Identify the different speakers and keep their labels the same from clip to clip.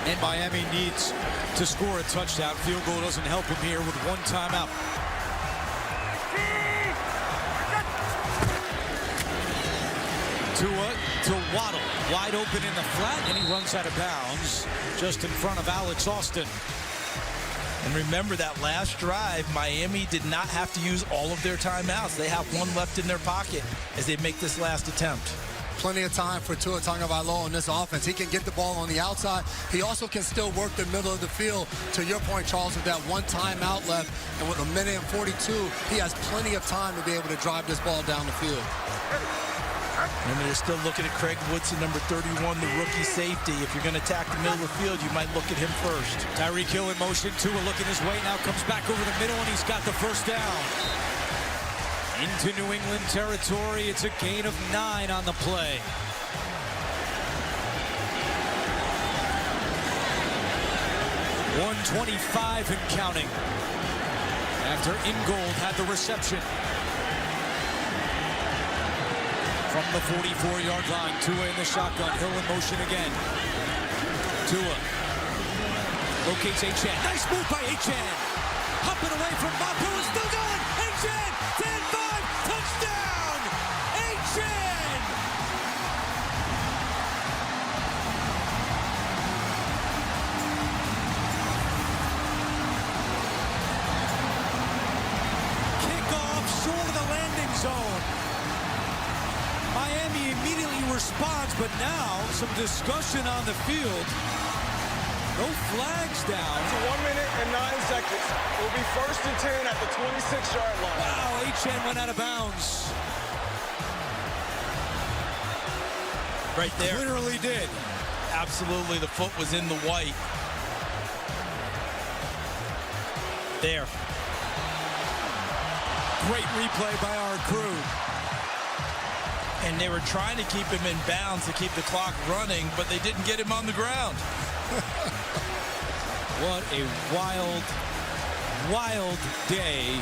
Speaker 1: And Miami needs to score a touchdown. Field goal doesn't help him here with one timeout. Tua to Waddle, wide open in the flat, and he runs out of bounds just in front of Alex Austin.
Speaker 2: And remember that last drive, Miami did not have to use all of their timeouts. They have one left in their pocket as they make this last attempt.
Speaker 3: Plenty of time for Tua Tagovailoa in this offense. He can get the ball on the outside. He also can still work the middle of the field. To your point, Charles, with that one timeout left, and with 1:42, he has plenty of time to be able to drive this ball down the field.
Speaker 2: Remember, they're still looking at Craig Woodson, number 31, the rookie safety. If you're going to attack the middle of the field, you might look at him first.
Speaker 1: Tyreek Hill in motion. Tua looking his way. Now comes back over the middle, and he's got the first down. Into New England territory. It's a gain of 9 on the play. .125 and counting. After Ingold had the reception. From the 44-yard line, Tua in the shotgun. Hill in motion again. Tua locates Achane. Nice move by Achane. Hopping away from Mapu and still going. Achane, 10-5, touchdown! Achane! Kickoff short of the landing zone. Miami immediately responds, but now some discussion on the field. No flags down.
Speaker 4: It's 1 minute and 9 seconds. It will be 1st and 10 at the 26-yard line.
Speaker 1: Wow, Achane went out of bounds.
Speaker 2: Right there.
Speaker 1: Literally did.
Speaker 2: Absolutely, the foot was in the white. There.
Speaker 1: Great replay by our crew.
Speaker 2: And they were trying to keep him in bounds to keep the clock running, but they didn't get him on the ground.
Speaker 1: What a wild, wild day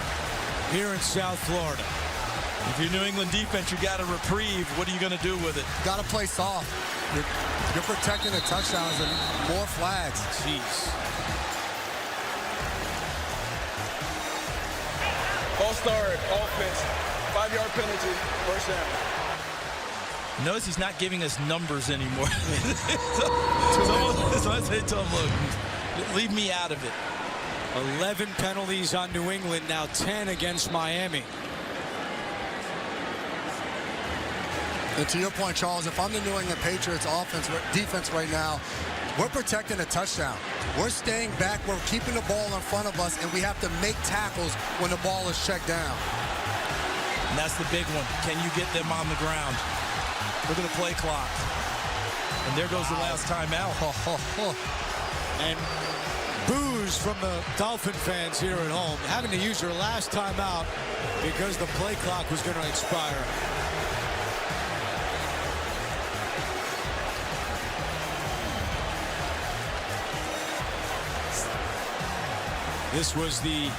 Speaker 1: here in South Florida.
Speaker 2: If you're New England defense, you got a reprieve. What are you going to do with it?
Speaker 3: Got to play soft. You're protecting the touchdowns and more flags.
Speaker 1: Jeez.
Speaker 4: Ball start, offense, 5-yard penalty, first down.
Speaker 2: Notice he's not giving us numbers anymore. So I say to him, look, leave me out of it.
Speaker 1: 11 penalties on New England, now 10 against Miami.
Speaker 3: And to your point, Charles, if I'm the New England Patriots defense right now, we're protecting a touchdown. We're staying back. We're keeping the ball in front of us, and we have to make tackles when the ball is checked down.
Speaker 2: And that's the big one. Can you get them on the ground? Look at the play clock. And there goes the last timeout.
Speaker 1: And boos from the Dolphin fans here at home, having to use your last timeout because the play clock was going to expire. This was the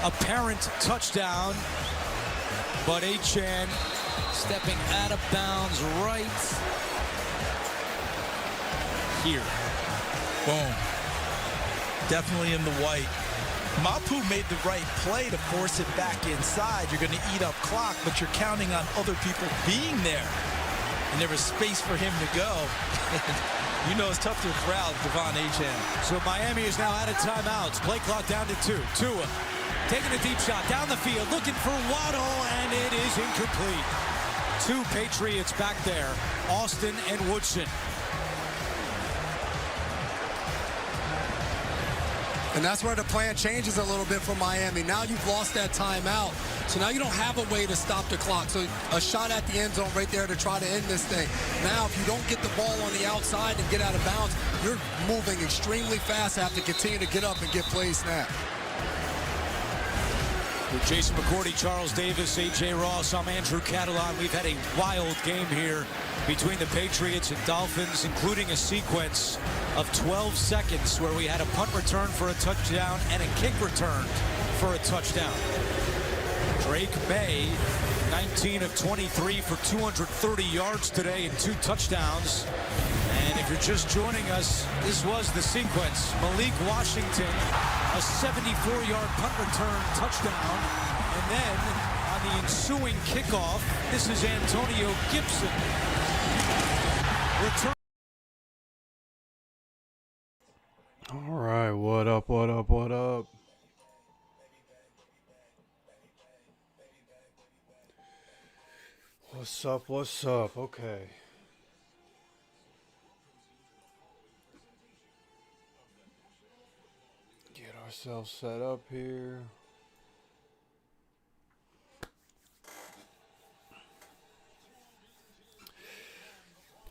Speaker 1: apparent touchdown, but Achane stepping out of bounds right here.
Speaker 2: Boom. Definitely in the white. Mapu made the right play to force it back inside. You're going to eat up clock, but you're counting on other people being there. And there was space for him to go. You know it's tough to corral Devon Achane.
Speaker 1: So Miami is now out of timeouts. Play clock down to 2. Tua taking a deep shot down the field, looking for Waddle, and it is incomplete. 2 Patriots back there, Austin and Woodson.
Speaker 3: And that's where the plan changes a little bit for Miami. Now you've lost that timeout. So now you don't have a way to stop the clock. So a shot at the end zone right there to try to end this thing. Now, if you don't get the ball on the outside and get out of bounds, you're moving extremely fast. Have to continue to get up and get plays snapped.
Speaker 1: With Jason McCourty, Charles Davis, A.J. Ross, I'm Andrew Catalan. We've had a wild game here between the Patriots and Dolphins, including a sequence of 12 seconds where we had a punt return for a touchdown and a kick return for a touchdown. Drake May, 19 of 23 for 230 yards today and 2 touchdowns. And if If you're just joining us, this was the sequence. Malik Washington, a 74-yard punt return touchdown. And then on the ensuing kickoff, this is Antonio Gibson. Return.
Speaker 5: All right, what up, what up, what up? What's up, what's up? Okay. Get ourselves set up here.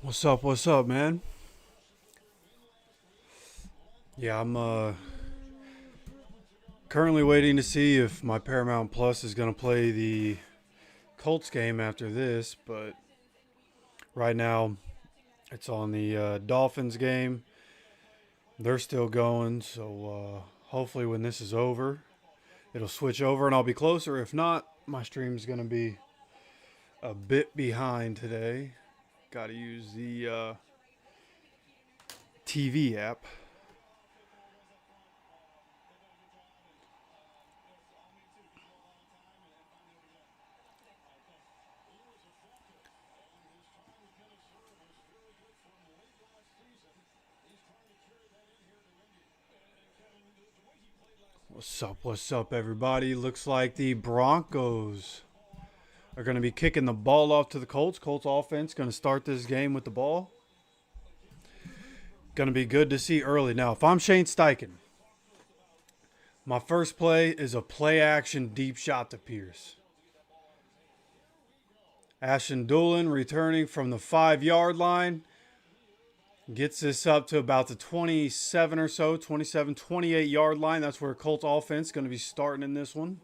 Speaker 5: What's up, man? Yeah, I'm currently waiting to see if my Paramount Plus is going to play the Colts game after this, but right now it's on the Dolphins game. They're still going, so hopefully when this is over, it'll switch over and I'll be closer. If not, my stream's going to be a bit behind today. Got to use the TV app. What's up, everybody? Looks like the Broncos are going to be kicking the ball off to the Colts. Colts offense going to start this game with the ball. Going to be good to see early. Now, if I'm Shane Steichen, my first play is a play-action deep shot to Pierce. Ashton Doolin returning from the 5-yard line. Gets this up to about the 27 or so, 27, 28-yard line. That's where Colts offense going to be starting in this one.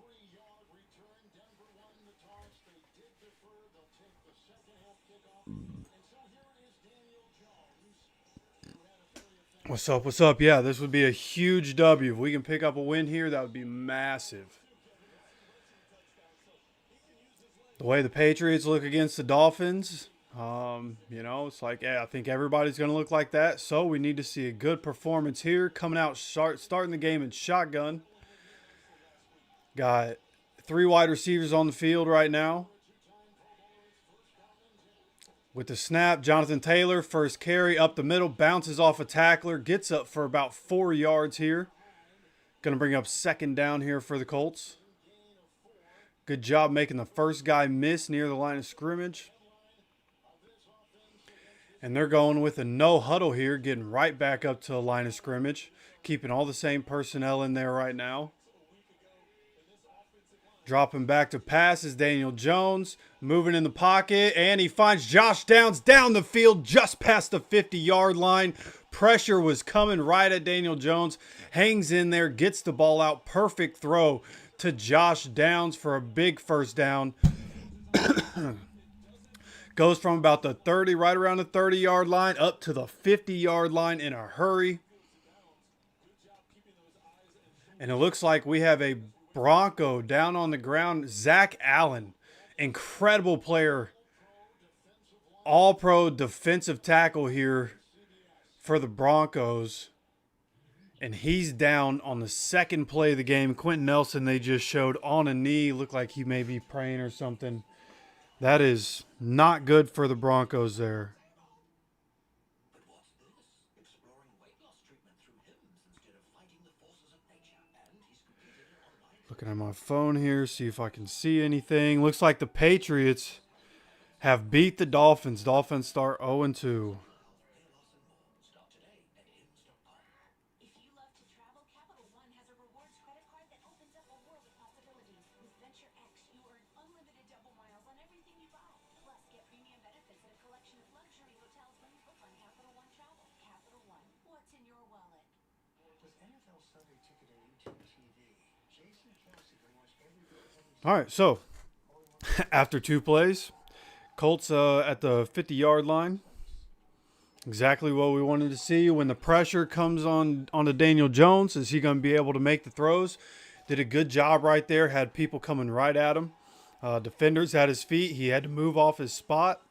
Speaker 5: What's up, what's up? Yeah, this would be a huge W. If we can pick up a win here, that would be massive. The way the Patriots look against the Dolphins, you know, it's like, yeah, I think everybody's going to look like that. So we need to see a good performance here. Coming out, starting the game in shotgun. Got 3 wide receivers on the field right now. With the snap, Jonathan Taylor, first carry up the middle, bounces off a tackler, gets up for about 4 yards here. Going to bring up second down here for the Colts. Good job making the first guy miss near the line of scrimmage. And they're going with a no huddle here, getting right back up to the line of scrimmage, keeping all the same personnel in there right now. Dropping back to pass is Daniel Jones, moving in the pocket, and he finds Josh Downs down the field just past the 50-yard line. Pressure was coming right at Daniel Jones, hangs in there, gets the ball out. Perfect throw to Josh Downs for a big first down. Goes from about the 30, right around the 30-yard line, up to the 50-yard line in a hurry. And it looks like we have a Bronco down on the ground. Zach Allen, incredible player. All-pro defensive tackle here for the Broncos. And he's down on the second play of the game. Quentin Nelson, they just showed on a knee. Looked like he may be praying or something. That is not good for the Broncos there. Looking at my phone here, see if I can see anything. Looks like the Patriots have beat the Dolphins. Dolphins start 0-2. All right, so after 2 plays, Colts at the 50-yard line. Exactly what we wanted to see. When the pressure comes onto Daniel Jones, is he going to be able to make the throws? Did a good job right there. Had people coming right at him. Defenders at his feet. He had to move off his spot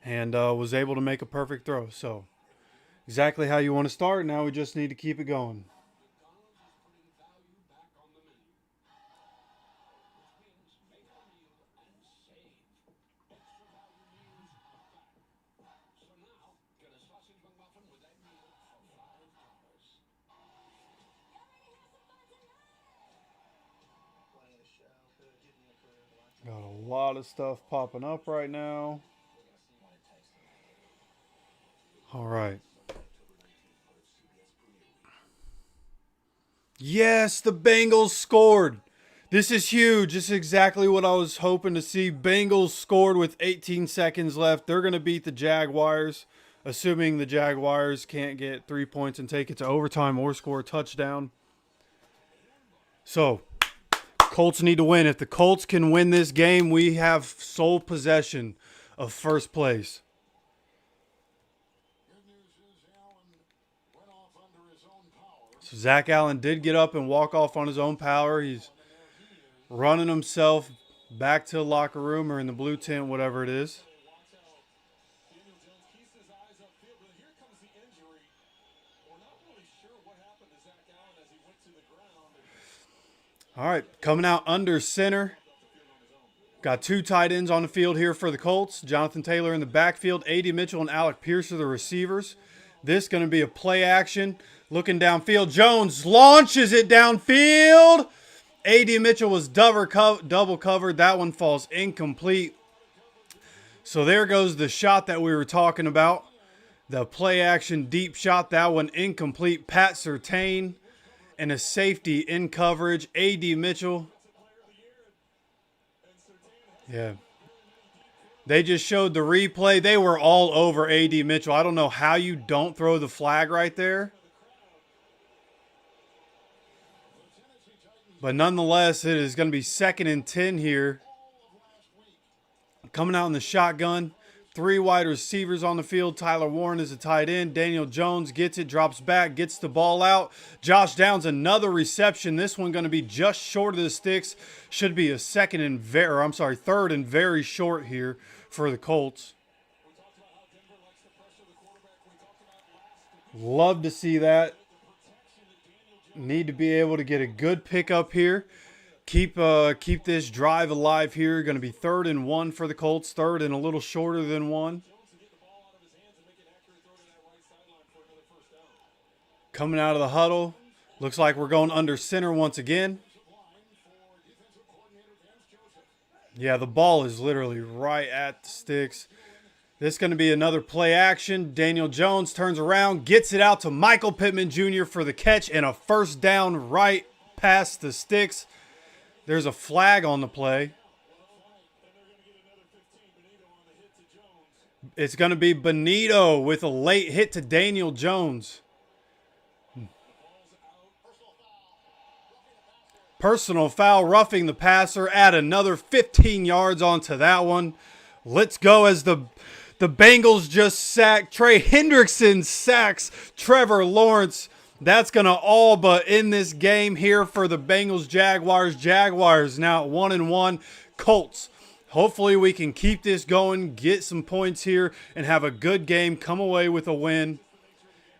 Speaker 5: and was able to make a perfect throw. So exactly how you want to start. Now we just need to keep it going. Got a lot of stuff popping up right now. All right. Yes, the Bengals scored. This is huge. This is exactly what I was hoping to see. Bengals scored with 18 seconds left. They're going to beat the Jaguars, assuming the Jaguars can't get 3 points and take it to overtime or score a touchdown. So, Colts need to win. If the Colts can win this game, we have sole possession of first place. So Zach Allen did get up and walk off on his own power. He's running himself back to the locker room or in the blue tent, whatever it is. All right, coming out under center. Got two tight ends on the field here for the Colts. Jonathan Taylor in the backfield. A.D. Mitchell and Alec Pierce are the receivers. This going to be a play action. Looking downfield. Jones launches it downfield. A.D. Mitchell was double covered. That one falls incomplete. So there goes the shot that we were talking about. The play action deep shot. That one incomplete. Pat Surtain and a safety in coverage. A.D. Mitchell. Yeah. They just showed the replay. They were all over A.D. Mitchell. I don't know how you don't throw the flag right there. But nonetheless, it is going to be 2nd and 10 here. Coming out in the shotgun. 3 wide receivers on the field. Tyler Warren is a tight end. Daniel Jones gets it, drops back, gets the ball out. Josh Downs, another reception. This one going to be just short of the sticks. Should be a third and very short here for the Colts. Love to see that. Need to be able to get a good pickup here. Keep this drive alive here. Going to be 3rd and 1 for the Colts. 3rd and a little shorter than 1. Coming out of the huddle. Looks like we're going under center once again. Yeah, the ball is literally right at the sticks. This is going to be another play action. Daniel Jones turns around, gets it out to Michael Pittman Jr. for the catch and a first down right past the sticks. There's a flag on the play. It's going to be Benito with a late hit to Daniel Jones. Personal foul, roughing the passer. Add another 15 yards onto that one. Let's go as the Bengals just sacked. Trey Hendrickson sacks Trevor Lawrence. That's going to all but end this game here for the Bengals Jaguars. Jaguars now at 1-1. Colts. Hopefully we can keep this going, get some points here, and have a good game, come away with a win.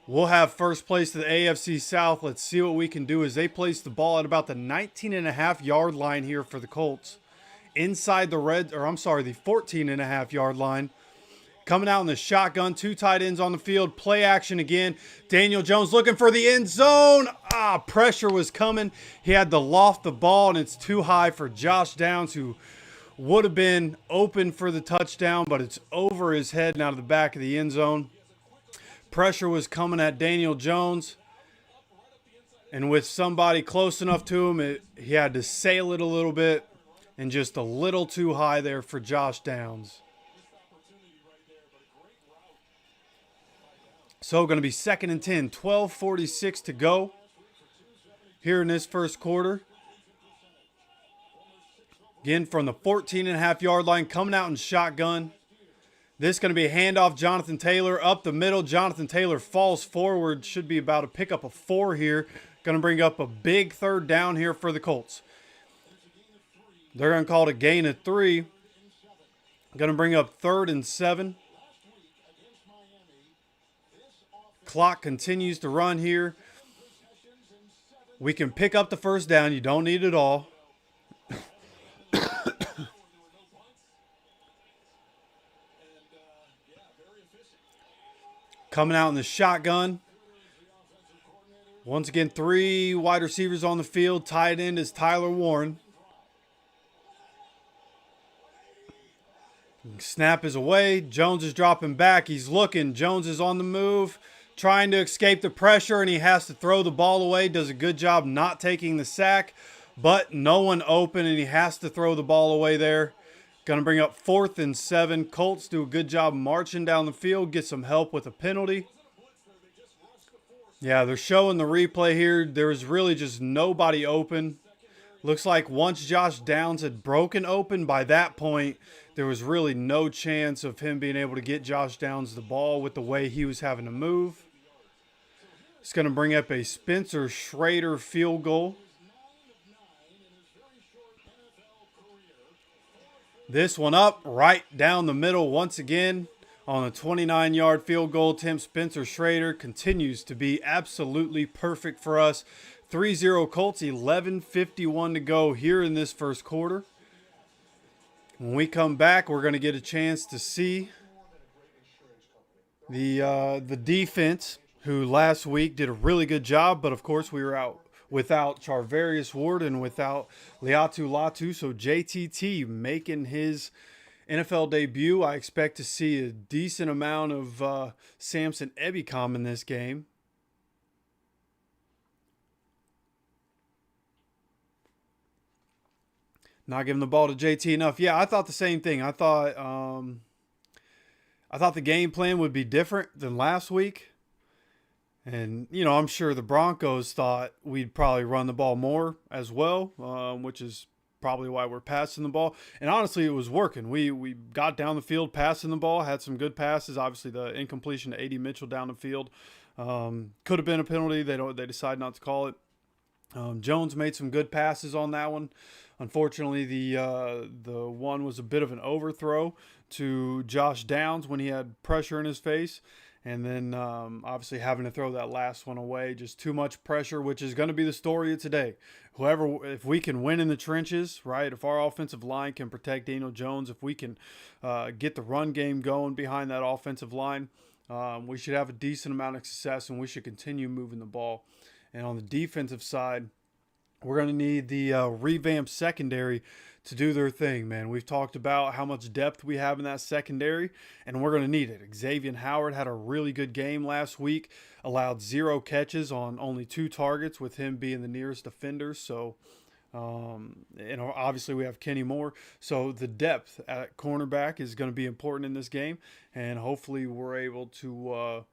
Speaker 5: We'll have first place to the AFC South. Let's see what we can do as they place the ball at about the 19.5-yard line here for the Colts. Inside the 14.5-yard line. Coming out in the shotgun, 2 tight ends on the field. Play action again. Daniel Jones looking for the end zone. Pressure was coming. He had to loft the ball, and it's too high for Josh Downs, who would have been open for the touchdown, but it's over his head and out of the back of the end zone. Pressure was coming at Daniel Jones, and with somebody close enough to him, he had to sail it a little bit, and just a little too high there for Josh Downs. So going to be 2nd and 10, 12:46 to go here in this first quarter. Again, from the 14.5-yard line, coming out in shotgun. This is going to be a handoff. Jonathan Taylor up the middle. Jonathan Taylor falls forward. Should be about to pick up a 4 here. Going to bring up a big 3rd down here for the Colts. They're going to call it a gain of 3. Going to bring up 3rd and 7. Clock continues to run here. We can pick up the first down. You don't need it all. Coming out in the shotgun. Once again, 3 wide receivers on the field. Tight end is Tyler Warren. Snap is away. Jones is dropping back. He's looking. Jones is on the move, trying to escape the pressure, and he has to throw the ball away. Does a good job not taking the sack, but no one open, and he has to throw the ball away there. Going to bring up 4th and 7. Colts do a good job marching down the field, get some help with a penalty. Yeah, they're showing the replay here. There was really just nobody open. Looks like once Josh Downs had broken open, by that point, there was really no chance of him being able to get Josh Downs the ball with the way he was having to move. It's going to bring up a Spencer Schrader field goal. This one up right down the middle once again on a 29-yard field goal attempt. Spencer Schrader continues to be absolutely perfect for us. 3-0 Colts, 11:51 to go here in this first quarter. When we come back, we're going to get a chance to see the defense, who last week did a really good job, but of course we were out without Charvarius Ward and without Liatu Latu. So JTT making his NFL debut. I expect to see a decent amount of Samson Ebicom in this game. Not giving the ball to JT enough. Yeah, I thought the same thing. I thought the game plan would be different than last week. And, you know, I'm sure the Broncos thought we'd probably run the ball more as well, which is probably why we're passing the ball. And honestly, it was working. We got down the field passing the ball, had some good passes. Obviously, the incompletion to A.D. Mitchell down the field could have been a penalty. They decided not to call it. Jones made some good passes on that one. Unfortunately, the one was a bit of an overthrow to Josh Downs when he had pressure in his face. And then obviously having to throw that last one away, just too much pressure, which is going to be the story of today. If we can win in the trenches, right, if our offensive line can protect Daniel Jones, if we can get the run game going behind that offensive line, we should have a decent amount of success, and we should continue moving the ball. And on the defensive side, we're going to need the revamped secondary to do their thing, man. We've talked about how much depth we have in that secondary, and we're going to need it. Xavier Howard had a really good game last week, allowed 0 catches on only 2 targets, with him being the nearest defender. So, and obviously we have Kenny Moore. So the depth at cornerback is going to be important in this game, and hopefully we're able to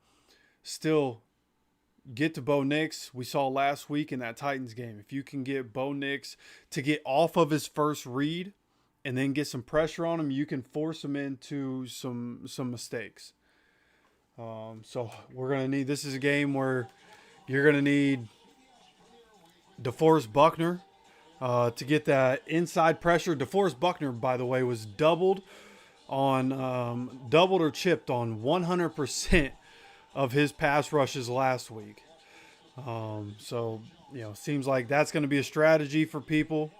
Speaker 5: still get to Bo Nix. We saw last week in that Titans game, if you can get Bo Nix to get off of his first read and then get some pressure on him, you can force him into some mistakes. So we're going to need, this is a game where you're going to need DeForest Buckner to get that inside pressure. DeForest Buckner, by the way, was doubled or chipped on 100% of his pass rushes last week. So, you know, seems like that's going to be a strategy for people,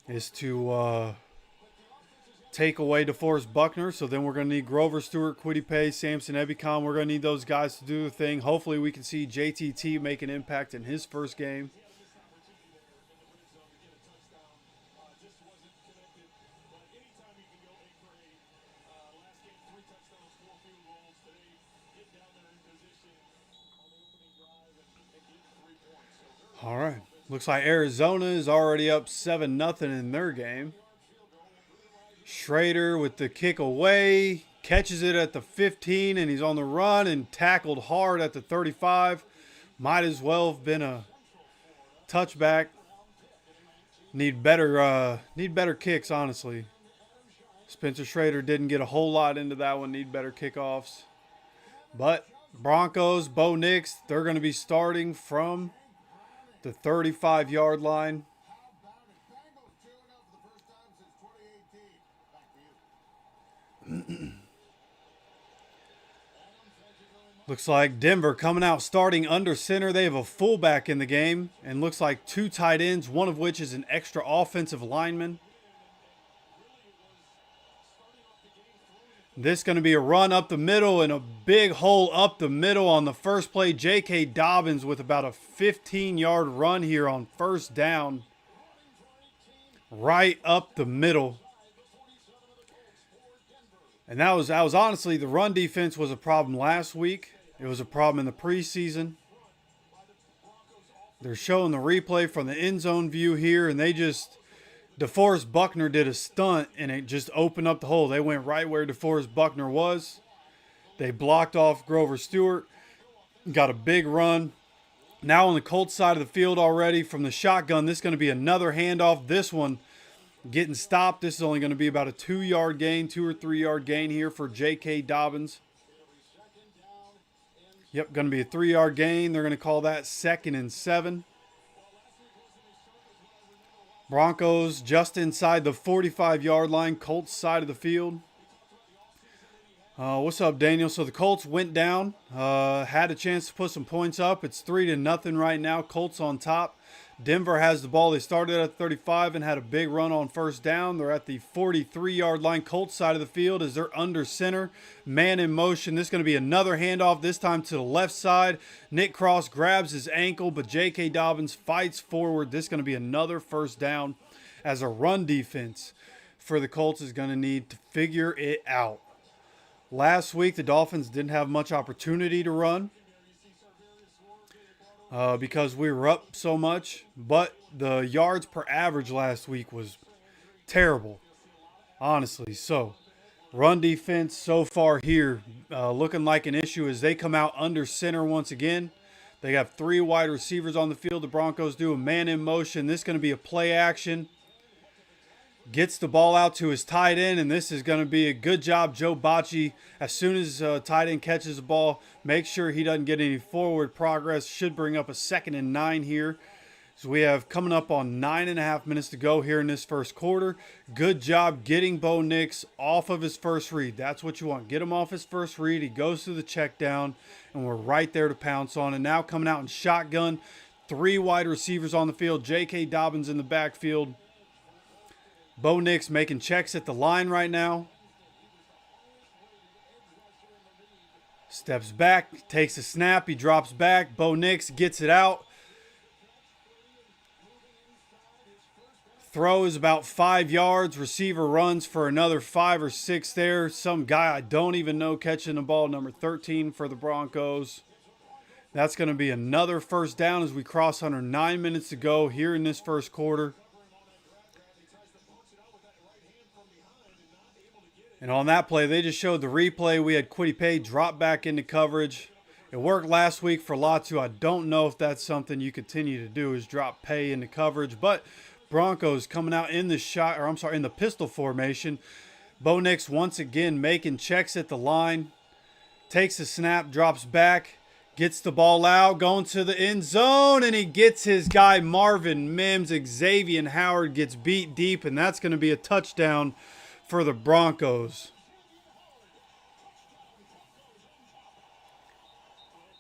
Speaker 5: is to take away DeForest Buckner. So then we're going to need Grover Stewart, Kwity Paye, Samson Ebicom. We're going to need those guys to do the thing. Hopefully we can see JTT make an impact in his first game. All right. Looks like Arizona is already up 7-0 in their game. Schrader with the kick away, catches it at the 15, and he's on the run and tackled hard at the 35. Might as well have been a touchback. Need better kicks, honestly. Spencer Schrader didn't get a whole lot into that one. Need better kickoffs. But Broncos, Bo Nix, they're going to be starting from the 35-yard line. Looks like Denver coming out starting under center. They have a fullback in the game and looks like 2 tight ends, one of which is an extra offensive lineman. This is going to be a run up the middle and a big hole up the middle on the first play. J.K. Dobbins with about a 15-yard run here on first down. Right up the middle. And that was honestly, the run defense was a problem last week. It was a problem in the preseason. They're showing the replay from the end zone view here, and DeForest Buckner did a stunt, and it just opened up the hole. They went right where DeForest Buckner was. They blocked off Grover Stewart, got a big run. Now on the Colts side of the field already from the shotgun, this is going to be another handoff. This one getting stopped. This is only going to be about a 2-yard gain, 2 or 3 yard gain here for J.K. Dobbins. Yep, going to be a 3-yard gain. They're going to call that 2nd and 7. Broncos just inside the 45-yard line, Colts side of the field. What's up, Daniel? So the Colts went down, had a chance to put some points up. It's 3-0 right now. Colts on top. Denver has the ball. They started at 35 and had a big run on first down. They're at the 43-yard line, Colts side of the field as they're under center. Man in motion. This is going to be another handoff, this time to the left side. Nick Cross grabs his ankle, but J.K. Dobbins fights forward. This is going to be another first down as a run defense for the Colts is going to need to figure it out. Last week, the Dolphins didn't have much opportunity to run because we were up so much. But the yards per average last week was terrible, honestly. So, run defense so far here looking like an issue as they come out under center once again. They have 3 wide receivers on the field. The Broncos do a man in motion. This is going to be a play action. Gets the ball out to his tight end, and this is going to be a good job, Joe Bocci. As soon as tight end catches the ball, make sure he doesn't get any forward progress. Should bring up a 2nd and 9 here. So we have coming up on 9.5 minutes to go here in this first quarter. Good job getting Bo Nix off of his first read. That's what you want. Get him off his first read. He goes through the check down, and we're right there to pounce on. And now coming out in shotgun, 3 wide receivers on the field. J.K. Dobbins in the backfield. Bo Nix making checks at the line right now. Steps back, takes a snap, he drops back. Bo Nix gets it out. Throw is about 5 yards. Receiver runs for another 5 or 6 there. Some guy I don't even know catching the ball, number 13 for the Broncos. That's going to be another first down as we cross under 9 minutes to go here in this first quarter. And on that play, they just showed the replay. We had Kwity Paye drop back into coverage. It worked last week for Latu. I don't know if that's something you continue to do is drop Paye into coverage. But Broncos coming out in the in the pistol formation. Bo Nix once again making checks at the line. Takes a snap, drops back, gets the ball out, going to the end zone, and he gets his guy Marvin Mims. Xavier Howard gets beat deep, and that's going to be a touchdown for the Broncos.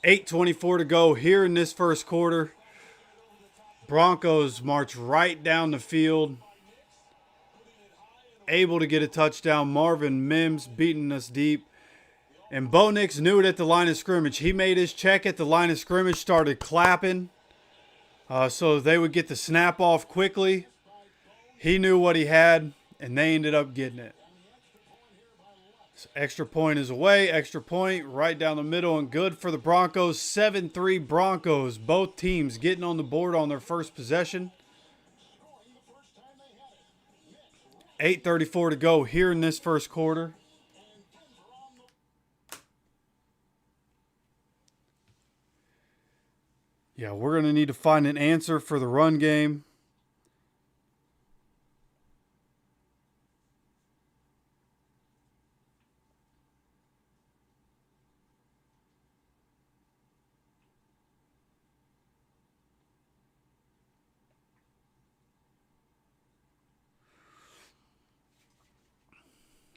Speaker 5: 8:24 to go here in this first quarter. Broncos march right down the field. Able to get a touchdown. Marvin Mims beating us deep. And Bo Nix knew it at the line of scrimmage. He made his check at the line of scrimmage, started clapping so they would get the snap off quickly. He knew what he had, and they ended up getting it. So extra point is away. Extra point right down the middle and good for the Broncos. 7-3 Broncos. Both teams getting on the board on their first possession. 8:34 to go here in this first quarter. Yeah, we're going to need to find an answer for the run game.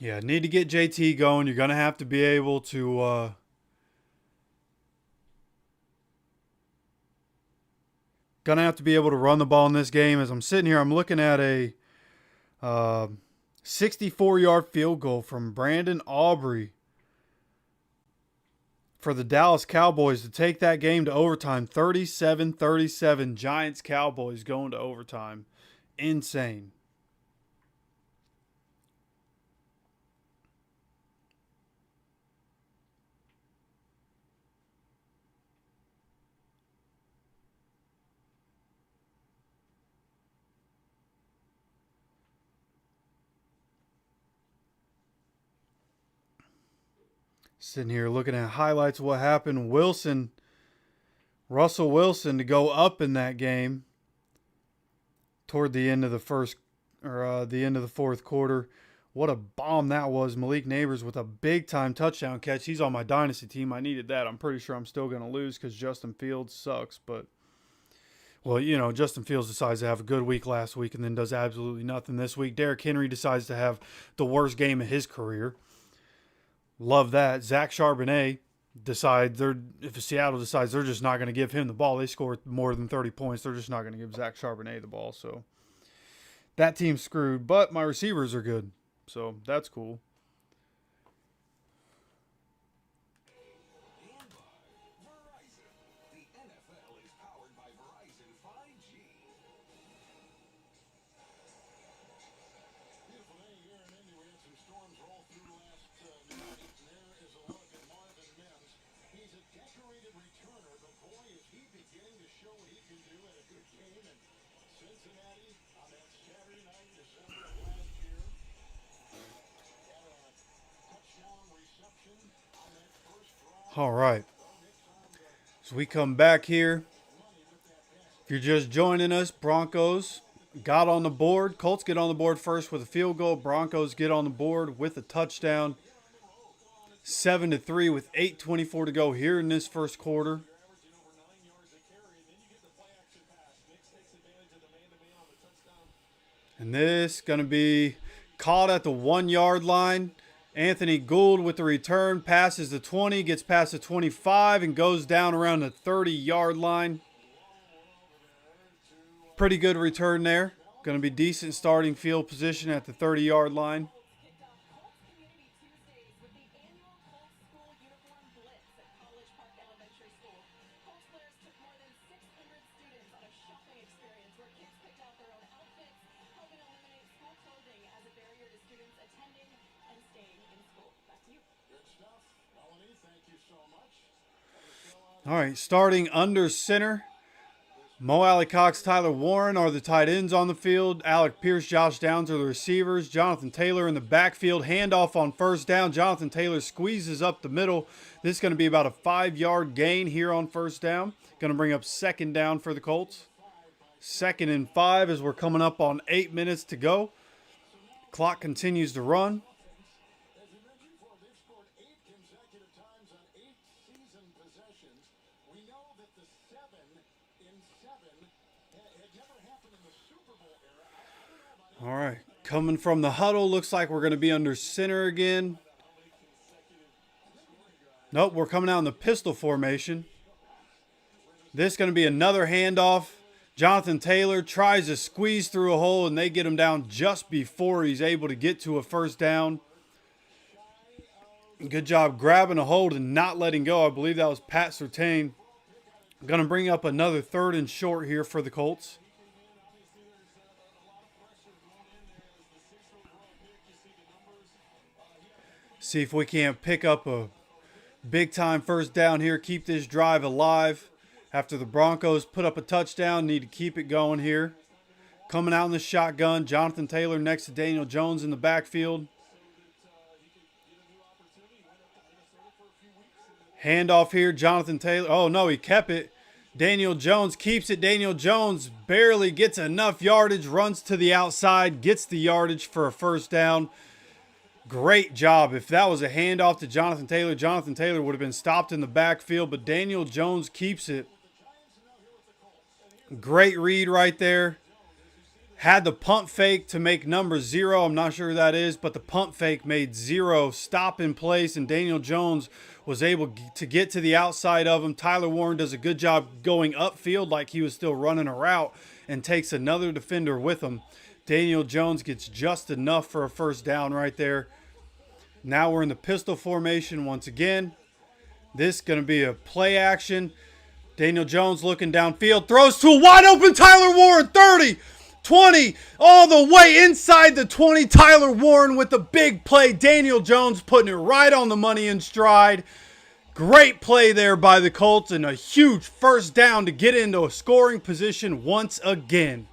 Speaker 5: Yeah, need to get JT going. You're going to have to be able to Gonna have to be able to run the ball in this game. As I'm sitting here, I'm looking at a 64-yard field goal from Brandon Aubrey for the Dallas Cowboys to take that game to overtime. 37-37. Giants Cowboys going to overtime. Insane. Sitting here looking at highlights of what happened. Russell Wilson to go up in that game toward the end of the fourth quarter. What a bomb that was. Malik Neighbors with a big-time touchdown catch. He's on my dynasty team. I needed that. I'm pretty sure I'm still going to lose because Justin Fields sucks. But, well, you know, Justin Fields decides to have a good week last week and then does absolutely nothing this week. Derrick Henry decides to have the worst game of his career. Love that. Zach Charbonnet if Seattle decides they're just not going to give him the ball, they score more than 30 points, they're just not going to give Zach Charbonnet the ball. So that team's screwed, but my receivers are good. So that's cool. All right. So we come back here. If you're just joining us, Broncos got on the board. Colts get on the board first with a field goal. Broncos get on the board with a touchdown. 7-3 with 8:24 to go here in this first quarter. And this going to be caught at the 1-yard line. Anthony Gould with the return, passes the 20, gets past the 25, and goes down around the 30-yard line. Pretty good return there. Going to be decent starting field position at the 30-yard line. All right, starting under center, Mo Alley-Cox, Tyler Warren are the tight ends on the field. Alec Pierce, Josh Downs are the receivers. Jonathan Taylor in the backfield. Handoff on first down. Jonathan Taylor squeezes up the middle. This is going to be about a 5-yard gain here on first down. Going to bring up second down for the Colts. 2nd and 5 as we're coming up on 8 minutes to go. Clock continues to run. All right, coming from the huddle, looks like we're going to be under center again. Nope, we're coming out in the pistol formation. This is going to be another handoff. Jonathan Taylor tries to squeeze through a hole, and they get him down just before he's able to get to a first down. Good job grabbing a hold and not letting go. I believe that was Pat Surtain. Going to bring up another 3rd and short here for the Colts. See if we can't pick up a big-time first down here, keep this drive alive. After the Broncos put up a touchdown, need to keep it going here. Coming out in the shotgun, Jonathan Taylor next to Daniel Jones in the backfield. Handoff here, Jonathan Taylor. Oh, no, he kept it. Daniel Jones keeps it. Daniel Jones barely gets enough yardage, runs to the outside, gets the yardage for a first down. Great job. If that was a handoff to Jonathan Taylor would have been stopped in the backfield, but Daniel Jones keeps it. Great read right there. Had the pump fake to make number 0. I'm not sure who that is, but the pump fake made 0 stop in place, and Daniel Jones was able to get to the outside of him. Tyler Warren does a good job going upfield like he was still running a route and takes another defender with him. Daniel Jones gets just enough for a first down right there. Now we're in the pistol formation once again. This is going to be a play action. Daniel Jones looking downfield, throws to a wide open Tyler Warren, 30, 20, all the way inside the 20. Tyler Warren with the big play. Daniel Jones putting it right on the money in stride. Great play there by the Colts and a huge first down to get into a scoring position once again.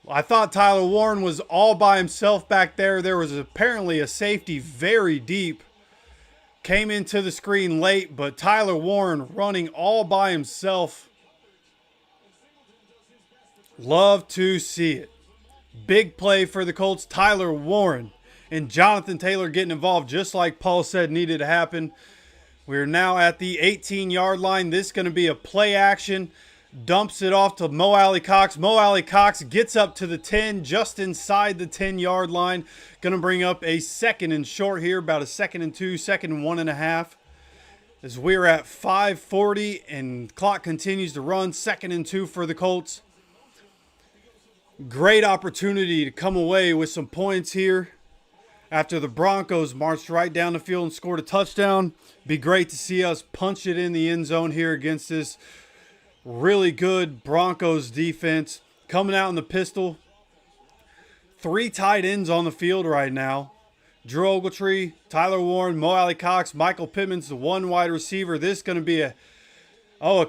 Speaker 5: I thought Tyler Warren was all by himself back there. There was apparently a safety very deep. Came into the screen late, but Tyler Warren running all by himself. Love to see it. Big play for the Colts. Tyler Warren and Jonathan Taylor getting involved just like Paul said needed to happen. We're now at the 18-yard line. This is going to be a play action. Dumps it off to Mo Alley Cox. Mo Alley Cox gets up to the 10, just inside the 10-yard line. Going to bring up a second and short here, about a 2nd and 2, 2nd and 1.5. As we're at 5:40 and clock continues to run, 2nd and 2 for the Colts. Great opportunity to come away with some points here after the Broncos marched right down the field and scored a touchdown. Be great to see us punch it in the end zone here against this really good Broncos defense. Coming out in the pistol. 3 tight ends on the field right now. Drew Ogletree, Tyler Warren, Mo Alley Cox, Michael Pittman's the 1 wide receiver. This is going to be a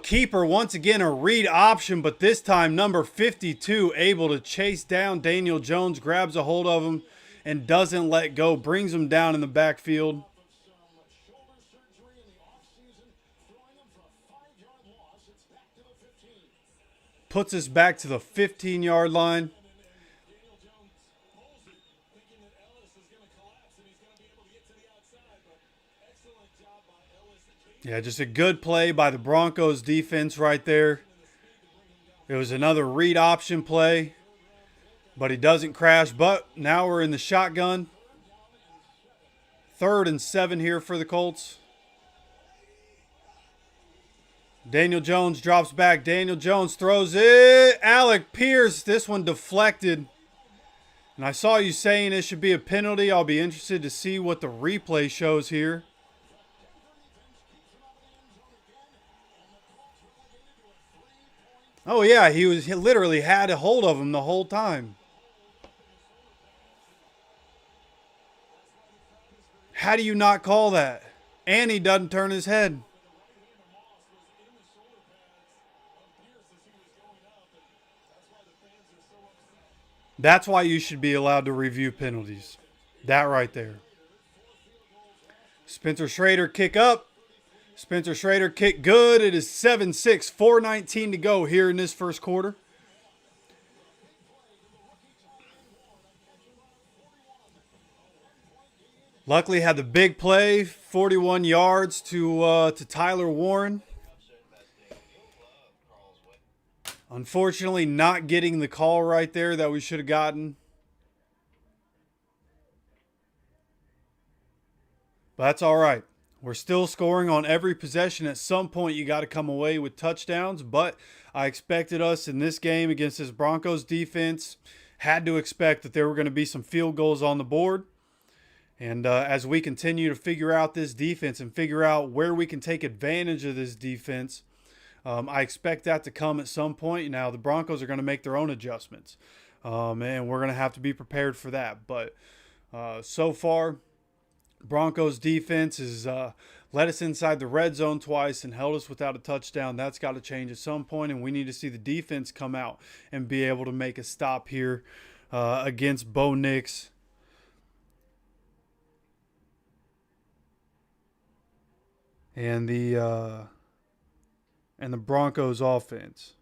Speaker 5: keeper. Once again, a read option, but this time number 52 able to chase down Daniel Jones, grabs a hold of him and doesn't let go, brings him down in the backfield. Puts us back to the 15-yard line. Yeah, just a good play by the Broncos defense right there. It was another read option play, but he doesn't crash. But now we're in the shotgun. 3rd and 7 here for the Colts. Daniel Jones drops back. Daniel Jones throws it. Alec Pierce, this one deflected. And I saw you saying it should be a penalty. I'll be interested to see what the replay shows here. Oh, yeah, he literally had a hold of him the whole time. How do you not call that? And he doesn't turn his head. That's why you should be allowed to review penalties. That right there. Spencer Schrader kick up. Spencer Schrader kick good. It is 7-6, 4:19 to go here in this first quarter. Luckily had the big play, 41 yards to Tyler Warren. Unfortunately, not getting the call right there that we should have gotten. But that's all right. We're still scoring on every possession. At some point, you got to come away with touchdowns. But I expected us in this game against this Broncos defense, had to expect that there were going to be some field goals on the board. And as we continue to figure out this defense and figure out where we can take advantage of this defense, I expect that to come at some point. Now, the Broncos are going to make their own adjustments, and we're going to have to be prepared for that. But so far, Broncos defense has led us inside the red zone twice and held us without a touchdown. That's got to change at some point, and we need to see the defense come out and be able to make a stop here against Bo Nix. And the Broncos offense.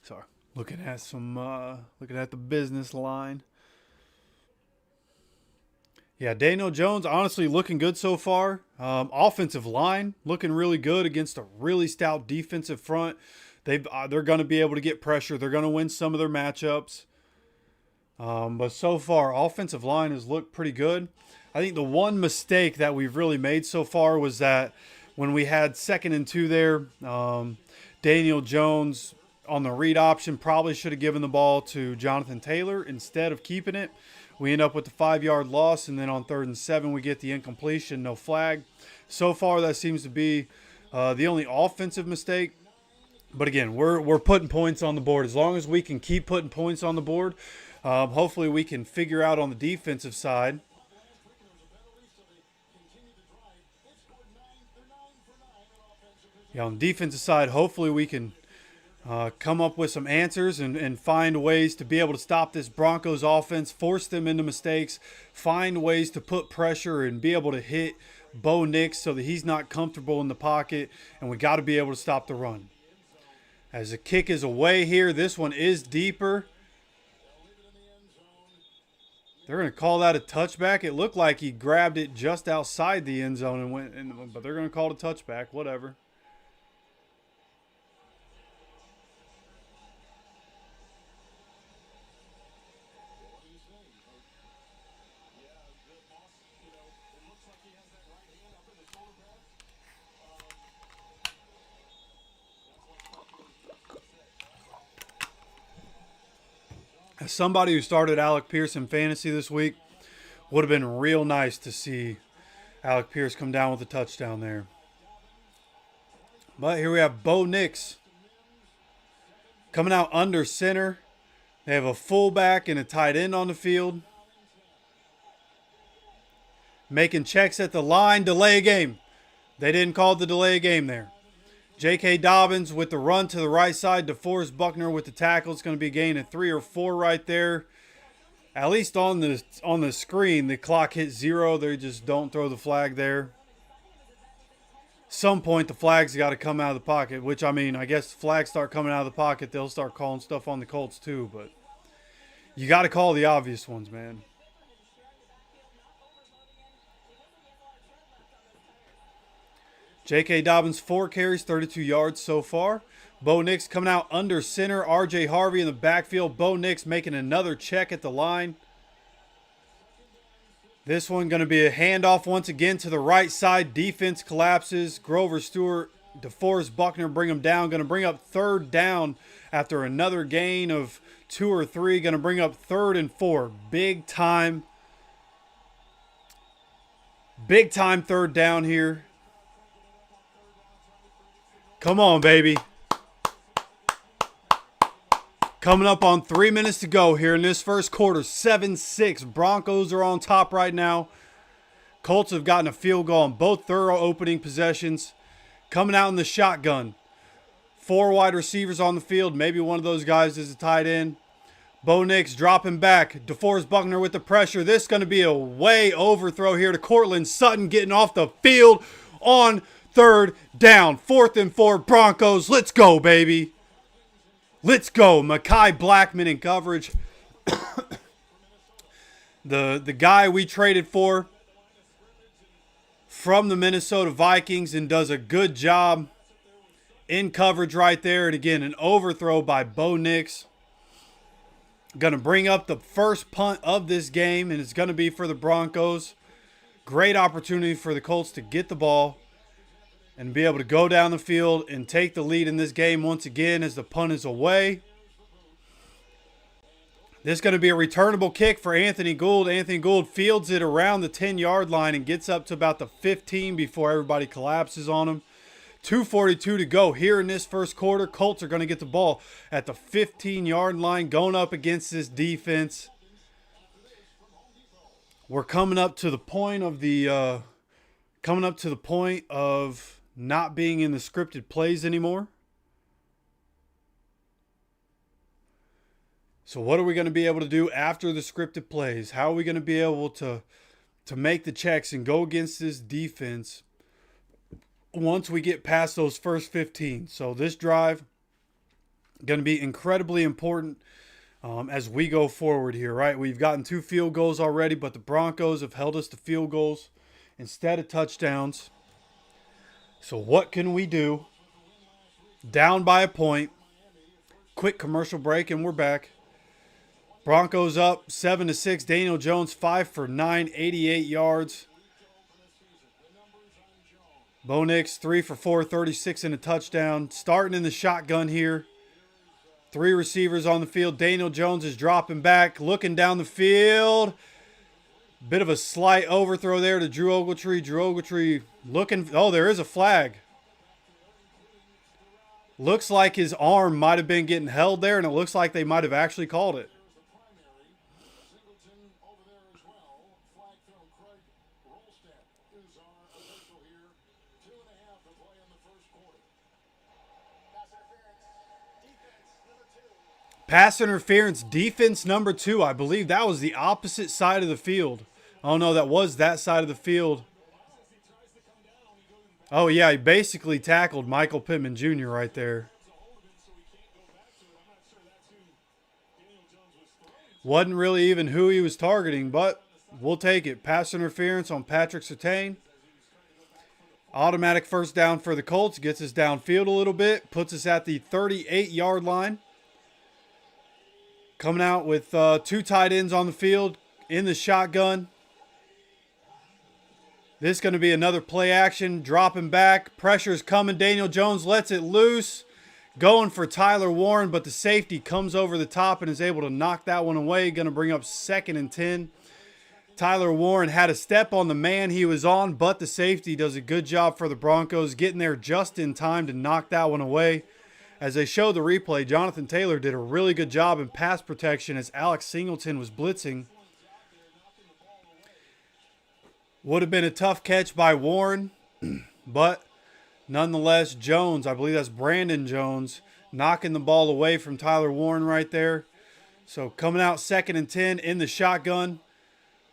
Speaker 5: Sorry, looking at the business line. Yeah, Daniel Jones, honestly, looking good so far. Offensive line, looking really good against a really stout defensive front. They're going to be able to get pressure. They're going to win some of their matchups. But so far, offensive line has looked pretty good. I think the one mistake that we've really made so far was that when we had 2nd and 2 there, Daniel Jones on the read option probably should have given the ball to Jonathan Taylor instead of keeping it. We end up with the 5-yard loss, and then on 3rd and 7, we get the incompletion, no flag. So far, that seems to be the only offensive mistake. But again, we're putting points on the board. As long as we can keep putting points on the board, hopefully we can figure out on the defensive side. Yeah, on the defensive side, hopefully we can come up with some answers and find ways to be able to stop this Broncos offense, force them into mistakes, find ways to put pressure and be able to hit Bo Nix so that he's not comfortable in the pocket, and we got to be able to stop the run. As the kick is away here, this one is deeper. They're going to call that a touchback. It looked like he grabbed it just outside the end zone and went in, but they're going to call it a touchback, whatever. As somebody who started Alec Pierce in fantasy this week, would have been real nice to see Alec Pierce come down with a touchdown there. But here we have Bo Nix coming out under center. They have a fullback and a tight end on the field. Making checks at the line, delay a game. They didn't call the delay a game there. J.K. Dobbins with the run to the right side. DeForest Buckner with the tackle. It's going to be a gain of 3 or 4 right there. At least on the screen, the clock hit 0. They just don't throw the flag there. Some point, the flag's got to come out of the pocket, which, I mean, I guess flags start coming out of the pocket, they'll start calling stuff on the Colts too, but you got to call the obvious ones, man. J.K. Dobbins, 4 carries, 32 yards so far. Bo Nix coming out under center. R.J. Harvey in the backfield. Bo Nix making another check at the line. This one going to be a handoff once again to the right side. Defense collapses. Grover Stewart, DeForest Buckner bring him down. Going to bring up 3rd down after another gain of 2 or 3. Going to bring up 3rd and 4. Big time 3rd down here. Come on, baby. Coming up on 3 minutes to go here in this first quarter. 7-6. Broncos are on top right now. Colts have gotten a field goal on both thorough opening possessions. Coming out in the shotgun. 4 wide receivers on the field. Maybe one of those guys is a tight end. Bo Nix dropping back. DeForest Buckner with the pressure. This is going to be a way overthrow here to Cortland Sutton getting off the field on 3rd down. 4th and 4 Broncos. Let's go, baby. Let's go. Mekhi Blackman in coverage. the guy we traded for from the Minnesota Vikings and does a good job in coverage right there. And again, an overthrow by Bo Nix. Going to bring up the first punt of this game, and it's going to be for the Broncos. Great opportunity for the Colts to get the ball and be able to go down the field and take the lead in this game once again as the punt is away. This is going to be a returnable kick for Anthony Gould. Anthony Gould fields it around the 10-yard line and gets up to about the 15 before everybody collapses on him. 2:42 to go here in this first quarter. Colts are going to get the ball at the 15-yard line going up against this defense. We're coming up to the point of not being in the scripted plays anymore. So what are we going to be able to do after the scripted plays? How are we going to be able to make the checks and go against this defense once we get past those first 15? So this drive, Going to be incredibly important as we go forward here, right? We've gotten 2 field goals already, but the Broncos have held us to field goals instead of touchdowns. So what can we do? Down by a point. Quick commercial break, and we're back. Broncos up 7-6. Daniel Jones 5 for 9, 88 yards. Bo Nix 3 for 4, 36 and a touchdown. Starting in the shotgun here. 3 receivers on the field. Daniel Jones is dropping back, looking down the field. Bit of a slight overthrow there to Drew Ogletree. Drew Ogletree looking. Oh, there is a flag. Looks like his arm might have been getting held there, and it looks like they might have actually called it. Pass interference, defense number 2. I believe that was the opposite side of the field. Oh, no, that was that side of the field. Oh, yeah, he basically tackled Michael Pittman Jr. right there. Wasn't really even who he was targeting, but we'll take it. Pass interference on Patrick Surtain. Automatic first down for the Colts. Gets us downfield a little bit. Puts us at the 38-yard line. Coming out with 2 tight ends on the field in the shotgun. This is going to be another play action. Dropping back. Pressure's coming. Daniel Jones lets it loose. Going for Tyler Warren, but the safety comes over the top and is able to knock that one away. Going to bring up 2nd and 10. Tyler Warren had a step on the man he was on, but the safety does a good job for the Broncos, getting there just in time to knock that one away. As they show the replay, Jonathan Taylor did a really good job in pass protection as Alex Singleton was blitzing. Would have been a tough catch by Warren, but nonetheless, Jones, I believe that's Brandon Jones, knocking the ball away from Tyler Warren right there. So coming out 2nd and 10 in the shotgun.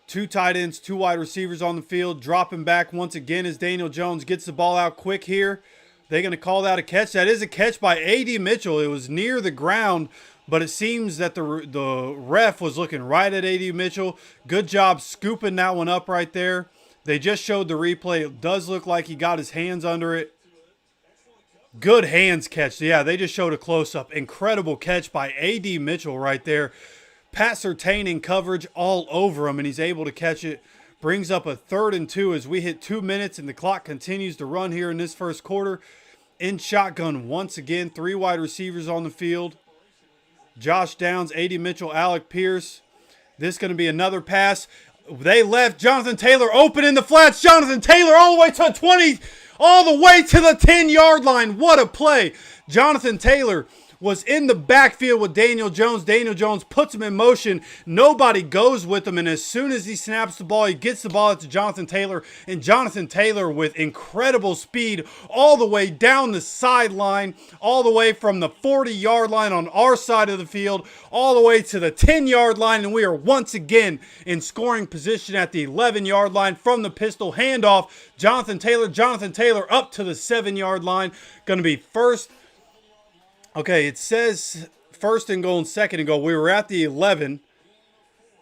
Speaker 5: 2 tight ends, 2 wide receivers on the field. Dropping back once again as Daniel Jones gets the ball out quick here. They're going to call that a catch. That is a catch by A.D. Mitchell. It was near the ground, but it seems that the ref was looking right at A.D. Mitchell. Good job scooping that one up right there. They just showed the replay. It does look like he got his hands under it. Good hands catch. Yeah, they just showed a close-up. Incredible catch by A.D. Mitchell right there. Pat Surtain in coverage all over him, and he's able to catch it. Brings up a 3rd and 2 as we hit 2 minutes and the clock continues to run here in this first quarter. In shotgun once again, 3 wide receivers on the field. Josh Downs, A.D. Mitchell, Alec Pierce. This is going to be another pass. They left Jonathan Taylor open in the flats. Jonathan Taylor all the way to 20, all the way to the 10-yard line. What a play. Jonathan Taylor was in the backfield with Daniel Jones. Daniel Jones puts him in motion. Nobody goes with him, and as soon as he snaps the ball, he gets the ball to Jonathan Taylor, and Jonathan Taylor with incredible speed all the way down the sideline, all the way from the 40-yard line on our side of the field, all the way to the 10-yard line, and we are once again in scoring position at the 11-yard line from the pistol handoff. Jonathan Taylor up to the 7-yard line. Going to be first. Okay, it says 1st and goal and 2nd and goal. We were at the 11.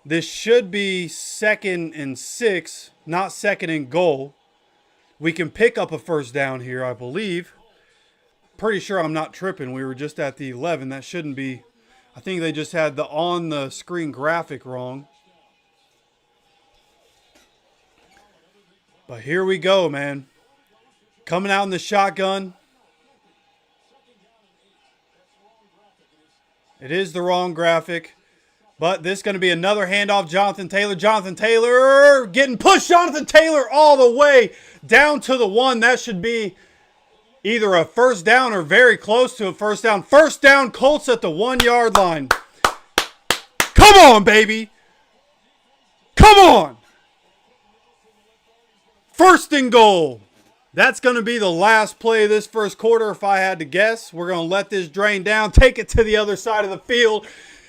Speaker 5: This should be 2nd and 6, not 2nd and goal. We can pick up a first down here, I believe. Pretty sure I'm not tripping. We were just at the 11. That shouldn't be. I think they just had the on-the-screen graphic wrong. But here we go, man. Coming out in the shotgun. It is the wrong graphic. But this is going to be another handoff. Jonathan Taylor getting pushed. Jonathan Taylor all the way down to the 1. That should be either a first down or very close to a first down. First down, Colts at the 1-yard line. Come on, baby. Come on. 1st and goal. That's going to be the last play of this first quarter if I had to guess. We're going to let this drain down, take it to the other side of the field,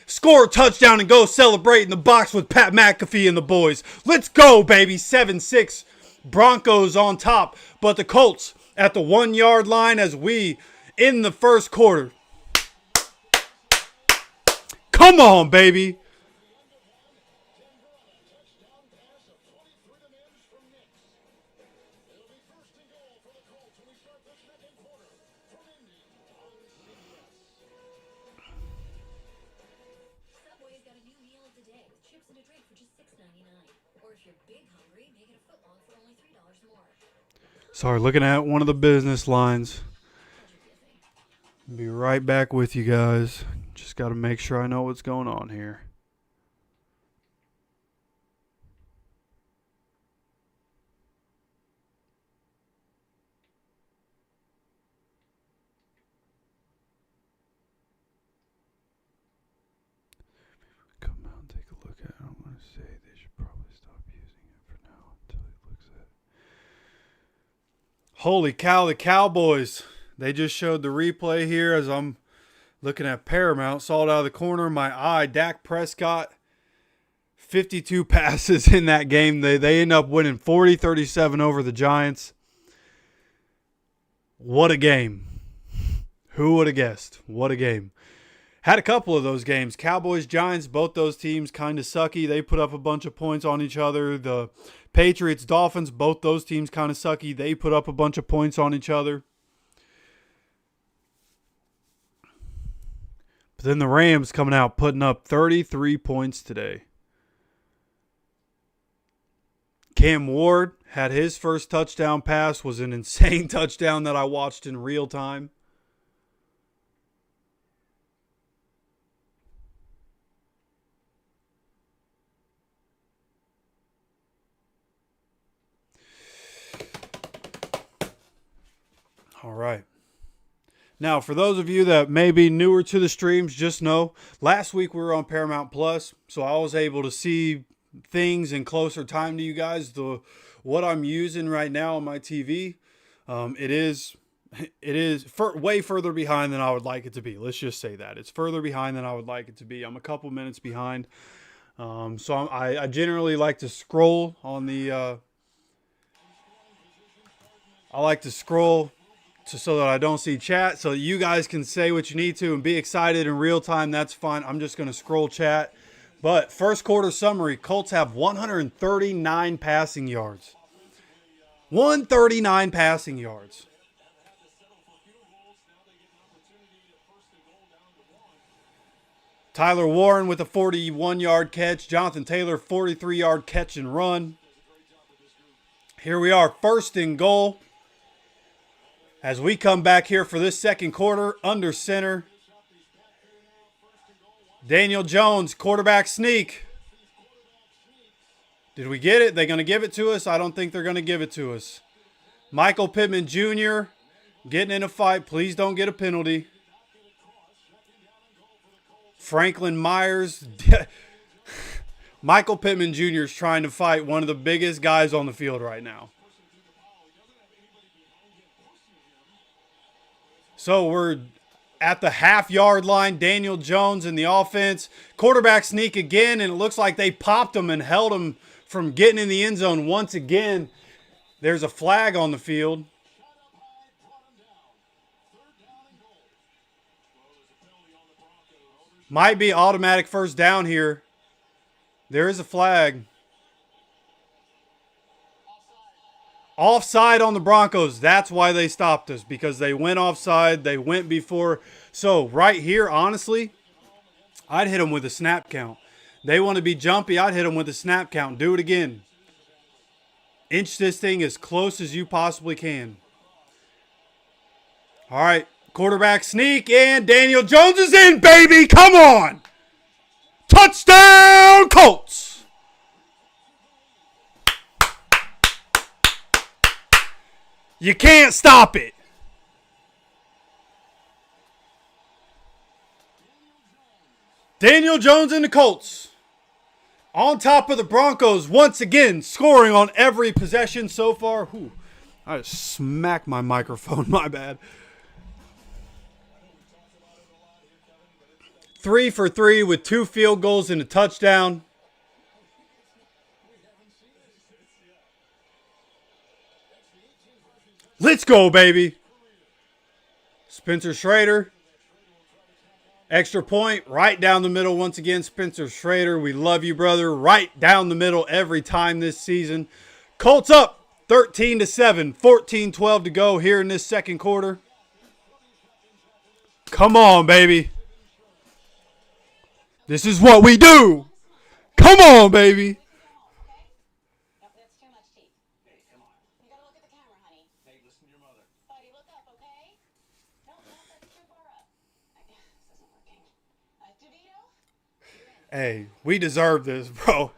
Speaker 5: score a touchdown, and go celebrate in the box with Pat McAfee and the boys. Let's go, baby. 7-6. Broncos on top. But the Colts at the 1-yard line as we, in the first quarter, Come on, baby. Sorry, looking at one of the business lines. Be right back with you guys. Just got to make sure I know what's going on here. Come out and take a look at it. I'm going to say they should probably stop using it for now until he looks at it. Holy cow, the Cowboys. They just showed the replay here as I'm looking at Paramount. Saw it out of the corner of my eye. Dak Prescott, 52 passes in that game. They end up winning 40-37 over the Giants. What a game. Who would have guessed? What a game. Had a couple of those games. Cowboys, Giants, both those teams kind of sucky. They put up a bunch of points on each other. The Patriots, Dolphins, both those teams kind of sucky. They put up a bunch of points on each other. But then the Rams coming out putting up 33 points today. Cam Ward had his first touchdown pass. Was an insane touchdown that I watched in real time. All right. Now, for those of you that may be newer to the streams, just know, last week we were on Paramount Plus, so I was able to see things in closer time to you guys. What I'm using right now on my TV, it is way further behind than I would like it to be. Let's just say that. It's further behind than I would like it to be. I'm a couple minutes behind. So I generally like to scroll on the... I like to scroll so that I don't see chat, so you guys can say what you need to and be excited in real time. That's fine. I'm just going to scroll chat. But first quarter summary, Colts have 139 passing yards. 139 passing yards. Tyler Warren with a 41-yard catch. Jonathan Taylor, 43-yard catch and run. Here we are, first and goal. As we come back here for this second quarter, under center. Daniel Jones, quarterback sneak. Did we get it? They're going to give it to us? I don't think they're going to give it to us. Michael Pittman Jr. getting in a fight. Please don't get a penalty. Franklin Myers. Michael Pittman Jr. is trying to fight one of the biggest guys on the field right now. So we're at the half-yard line. Daniel Jones in the offense. Quarterback sneak again, and it looks like they popped him and held him from getting in the end zone once again. There's a flag on the field. Might be automatic first down here. There is a flag. Offside on the Broncos. That's why they stopped us, because they went offside. They went before. So right here, honestly, I'd hit them with a snap count. They want to be jumpy. I'd hit them with a snap count. Do it again. Inch this thing as close as you possibly can. All right. Quarterback sneak, and Daniel Jones is in, baby. Come on. Touchdown, Colts. You can't stop it. Daniel Jones and the Colts on top of the Broncos once again, scoring on every possession so far. Whew, I just smacked my microphone, my bad. 3 for 3 with 2 field goals and a touchdown. Let's go, baby. Spencer Schrader. Extra point, right down the middle once again. Spencer Schrader, we love you, brother. Right down the middle every time this season. Colts up 13-7, 14-12 to go here in this second quarter. Come on, baby. This is what we do. Come on, baby.
Speaker 6: That's too much teeth. Hey, come on. You gotta look at the camera, honey. Hey, listen to your mother. Buddy, look up, okay? No, that's too far up. This isn't working. DeVito?
Speaker 5: Hey, we deserve this, bro.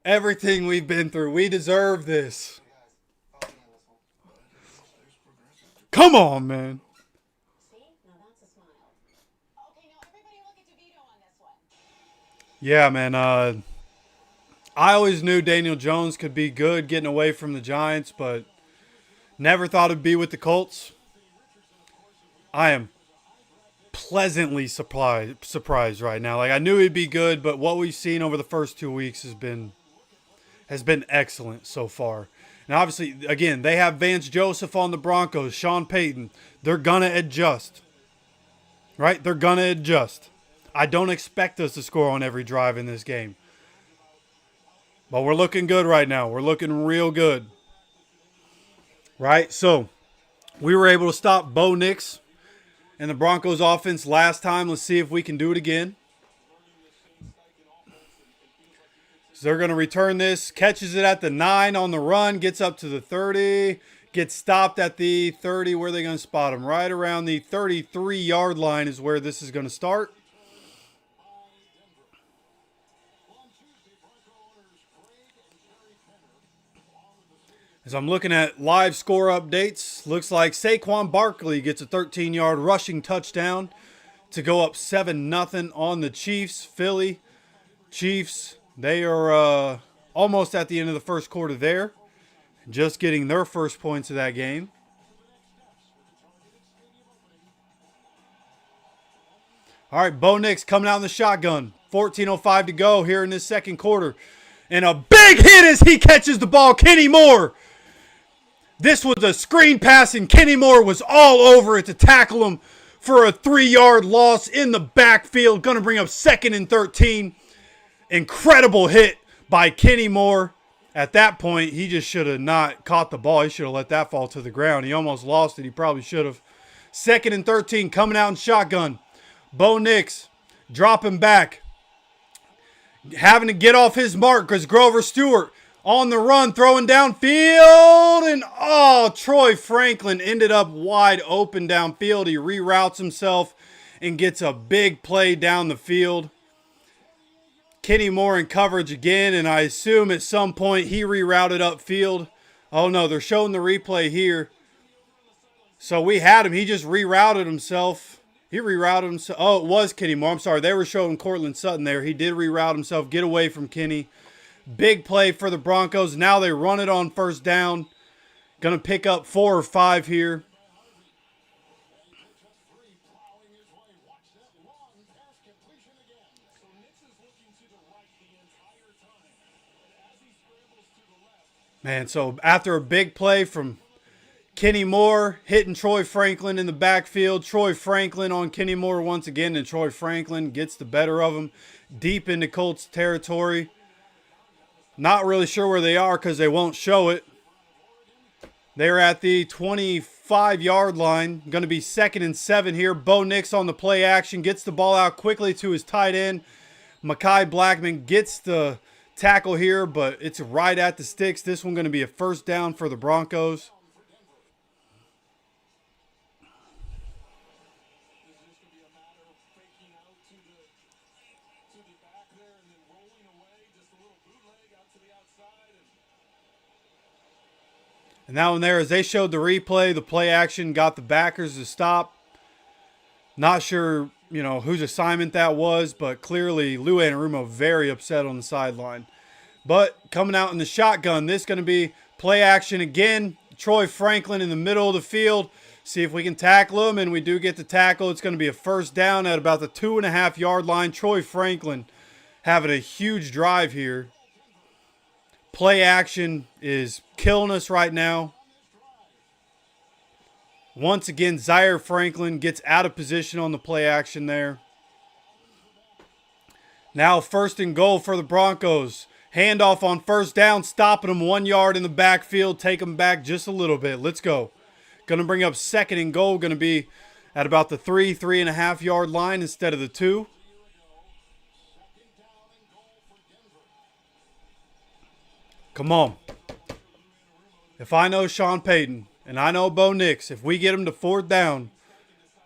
Speaker 5: Everything we've been through, we deserve this. Come on, man.
Speaker 6: See? Now that's a smile. Okay, now everybody look at DeVito on this one.
Speaker 5: Yeah, man. I always knew Daniel Jones could be good getting away from the Giants, but never thought it'd be with the Colts. I am pleasantly surprised right now. Like, I knew he'd be good, but what we've seen over the first 2 weeks has been excellent so far. And obviously, again, they have Vance Joseph on the Broncos, Sean Payton. They're going to adjust. Right? They're going to adjust. I don't expect us to score on every drive in this game. But we're looking good right now. We're looking real good. Right? So, we were able to stop Bo Nix and the Broncos offense last time. Let's see if we can do it again. So they're going to return this. Catches it at the 9 on the run. Gets up to the 30. Gets stopped at the 30. Where are they going to spot him? Right around the 33-yard line is where this is going to start. As I'm looking at live score updates, looks like Saquon Barkley gets a 13-yard rushing touchdown to go up 7-0 on the Chiefs. Philly Chiefs, they are almost at the end of the first quarter there. Just getting their first points of that game. All right, Bo Nix coming out in the shotgun. 14:05 to go here in this second quarter. And a big hit as he catches the ball. Kenny Moore. This was a screen pass, and Kenny Moore was all over it to tackle him for a 3-yard loss in the backfield. Going to bring up 2nd and 13. Incredible hit by Kenny Moore. At that point, he just should have not caught the ball. He should have let that fall to the ground. He almost lost it. He probably should have. 2nd and 13 coming out in shotgun. Bo Nix dropping back. Having to get off his mark because Grover Stewart on the run, throwing downfield, and Troy Franklin ended up wide open downfield. He reroutes himself and gets a big play down the field. Kenny Moore in coverage again, and I assume at some point he rerouted upfield. Oh no, they're showing the replay here. So we had him. He just rerouted himself. He rerouted himself. Oh, it was Kenny Moore. I'm sorry. They were showing Cortland Sutton there. He did reroute himself, get away from Kenny. Big play for the Broncos. Now they run it on first down. Going to pick up 4 or 5 here. Man, so after a big play from Kenny Moore hitting Troy Franklin in the backfield, Troy Franklin on Kenny Moore once again, and Troy Franklin gets the better of him deep into Colts territory. Not really sure where they are because they won't show it. They're at the 25-yard line. Going to be 2nd and 7 here. Bo Nix on the play action. Gets the ball out quickly to his tight end. Mekhi Blackman gets the tackle here, but it's right at the sticks. This one going to be a first down for the Broncos. And that one there, as they showed the replay, the play action got the backers to stop. Not sure, whose assignment that was, but clearly Lou Anarumo very upset on the sideline. But coming out in the shotgun, this is going to be play action again. Troy Franklin in the middle of the field. See if we can tackle him, and we do get the tackle. It's going to be a first down at about the 2.5-yard line. Troy Franklin having a huge drive here. Play action is killing us right now. Once again, Zaire Franklin gets out of position on the play action there. Now 1st and goal for the Broncos. Handoff on 1st down, stopping them 1 yard in the backfield. Take them back just a little bit. Let's go. Going to bring up 2nd and goal. Going to be at about the 3.5 yard line instead of the 2. Come on. If I know Sean Payton and I know Bo Nix, if we get them to 4th down,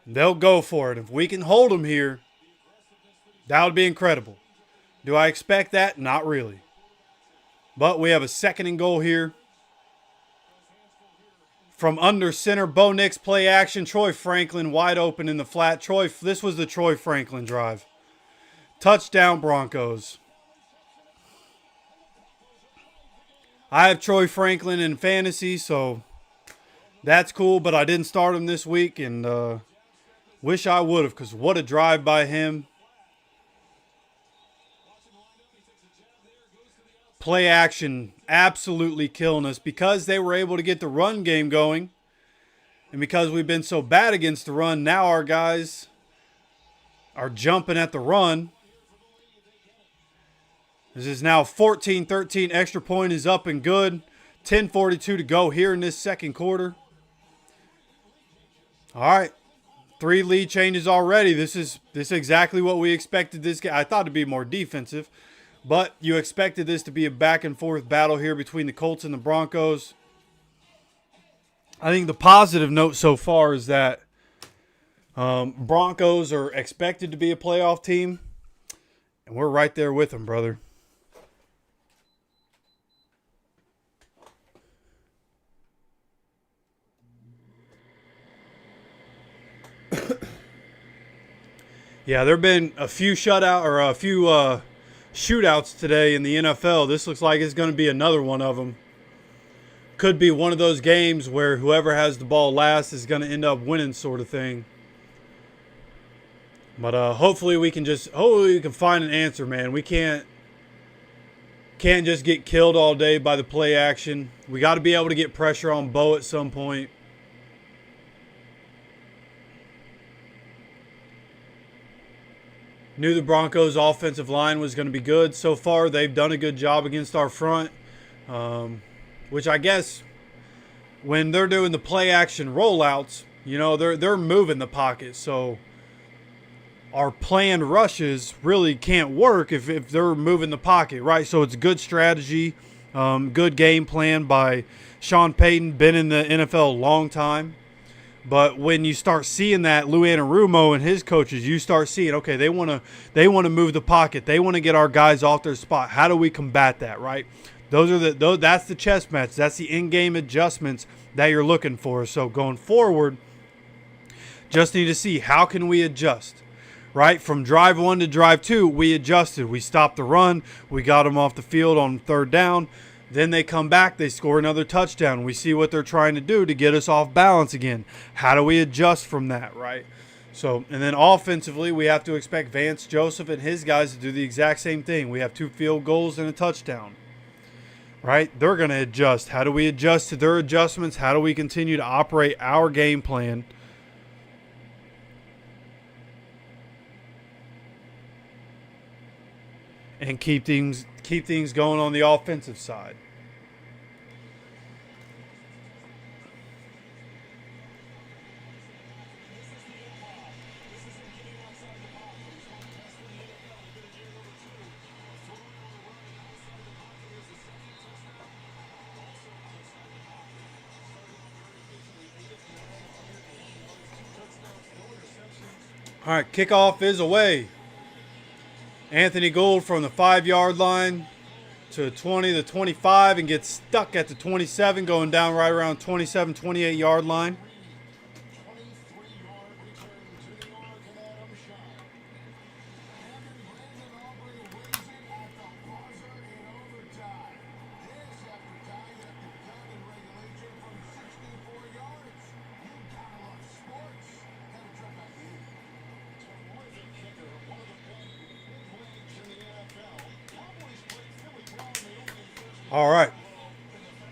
Speaker 5: they'll go for it. If we can hold them here, that would be incredible. Do I expect that? Not really. But we have a 2nd and goal here. From under center, Bo Nix play action. Troy Franklin wide open in the flat. This was the Troy Franklin drive. Touchdown Broncos. I have Troy Franklin in fantasy, so that's cool. But I didn't start him this week, and wish I would have, because what a drive by him. Play action absolutely killing us because they were able to get the run game going. And because we've been so bad against the run, now our guys are jumping at the run. This is now 14-13. Extra point is up and good. 10:42 to go here in this 2nd quarter. All right. 3 lead changes already. This is exactly what we expected this game. I thought it'd be more defensive. But you expected this to be a back-and-forth battle here between the Colts and the Broncos. I think the positive note so far is that Broncos are expected to be a playoff team, and we're right there with them, brother. Yeah, there have been a few shootouts today in the NFL. This looks like it's going to be another one of them. Could be one of those games where whoever has the ball last is going to end up winning, sort of thing. But hopefully we can find an answer, man. We can't just get killed all day by the play action. We got to be able to get pressure on Bo at some point. Knew the Broncos' offensive line was going to be good. So far, they've done a good job against our front, which I guess when they're doing the play-action rollouts, you know, they're moving the pocket. So our planned rushes really can't work if they're moving the pocket, right? So it's good strategy, good game plan by Sean Payton, been in the NFL a long time. But when you start seeing that, Lou Anarumo and his coaches, you start seeing, okay, they want to move the pocket. They want to get our guys off their spot. How do we combat that, right? That's the chess match. That's the in-game adjustments that you're looking for. So going forward, just need to see how can we adjust, right? From drive 1 to drive 2, we adjusted. We stopped the run. We got them off the field on 3rd down. Then they come back, they score another touchdown. We see what they're trying to do to get us off balance again. How do we adjust from that, right? So, and then offensively, we have to expect Vance Joseph and his guys to do the exact same thing. We have 2 field goals and a touchdown, right? They're going to adjust. How do we adjust to their adjustments? How do we continue to operate our game plan? And keep things going on the offensive side. All right, kickoff is away. Anthony Gould from the 5-yard line to 20 to 25 and gets stuck at the 27, going down right around 27, 28-yard line. All right.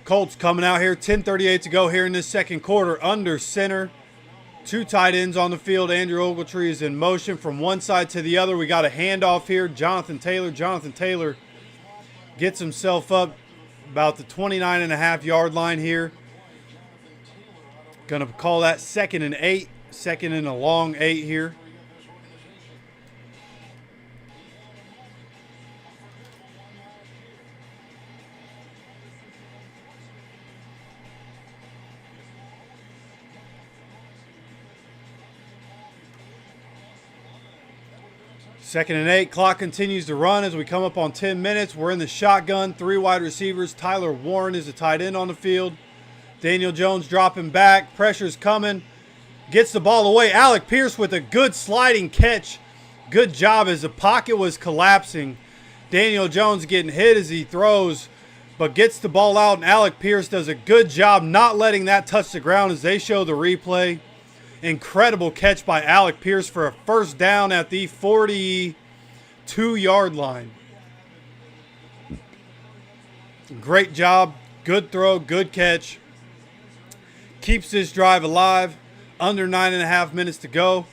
Speaker 5: Colts coming out here, 10:38 to go here in this 2nd quarter. Under center. Two tight ends on the field. Andrew Ogletree is in motion from one side to the other. We got a handoff here. Jonathan Taylor. Jonathan Taylor gets himself up about the 29.5-yard line here. Going to call that 2nd and 8. 2nd and a long 8 here. Second and 8. Clock continues to run as we come up on 10 minutes. We're in the shotgun. 3 wide receivers. Tyler Warren is the tight end on the field. Daniel Jones dropping back. Pressure's coming. Gets the ball away. Alec Pierce with a good sliding catch. Good job as the pocket was collapsing. Daniel Jones getting hit as he throws, but gets the ball out, and Alec Pierce does a good job not letting that touch the ground as they show the replay. Incredible catch by Alec Pierce for a first down at the 42-yard line. Great job. Good throw. Good catch. Keeps this drive alive. Under 9.5 minutes to go.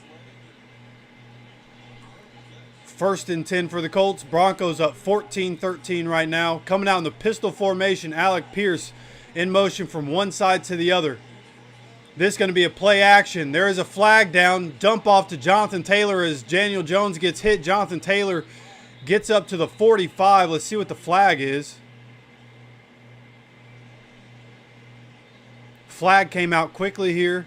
Speaker 5: 1st and 10 for the Colts. Broncos up 14-13 right now. Coming out in the pistol formation, Alec Pierce in motion from one side to the other. This is going to be a play action. There is a flag down. Dump off to Jonathan Taylor as Daniel Jones gets hit. Jonathan Taylor gets up to the 45. Let's see what the flag is. Flag came out quickly here.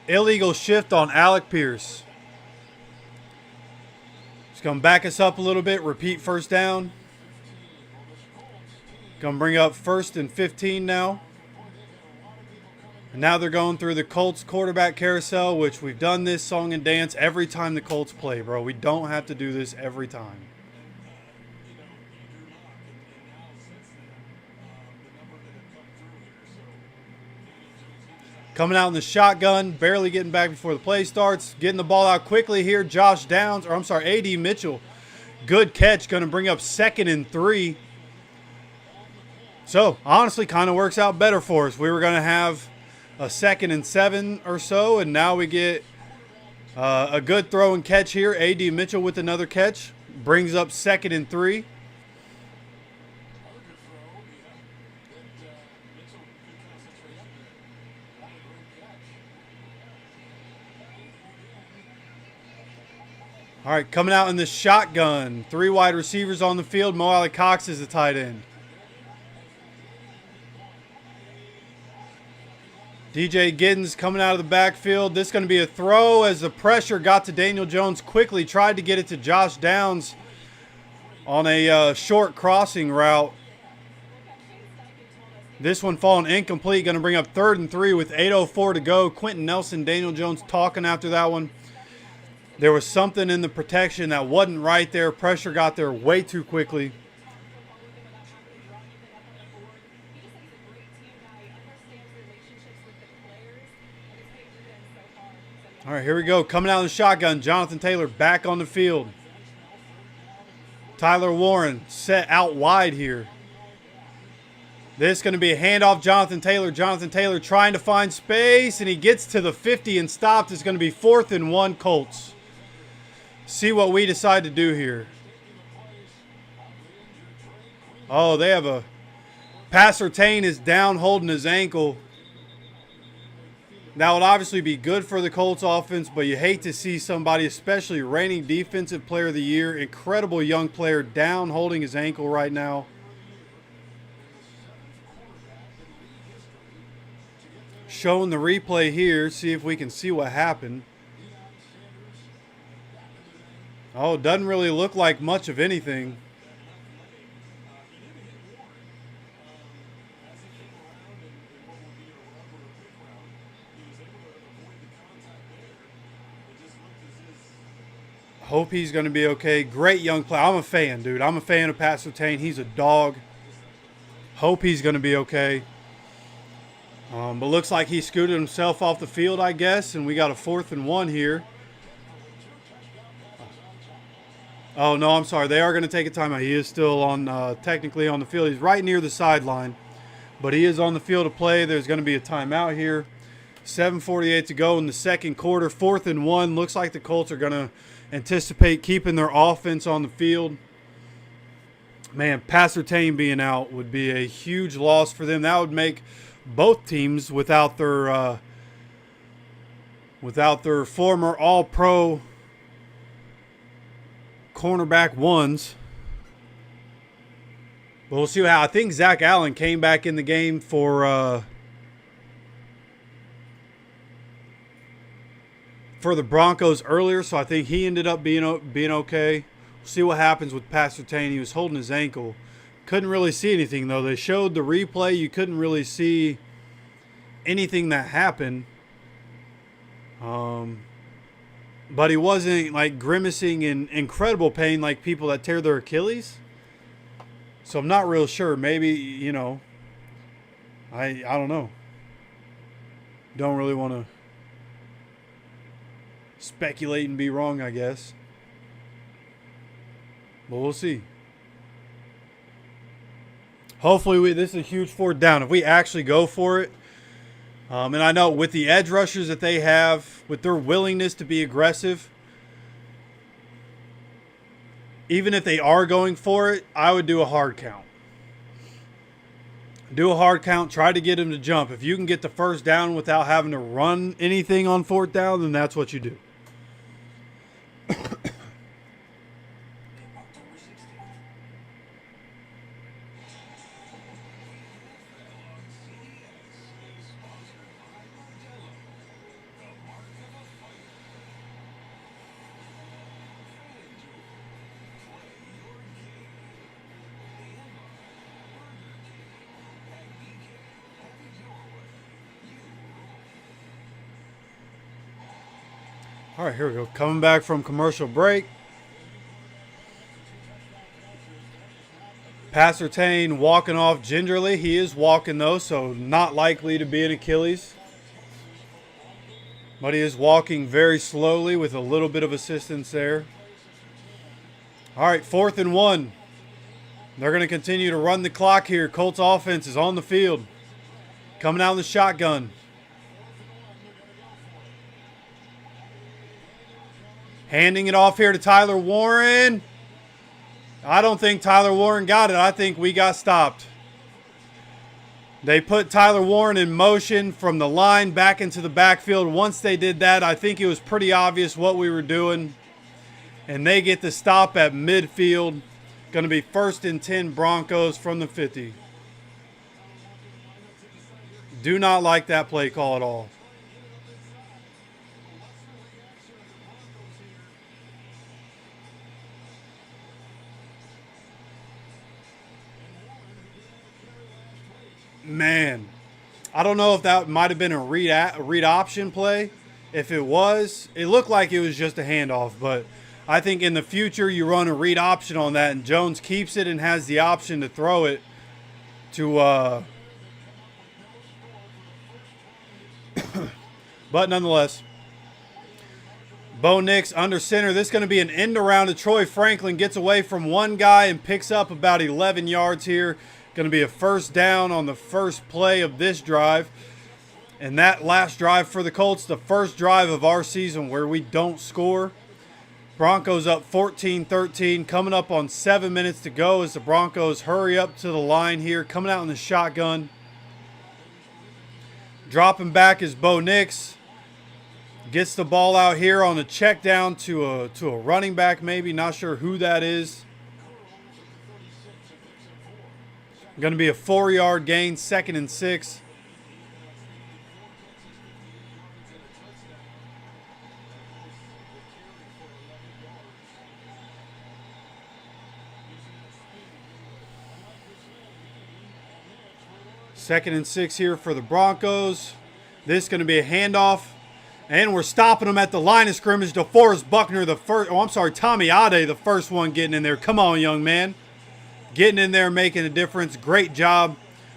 Speaker 5: Illegal shift on Alec Pierce. Going to back us up a little bit. Repeat first down. Going to bring up 1st and 15 now. And now they're going through the Colts quarterback carousel, which we've done this song and dance every time the Colts play, bro. We don't have to do this every time. Coming out in the shotgun, barely getting back before the play starts. Getting the ball out quickly here. A.D. Mitchell. Good catch. Going to bring up 2nd and 3. So, honestly, kind of works out better for us. We were going to have a 2nd and 7 or so, and now we get a good throw and catch here. A.D. Mitchell with another catch. Brings up 2nd and 3. All right, coming out in the shotgun. 3 wide receivers on the field. Mo Alley Cox is the tight end. DJ Giddens coming out of the backfield. This is going to be a throw as the pressure got to Daniel Jones quickly. Tried to get it to Josh Downs on a short crossing route. This one falling incomplete. Going to bring up 3rd and 3 with 8:04 to go. Quentin Nelson, Daniel Jones talking after that one. There was something in the protection that wasn't right there. Pressure got there way too quickly. All right, here we go. Coming out of the shotgun, Jonathan Taylor back on the field. Tyler Warren set out wide here. This is going to be a handoff, Jonathan Taylor. Jonathan Taylor trying to find space, and he gets to the 50 and stopped. It's going to be 4th and 1 Colts. See what we decide to do here. Oh, they have a... Passertain is down holding his ankle. That would obviously be good for the Colts offense, but you hate to see somebody, especially reigning defensive player of the year, incredible young player, down holding his ankle right now. Showing the replay here, see if we can see what happened. Oh, it doesn't really look like much of anything. Hope he's going to be okay. Great young player. I'm a fan, dude. I'm a fan of Pat Surtain. He's a dog. Hope he's going to be okay. But looks like he scooted himself off the field, I guess, and we got a 4th and 1 here. Oh, no, I'm sorry. They are going to take a timeout. He is still on, technically on the field. He's right near the sideline, but he is on the field to play. There's going to be a timeout here. 7:48 to go in the second quarter. 4th and 1. Looks like the Colts are going to anticipate keeping their offense on the field. Man, Pastor Tane being out would be a huge loss for them. That would make both teams without their former All-Pro cornerback ones. But we'll see how. I think Zach Allen came back in the game for the Broncos earlier, so I think he ended up being okay. We'll see what happens with Pastor Tane. He was holding his ankle. Couldn't really see anything, though. They showed the replay. You couldn't really see anything that happened. But he wasn't like grimacing in incredible pain like people that tear their Achilles. So I'm not real sure. Maybe, you know, I don't know. Don't really want to speculate and be wrong, I guess. But we'll see. Hopefully this is a huge 4th down. If we actually go for it, and I know with the edge rushers that they have, with their willingness to be aggressive, even if they are going for it, I would do a hard count. Do a hard count. Try to get them to jump. If you can get the 1st down without having to run anything on 4th down, then that's what you do. All right, here we go. Coming back from commercial break. Pastor Tane walking off gingerly. He is walking, though, so not likely to be an Achilles. But he is walking very slowly with a little bit of assistance there. All right, 4th and 1. They're going to continue to run the clock here. Colts offense is on the field. Coming out in the shotgun. Handing it off here to Tyler Warren. I don't think Tyler Warren got it. I think we got stopped. They put Tyler Warren in motion from the line back into the backfield. Once they did that, I think it was pretty obvious what we were doing. And they get the stop at midfield. Going to be 1st and 10 Broncos from the 50. Do not like that play call at all. Man, I don't know if that might have been a read option play. If it was, it looked like it was just a handoff. But I think in the future you run a read option on that, and Jones keeps it and has the option to throw it to. But nonetheless, Bo Nix under center. This is going to be an end around to Troy Franklin. Gets away from one guy and picks up about 11 yards here. Going to be a 1st down on the first play of this drive. And that last drive for the Colts, the first drive of our season where we don't score. Broncos up 14-13, coming up on 7 minutes to go as the Broncos hurry up to the line here, coming out in the shotgun. Dropping back is Bo Nix. Gets the ball out here on a check down to a running back maybe, not sure who that is. Going to be a 4-yard gain, 2nd and 6. Second and 6 here for the Broncos. This is going to be a handoff. And we're stopping them at the line of scrimmage. DeForest Buckner, Tommy Ade, the first one getting in there. Come on, young man. Getting in there, making a difference. Great job.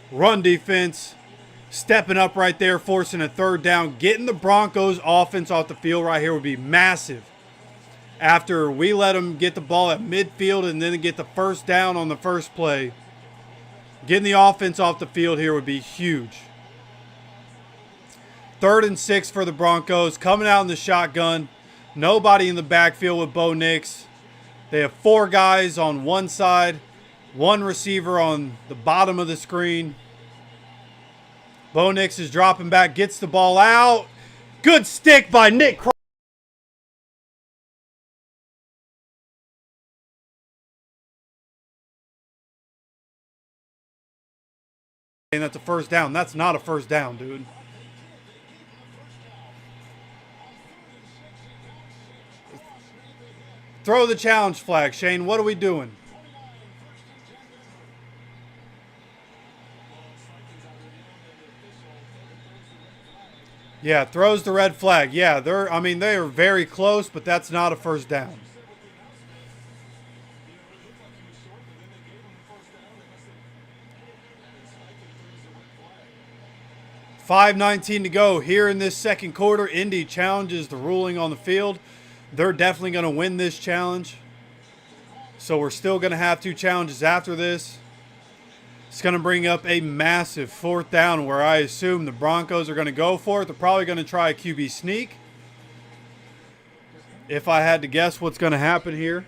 Speaker 5: Run defense. Stepping up right there, forcing a 3rd down. Getting the Broncos offense off the field right here would be massive. after we let them get the ball at midfield and then get the first down on the first play. Getting the offense off the field here would be huge. 3rd and 6 for the Broncos. Coming out in the shotgun. Nobody in the backfield with Bo Nix. They have 4 guys on one side. 1 receiver on the bottom of the screen. Bo Nix is dropping back. Gets the ball out. Good stick by Nick Cross. And that's a first down. That's not a first down, dude. Throw the challenge flag, Shane. What are we doing? Yeah, throws the red flag. Yeah, they are very close, but that's not a first down. $5:19 to go here in this second quarter. Indy challenges the ruling on the field. They're definitely going to win this challenge. So we're still going to have 2 challenges after this. It's going to bring up a massive 4th down where I assume the Broncos are going to go for it. They're probably going to try a QB sneak. If I had to guess what's going to happen here.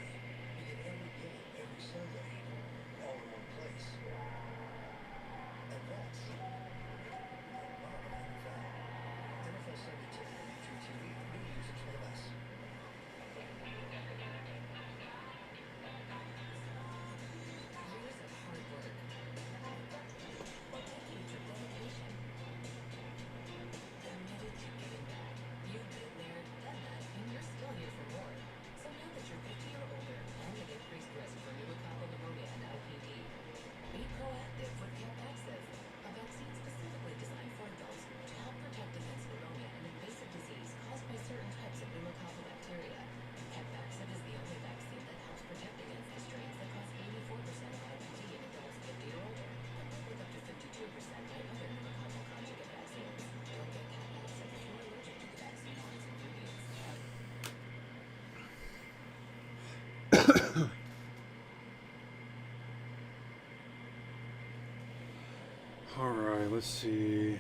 Speaker 5: All right, let's see.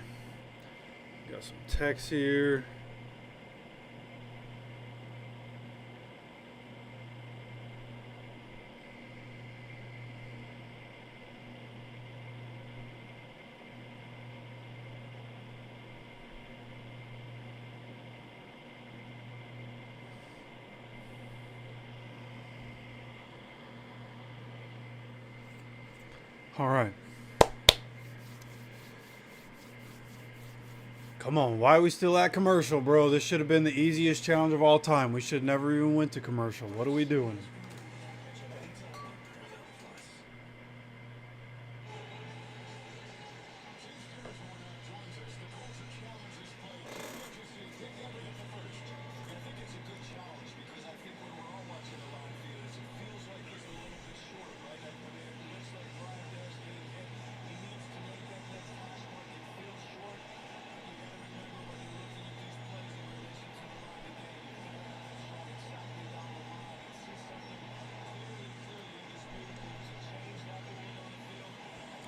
Speaker 5: Got some text here. All right. Come on, why are we still at commercial, bro? This should have been the easiest challenge of all time. We should never even went to commercial. What are we doing?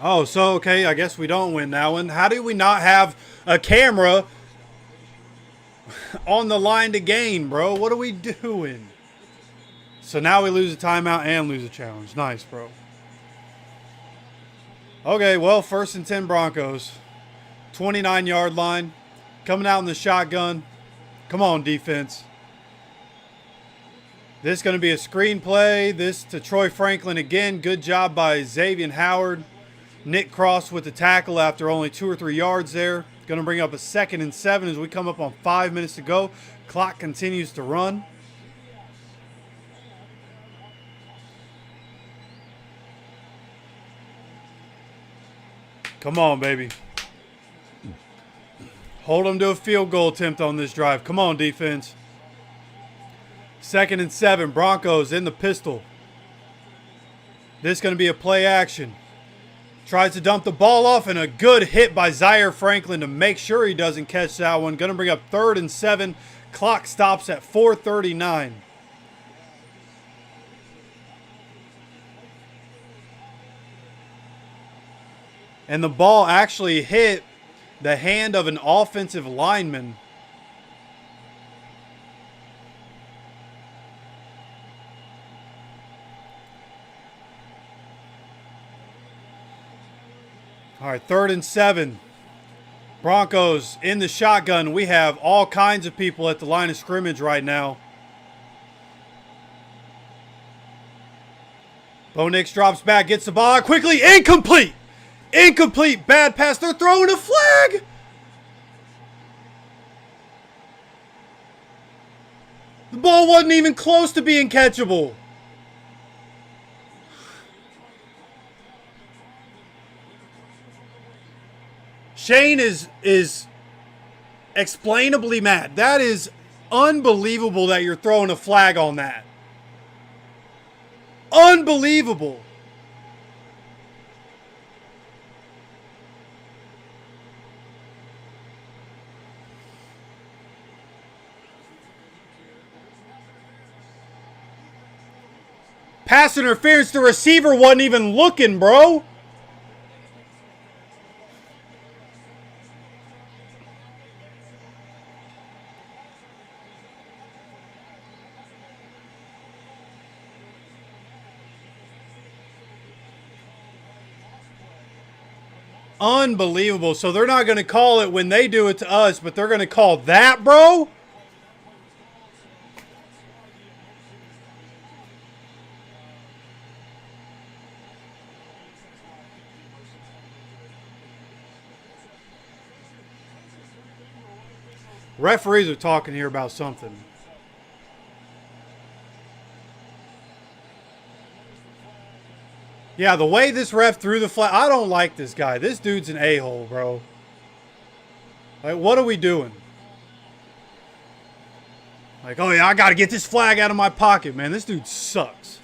Speaker 5: Oh, so, okay, I guess we don't win that one. How do we not have a camera on the line to gain, bro? What are we doing? So now we lose a timeout and lose a challenge. Nice, bro. Okay, well, 1st and 10 Broncos. 29-yard line. Coming out in the shotgun. Come on, defense. This is going to be a screen play. This to Troy Franklin again. Good job by Xavier Howard. Nick Cross with the tackle after only 2 or 3 yards there. Going to bring up a 2nd and 7 as we come up on 5 minutes to go. Clock continues to run. Come on, baby. Hold them to a field goal attempt on this drive. Come on, defense. 2nd and 7. Broncos in the pistol. This is going to be a play action. Tries to dump the ball off, and a good hit by Zaire Franklin to make sure he doesn't catch that one. Going to bring up 3rd and 7. Clock stops at 4:39. And the ball actually hit the hand of an offensive lineman. All right, 3rd and 7. Broncos in the shotgun. We have all kinds of people at the line of scrimmage right now. Bo Nix drops back, gets the ball out quickly. Incomplete. Incomplete. Bad pass. They're throwing a flag. The ball wasn't even close to being catchable. Shane is explainably mad. That is unbelievable that you're throwing a flag on that. Unbelievable. Pass interference, the receiver wasn't even looking, bro. Unbelievable. So they're not going to call it when they do it to us, but they're going to call that, bro? Referees are talking here about something. Yeah, the way this ref threw the flag, I don't like this guy. This dude's an a-hole, bro. Like, what are we doing? Like, oh yeah, I got to get this flag out of my pocket, man. This dude sucks.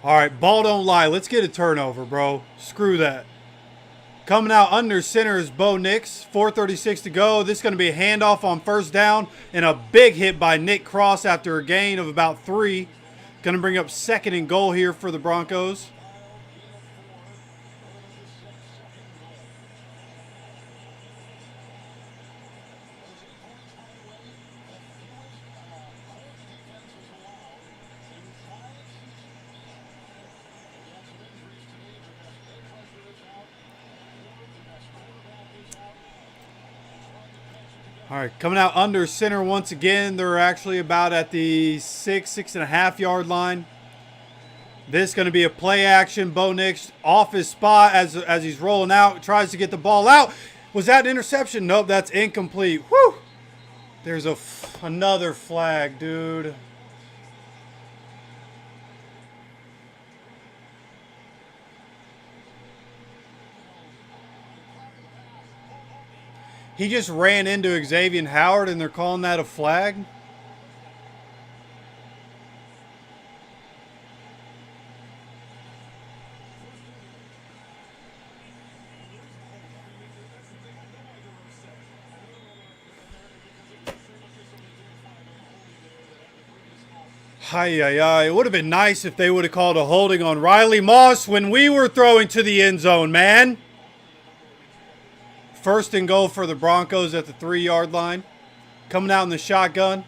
Speaker 5: All right, ball don't lie. Let's get a turnover, bro. Screw that. Coming out under center is Bo Nix. 4:36 to go. This is going to be a handoff on 1st down and a big hit by Nick Cross after a gain of about 3. Going to bring up 2nd and goal here for the Broncos. All right, coming out under center once again. They're actually about at the 6.5 yard line. This is going to be a play action. Bo Nix off his spot as he's rolling out. Tries to get the ball out. Was that an interception? Nope, that's incomplete. Whew. There's another flag, dude. He just ran into Xavier Howard and they're calling that a flag? Hi. It would have been nice if they would have called a holding on Riley Moss when we were throwing to the end zone, man. 1st and goal for the Broncos at the 3 yard line. Coming out in the shotgun.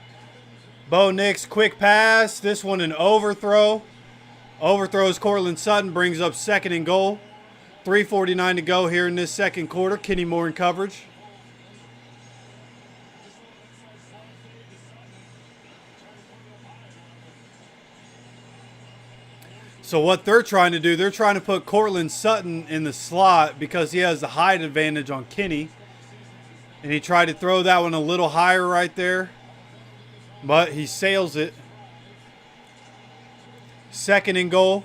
Speaker 5: Bo Nix, quick pass. This one an overthrow. Overthrows Cortland Sutton, brings up 2nd and goal. 3:49 to go here in this 2nd quarter. Kenny Moore in coverage. So what they're trying to do, they're trying to put Cortland Sutton in the slot because he has the height advantage on Kenny. And he tried to throw that one a little higher right there. But he sails it. 2nd and goal.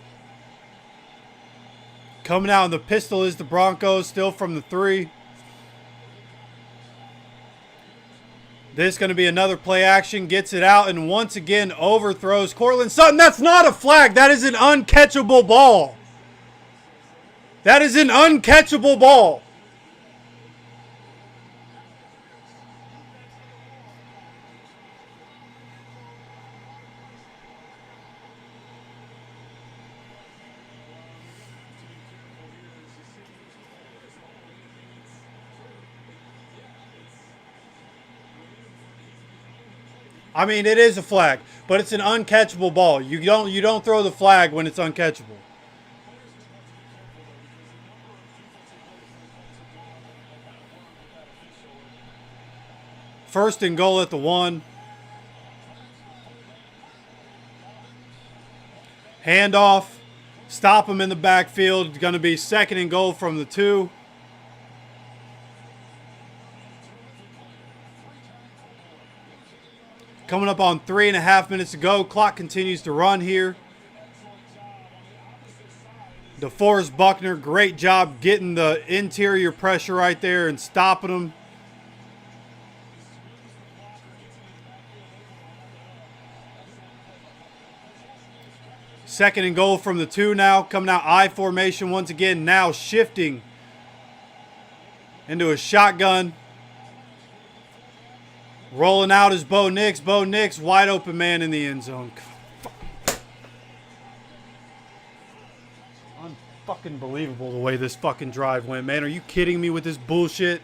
Speaker 5: Coming out in the pistol is the Broncos, still from the 3. This is going to be another play action. Gets it out and once again overthrows Cortland Sutton. That's not a flag. That is an uncatchable ball. That is an uncatchable ball. I mean, it is a flag, but it's an uncatchable ball. You don't throw the flag when it's uncatchable. First and goal at the 1. Handoff. Stop him in the backfield. Going to be second and goal from the 2. Coming up on 3.5 minutes to go. Clock continues to run here. DeForest Buckner, great job getting the interior pressure right there and stopping them. Second and goal from the 2 now. Coming out I formation once again. Now shifting into a shotgun. Rolling out is Bo Nix. Bo Nix, wide open man in the end zone. Unfucking believable the way this fucking drive went, man. Are you kidding me with this bullshit?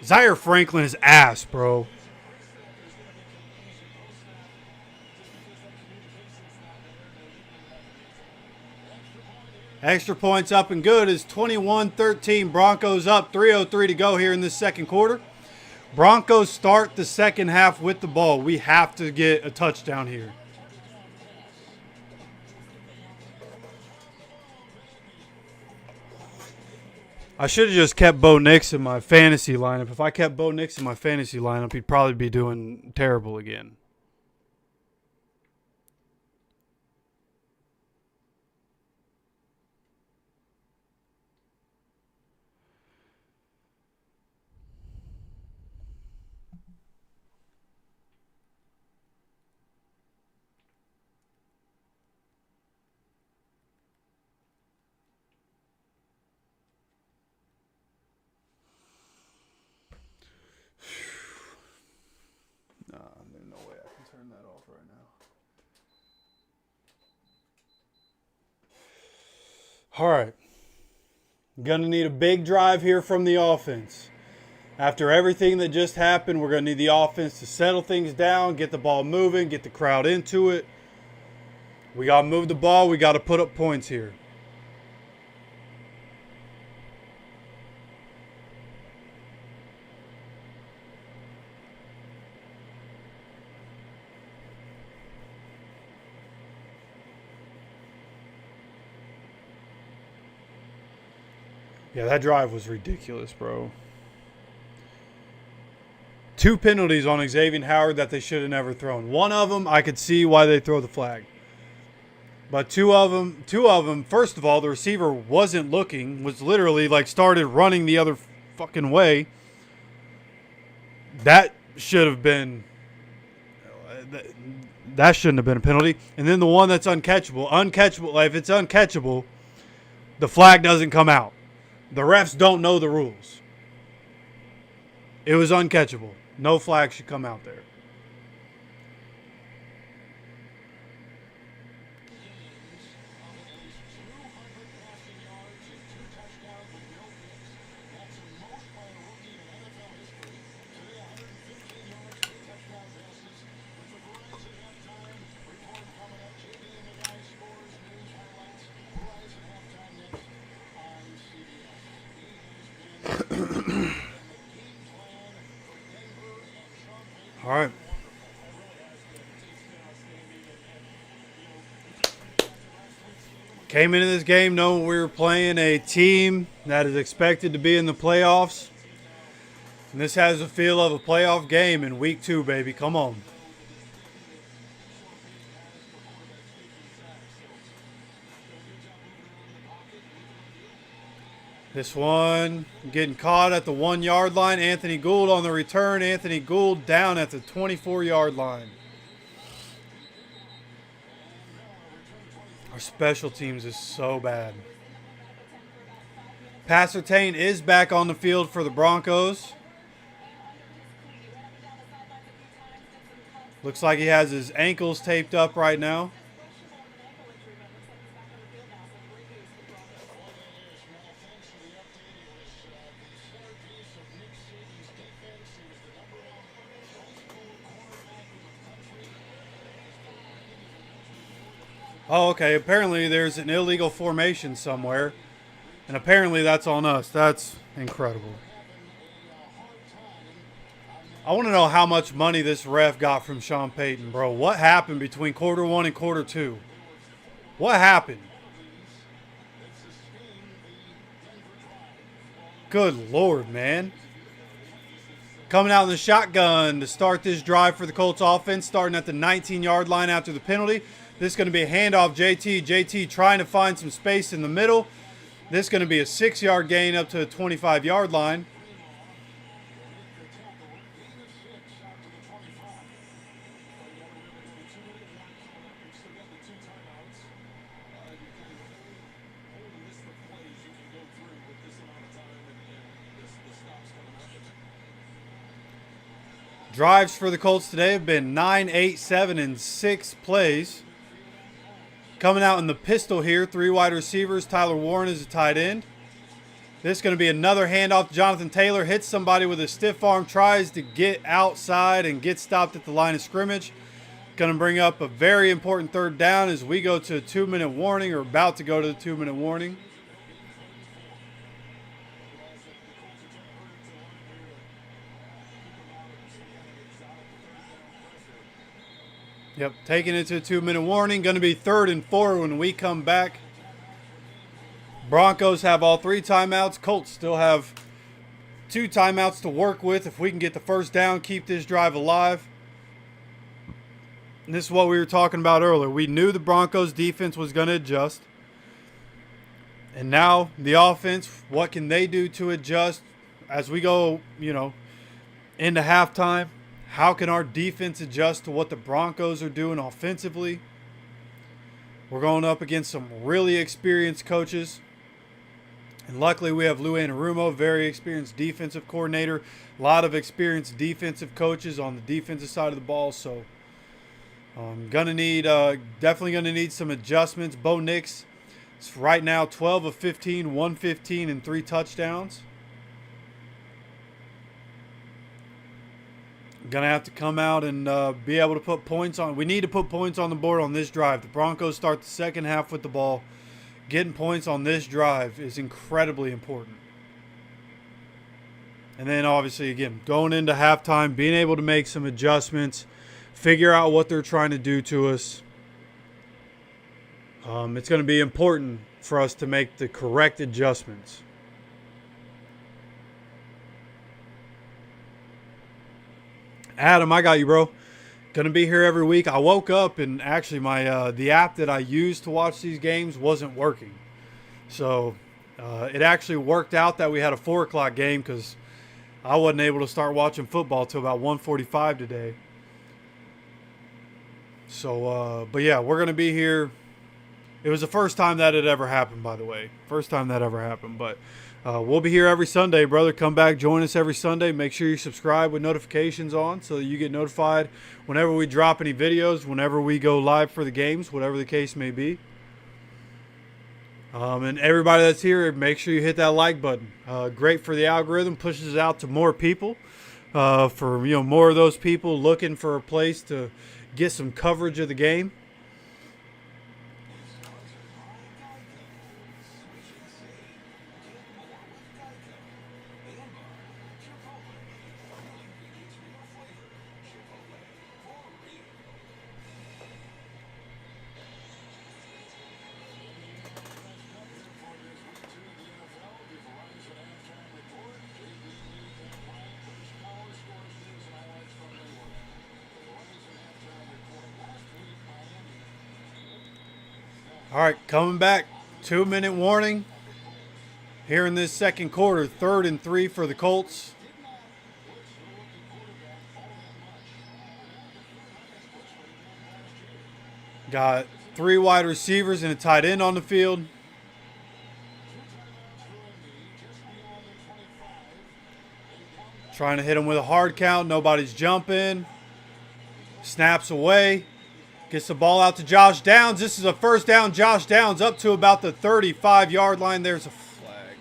Speaker 5: Zaire Franklin is ass, bro. Extra points up and good is 21-13. Broncos up, 3:03 to go here in this second quarter. Broncos start the second half with the ball. We have to get a touchdown here. I should have just kept Bo Nix in my fantasy lineup. If I kept Bo Nix in my fantasy lineup, he'd probably be doing terrible again. There's no way I can turn that off right now. All right. Going to need a big drive here from the offense. After everything that just happened, we're going to need the offense to settle things down, get the ball moving, get the crowd into it. We got to move the ball. We got to put up points here. Yeah, that drive was ridiculous, bro. 2 penalties on Xavier Howard that they should have never thrown. One of them, I could see why they throw the flag. But two of them, first of all, the receiver wasn't looking, was literally like started running the other fucking way. That should have been, that shouldn't have been a penalty. And then the one that's uncatchable, like if it's uncatchable, the flag doesn't come out. The refs don't know the rules. It was uncatchable. No flag should come out there. All right. Came into this game knowing we were playing a team that is expected to be in the playoffs. And this has a feel of a playoff game in week 2, baby. Come on. This one getting caught at the 1-yard line. Anthony Gould on the return. Anthony Gould down at the 24-yard line. Our special teams is so bad. Pat Surtain is back on the field for the Broncos. Looks like he has his ankles taped up right now. Oh, okay. Apparently there's an illegal formation somewhere. And apparently that's on us. That's incredible. I want to know how much money this ref got from Sean Payton, bro. What happened between quarter one and quarter two? What happened? Good Lord, man. Coming out in the shotgun to start this drive for the Colts offense, starting at the 19-yard line after the penalty. This is going to be a handoff, JT. JT trying to find some space in the middle. This is going to be a 6-yard gain up to the 25-yard line. Drives for the Colts today have been 9, 8, 7, and 6 plays. Coming out in the pistol here, 3 wide receivers. Tyler Warren is a tight end. This is going to be another handoff to Jonathan Taylor. Hits somebody with a stiff arm, tries to get outside and get stopped at the line of scrimmage. Going to bring up a very important 3rd down as we go to a 2-minute warning, or about to go to the 2-minute warning. Yep, taking it to a 2-minute warning. Going to be 3rd and 4 when we come back. Broncos have all 3 timeouts. Colts still have 2 timeouts to work with if we can get the 1st down, keep this drive alive. And this is what we were talking about earlier. We knew the Broncos defense was going to adjust. And now the offense, what can they do to adjust as we go, into halftime? How can our defense adjust to what the Broncos are doing offensively? We're going up against some really experienced coaches. And luckily we have Lou Anarumo, very experienced defensive coordinator. A lot of experienced defensive coaches on the defensive side of the ball. So definitely going to need some adjustments. Bo Nix is right now 12 of 15, 115, and 3 touchdowns. Going to have to come out and be able to put points on. We need to put points on the board on this drive. The Broncos start the second half with the ball. Getting points on this drive is incredibly important. And then obviously, again, going into halftime, being able to make some adjustments, figure out what they're trying to do to us. It's going to be important for us to make the correct adjustments. Adam, I got you, bro. Gonna be here every week. I woke up and actually my the app that I use to watch these games wasn't working. So it actually worked out that we had a 4 o'clock game because I wasn't able to start watching football till about 1:45 today. So, but yeah, we're gonna be here. It was the first time that had ever happened, by the way. First time that ever happened, but we'll be here every Sunday, brother. Come back, join us every Sunday. Make sure you subscribe with notifications on so that you get notified whenever we drop any videos, whenever we go live for the games, whatever the case may be. And everybody that's here, make sure you hit that like button. Great for the algorithm, pushes it out to more people. For more of those people looking for a place to get some coverage of the game. All right, coming back. 2-minute warning here in this second quarter. 3rd and 3 for the Colts. Got 3 wide receivers and a tight end on the field. Trying to hit them with a hard count. Nobody's jumping. Snaps away. Gets the ball out to Josh Downs. This is a first down. Josh Downs up to about the 35-yard line. There's a flag.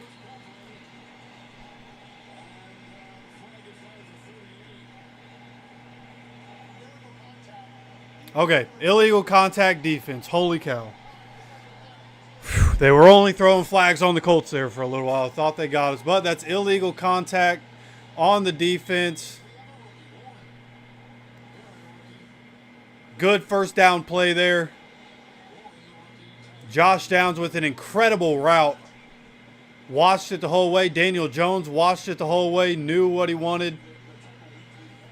Speaker 5: Okay, illegal contact defense. Holy cow. Whew, they were only throwing flags on the Colts there for a little while. I thought they got us, but that's illegal contact on the defense. Good first down play there. Josh Downs with an incredible route. Watched it the whole way. Daniel Jones watched it the whole way, knew what he wanted.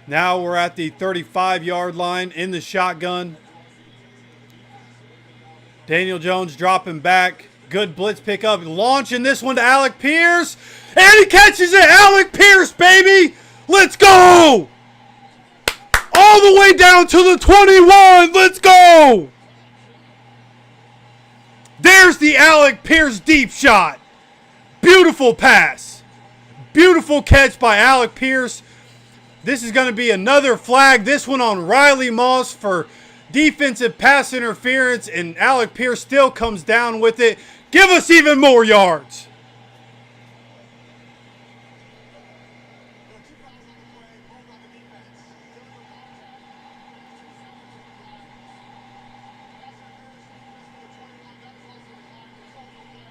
Speaker 5: Now we're at the 35-yard line in the shotgun. Daniel Jones dropping back. Good blitz pickup. Launching this one to Alec Pierce. And he catches it. Alec Pierce, baby. Let's go. All the way down to the 21. Let's go. There's the Alec Pierce deep shot. Beautiful pass. Beautiful catch by Alec Pierce. This is going to be another flag. This one on Riley Moss for defensive pass interference. And Alec Pierce still comes down with it. Give us even more yards.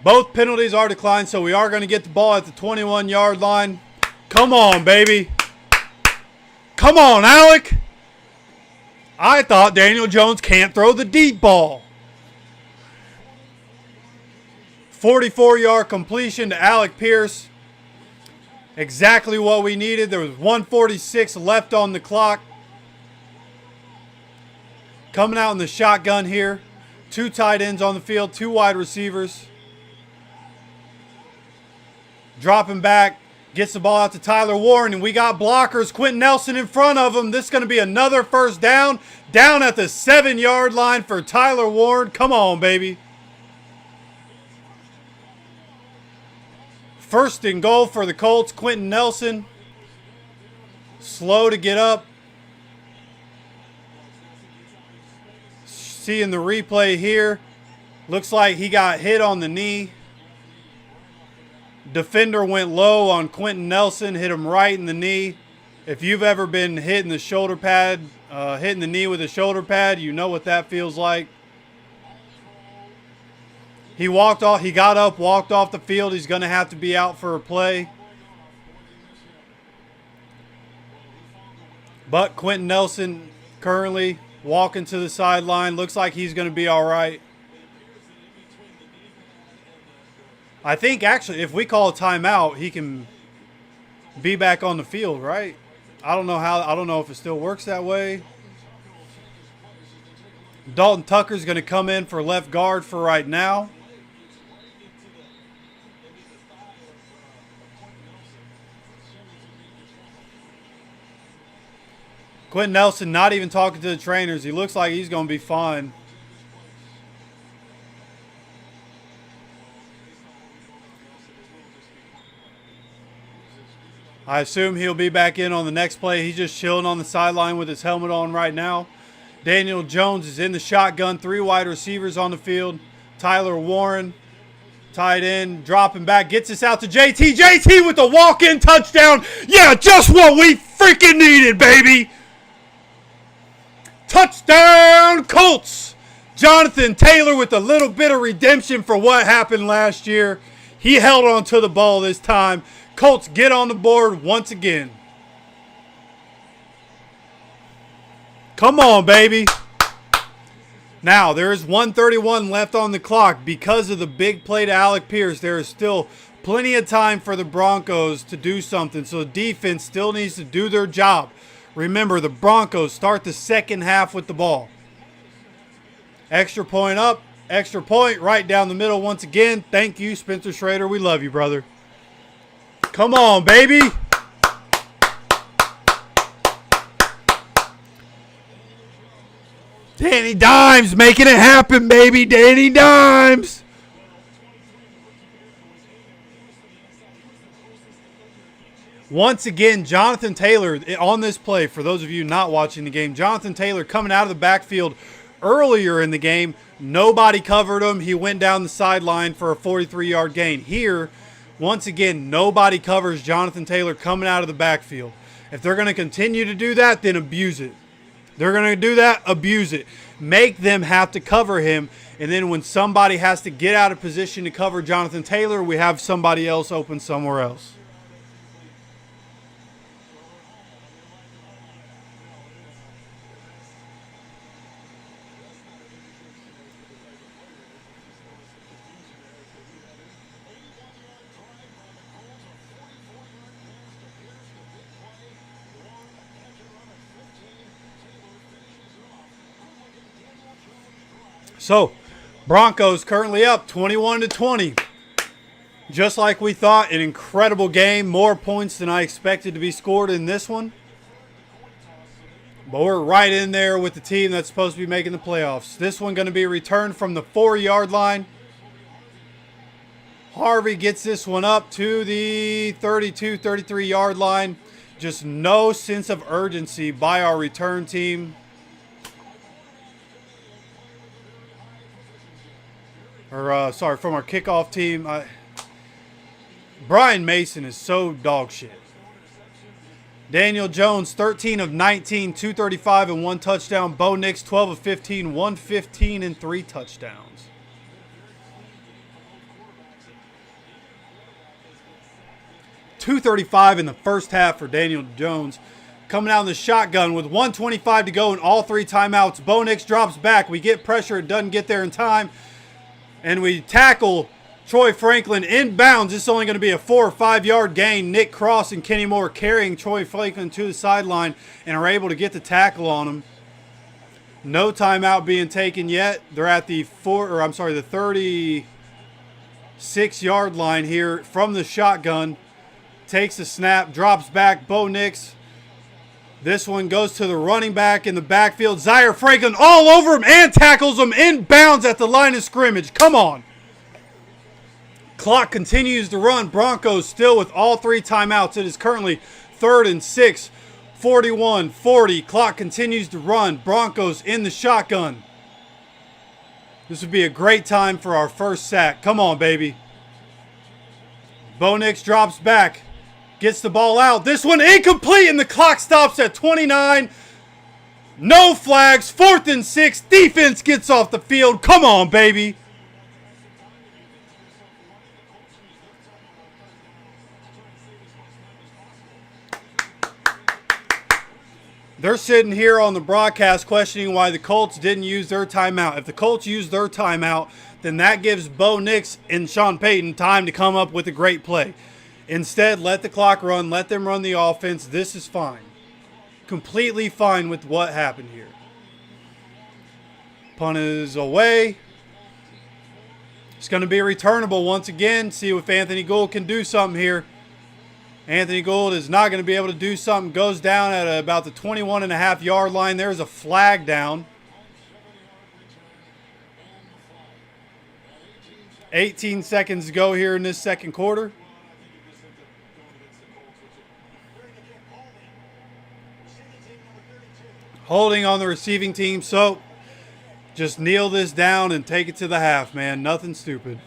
Speaker 5: Both penalties are declined, so we are going to get the ball at the 21-yard line. Come on, baby. Come on, Alec. I thought Daniel Jones can't throw the deep ball. 44-yard completion to Alec Pierce. Exactly what we needed. There was 1:46 left on the clock. Coming out in the shotgun here. 2 tight ends on the field, 2 wide receivers. Dropping back, gets the ball out to Tyler Warren, and we got blockers. Quentin Nelson in front of him. This is going to be another first down. Down at the 7-yard line for Tyler Warren. Come on, baby. First and goal for the Colts. Quentin Nelson. Slow to get up. Seeing the replay here. Looks like he got hit on the knee. Defender went low on Quentin Nelson, hit him right in the knee. If you've ever been hit in the shoulder pad, hitting the knee with a shoulder pad, you know what that feels like. He walked off, he got up, walked off the field. He's going to have to be out for a play. But Quentin Nelson currently walking to the sideline. Looks like he's going to be all right. I think actually if we call a timeout, he can be back on the field, right? I don't know if it still works that way. Dalton Tucker's going to come in for left guard for right now. Quentin Nelson not even talking to the trainers. He looks like he's going to be fine. I assume he'll be back in on the next play. He's just chilling on the sideline with his helmet on right now. Daniel Jones is in the shotgun. 3 wide receivers on the field. Tyler Warren, tight end, dropping back. Gets us out to JT. JT with the walk-in touchdown. Yeah, just what we freaking needed, baby. Touchdown, Colts. Jonathan Taylor with a little bit of redemption for what happened last year. He held on to the ball this time. Colts get on the board once again. Come on, baby. Now, there is 1:31 left on the clock. Because of the big play to Alec Pierce, there is still plenty of time for the Broncos to do something. So the defense still needs to do their job. Remember, the Broncos start the second half with the ball. Extra point up, extra point right down the middle once again. Thank you, Spencer Schrader. We love you, brother. Come on, baby. Danny Dimes making it happen, baby. Danny Dimes. Once again, Jonathan Taylor on this play, for those of you not watching the game, Jonathan Taylor coming out of the backfield earlier in the game. Nobody covered him. He went down the sideline for a 43-yard gain. Here, once again, nobody covers Jonathan Taylor coming out of the backfield. If they're going to continue to do that, then abuse it. They're going to do that, abuse it. Make them have to cover him. And then when somebody has to get out of position to cover Jonathan Taylor, we have somebody else open somewhere else. So, Broncos currently up 21-20. Just like we thought, an incredible game. More points than I expected to be scored in this one. But we're right in there with the team that's supposed to be making the playoffs. This one going to be returned from the 4-yard line. Harvey gets this one up to the 32, 33-yard line. Just no sense of urgency by our return team. From our kickoff team. Brian Mason is so dog shit. Daniel Jones, 13 of 19, 235 and 1 touchdown. Bo Nix, 12 of 15, 115 and 3 touchdowns. .235 in the first half for Daniel Jones. Coming out in the shotgun with 1:25 to go and all 3 timeouts. Bo Nix drops back. We get pressure. It doesn't get there in time. And we tackle Troy Franklin inbounds. This is only going to be a 4 or 5 yard gain. Nick Cross and Kenny Moore carrying Troy Franklin to the sideline and are able to get the tackle on him. No timeout being taken yet. They're at the 36 yard line here from the shotgun. Takes the snap, drops back. Bo Nix. This one goes to the running back in the backfield. Zaire Franklin all over him and tackles him inbounds at the line of scrimmage. Come on. Clock continues to run. Broncos still with all 3 timeouts. It is currently 3rd and 6. 41-40. Clock continues to run. Broncos in the shotgun. This would be a great time for our first sack. Come on, baby. Bo Nix drops back. Gets the ball out. This one incomplete, and the clock stops at 29. No flags. 4th and 6. Defense gets off the field. Come on, baby. They're sitting here on the broadcast questioning why the Colts didn't use their timeout. If the Colts used their timeout, then that gives Bo Nix and Sean Payton time to come up with a great play. Instead, let the clock run. Let them run the offense. This is fine. Completely fine with what happened here. Punt is away. It's going to be returnable once again. See if Anthony Gould can do something here. Anthony Gould is not going to be able to do something. Goes down at about the 21.5 yard line. There's a flag down. 18 seconds to go here in this second quarter. Holding on the receiving team, so just kneel this down and take it to the half, man. Nothing stupid.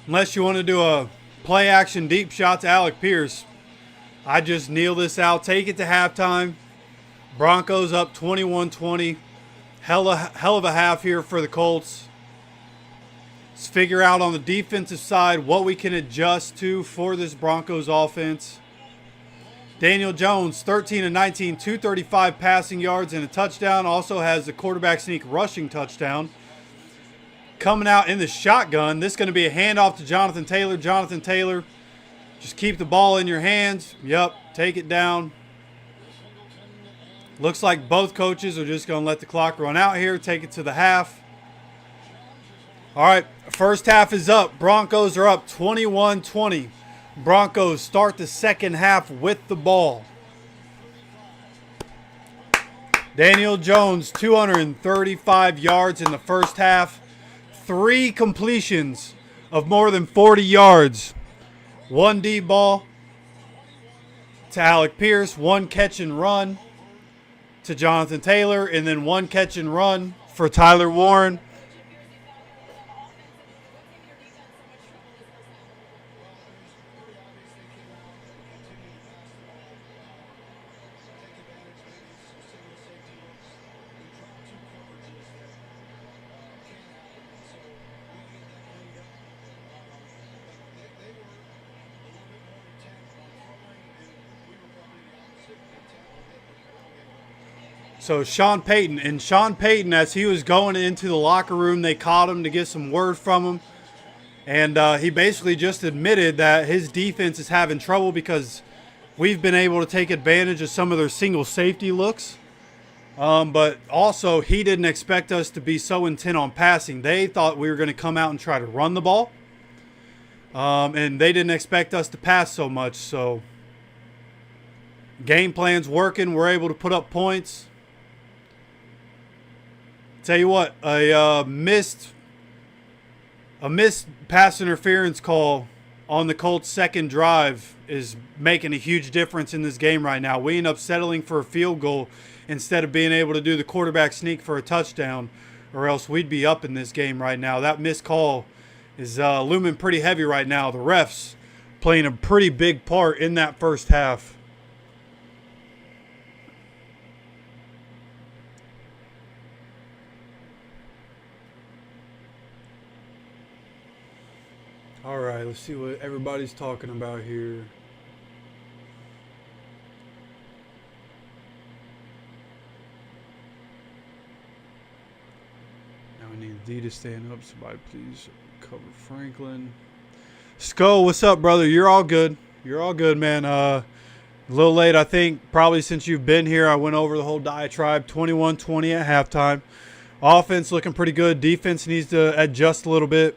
Speaker 5: Unless you want to do a play action deep shot to Alec Pierce, I just kneel this out, take it to halftime. Broncos up 21-20. Hell of a half here for the Colts. Let's figure out on the defensive side what we can adjust to for this Broncos offense. Daniel Jones, 13 of 19, 235 passing yards and a touchdown. Also has the quarterback sneak rushing touchdown. Coming out in the shotgun. This is going to be a handoff to Jonathan Taylor. Jonathan Taylor, just keep the ball in your hands. Yep, take it down. Looks like both coaches are just going to let the clock run out here. Take it to the half. All right, first half is up. Broncos are up 21-20. Broncos start the second half with the ball. Daniel Jones, 235 yards in the first half. 3 completions of more than 40 yards. 1 deep ball to Alec Pierce, 1 catch and run to Jonathan Taylor, and then 1 catch and run for Tyler Warren. So Sean Payton, as he was going into the locker room, they caught him to get some word from him. And he basically just admitted that his defense is having trouble because we've been able to take advantage of some of their single safety looks. But also, he didn't expect us to be so intent on passing. They thought we were going to come out and try to run the ball. And they didn't expect us to pass so much. So game plan's working. We're able to put up points. Tell you what, a missed pass interference call on the Colts' second drive is making a huge difference in this game right now. We end up settling for a field goal instead of being able to do the quarterback sneak for a touchdown, or else we'd be up in this game right now. That missed call is looming pretty heavy right now. The refs playing a pretty big part in that first half. All right, let's see what everybody's talking about here. Now we need D to stand up. Somebody please cover Franklin. Sko, what's up, brother? You're all good. You're all good, man. A little late, I think. Probably since you've been here, I went over the whole diatribe. 21-20 at halftime. Offense looking pretty good. Defense needs to adjust a little bit.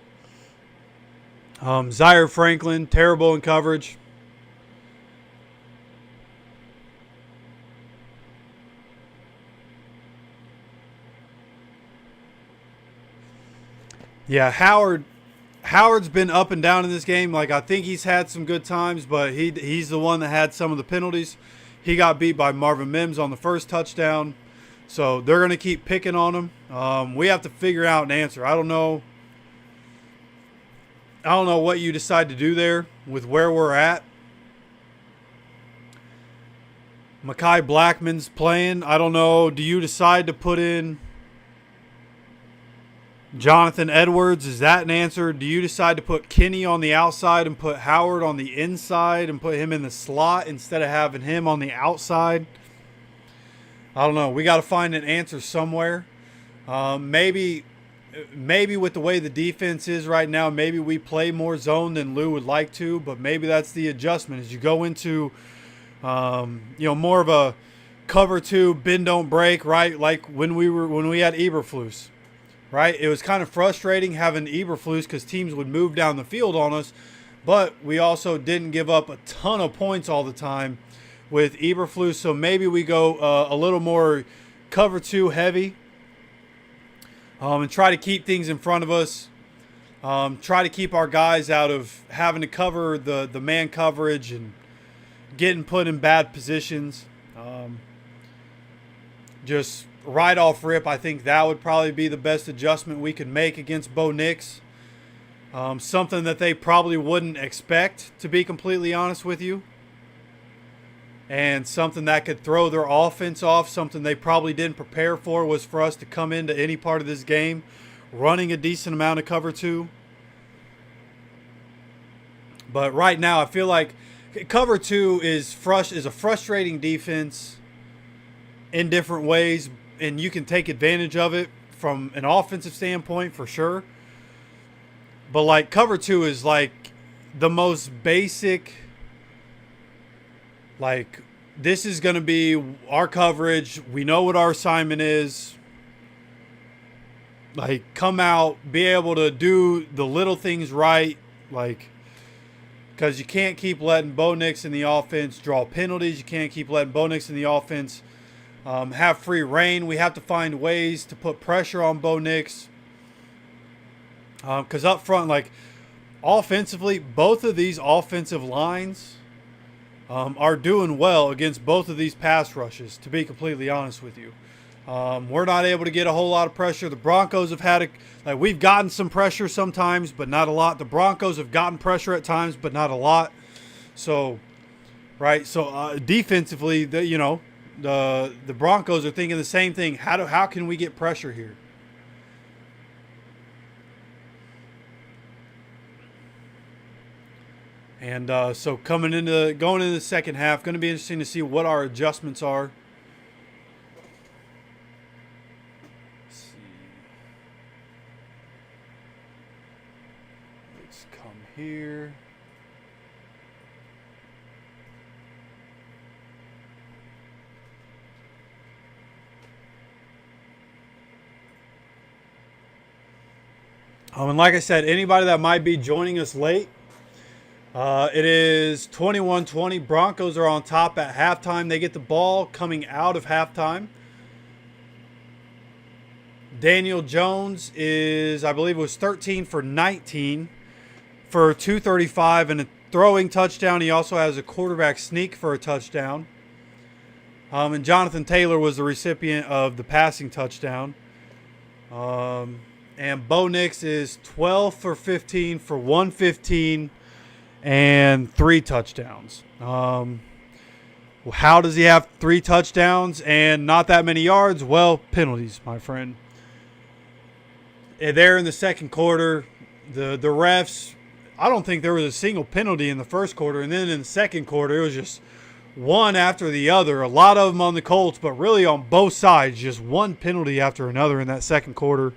Speaker 5: Zaire Franklin, terrible in coverage. Yeah, Howard's been up and down in this game. Like, I think he's had some good times, but he's the one that had some of the penalties. He got beat by Marvin Mims on the first touchdown. So they're going to keep picking on him. We have to figure out an answer. I don't know what you decide to do there with where we're at. Mekhi Blackman's playing. I don't know. Do you decide to put in Jonathan Edwards? Is that an answer? Do you decide to put Kenny on the outside and put Howard on the inside and put him in the slot instead of having him on the outside? I don't know. We got to find an answer somewhere. Maybe with the way the defense is right now, maybe we play more zone than Lou would like to, but maybe that's the adjustment as you go into, more of a cover 2, bend don't break, right? Like when we had Eberflus, right? It was kind of frustrating having Eberflus because teams would move down the field on us, but we also didn't give up a ton of points all the time with Eberflus. So maybe we go a little more cover 2 heavy. And try to keep things in front of us. Try to keep our guys out of having to cover the man coverage and getting put in bad positions. Just right off rip, I think that would probably be the best adjustment we could make against Bo Nix. Something that they probably wouldn't expect, to be completely honest with you. And something that could throw their offense off, something they probably didn't prepare for, was for us to come into any part of this game running a decent amount of cover 2. But right now, I feel like cover 2 is a frustrating defense in different ways, and you can take advantage of it from an offensive standpoint for sure. But like cover 2 is like the most basic. Like, this is going to be our coverage. We know what our assignment is. Like, come out, be able to do the little things right. Like, because you can't keep letting Bo Nix in the offense draw penalties. You can't keep letting Bo Nix in the offense have free reign. We have to find ways to put pressure on Bo Nix. Because up front, like offensively, both of these offensive lines are doing well against both of these pass rushes, to be completely honest with you. We're not able to get a whole lot of pressure. The Broncos have had we've gotten some pressure sometimes, but not a lot. The Broncos have gotten pressure at times, but not a lot. So, right. So defensively, the Broncos are thinking the same thing. How can we get pressure here? And so going into the second half, going to be interesting to see what our adjustments are. Let's see. Let's come here. And like I said, anybody that might be joining us late, it is 21-20. Broncos are on top at halftime. They get the ball coming out of halftime. Daniel Jones is, I believe it was 13 for 19 for 235 and a throwing touchdown. He also has a quarterback sneak for a touchdown. And Jonathan Taylor was the recipient of the passing touchdown. And Bo Nix is 12 for 15 for 115 and 3 touchdowns. How does he have 3 touchdowns and not that many yards? Well, penalties, my friend. And there in the second quarter, the refs, I don't think there was a single penalty in the first quarter. And then in the second quarter, it was just one after the other. A lot of them on the Colts, but really on both sides, just one penalty after another in that second quarter.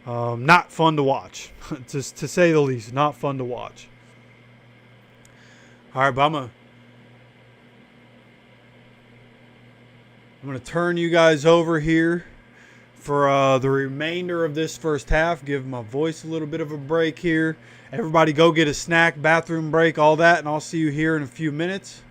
Speaker 5: Not fun to watch, just to say the least. Not fun to watch. All right, but I'm gonna turn you guys over here for the remainder of this first half. Give my voice a little bit of a break here. Everybody go get a snack, bathroom break, all that, and I'll see you here in a few minutes.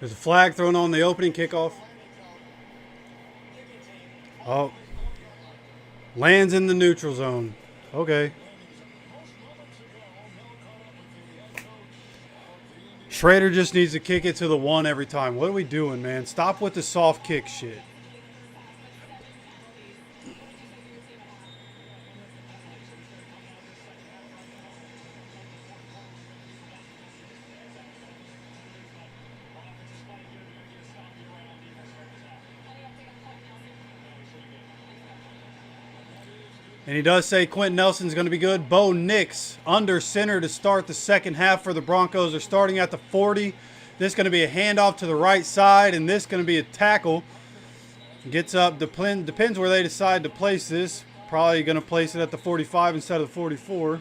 Speaker 5: There's a flag thrown on the opening kickoff. Oh. Lands in the neutral zone. Okay. Schrader just needs to kick it to the 1 every time. What are we doing, man? Stop with the soft kick shit. And he does say Quentin Nelson's going to be good. Bo Nix under center to start the second half for the Broncos. They're starting at the 40. This is going to be a handoff to the right side, and this is going to be a tackle. Gets up. Depends where they decide to place this. Probably going to place it at the 45 instead of the 44.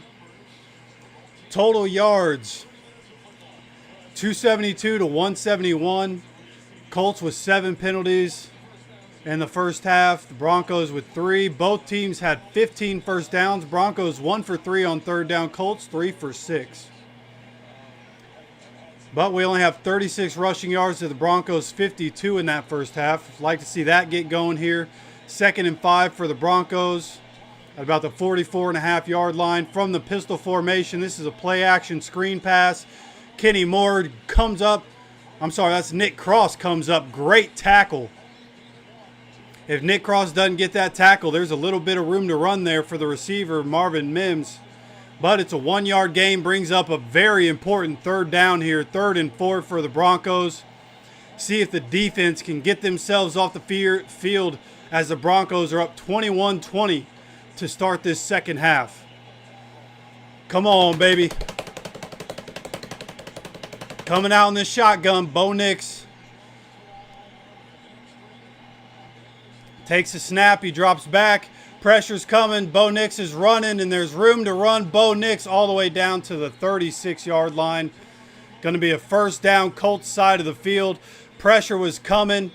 Speaker 5: Total yards, 272 to 171. Colts with 7 penalties in the first half. The Broncos with 3. Both teams had 15 first downs. Broncos 1 for 3 on third down. Colts 3 for 6. But we only have 36 rushing yards to the Broncos 52 in that first half. Like to see that get going here. 2nd and 5 for the Broncos at about the 44.5 yard line from the pistol formation. This is a play action screen pass. Kenny Moore comes up. I'm sorry, that's Nick Cross comes up. Great tackle. If Nick Cross doesn't get that tackle, there's a little bit of room to run there for the receiver, Marvin Mims. But it's a 1 yard gain, brings up a very important third down here. 3rd and 4 for the Broncos. See if the defense can get themselves off the field as the Broncos are up 21-20 to start this second half. Come on, baby. Coming out in this shotgun, Bo Nix. Takes a snap, he drops back. Pressure's coming. Bo Nix is running, and there's room to run. Bo Nix all the way down to the 36 yard line. Going to be a first down, Colts side of the field. Pressure was coming.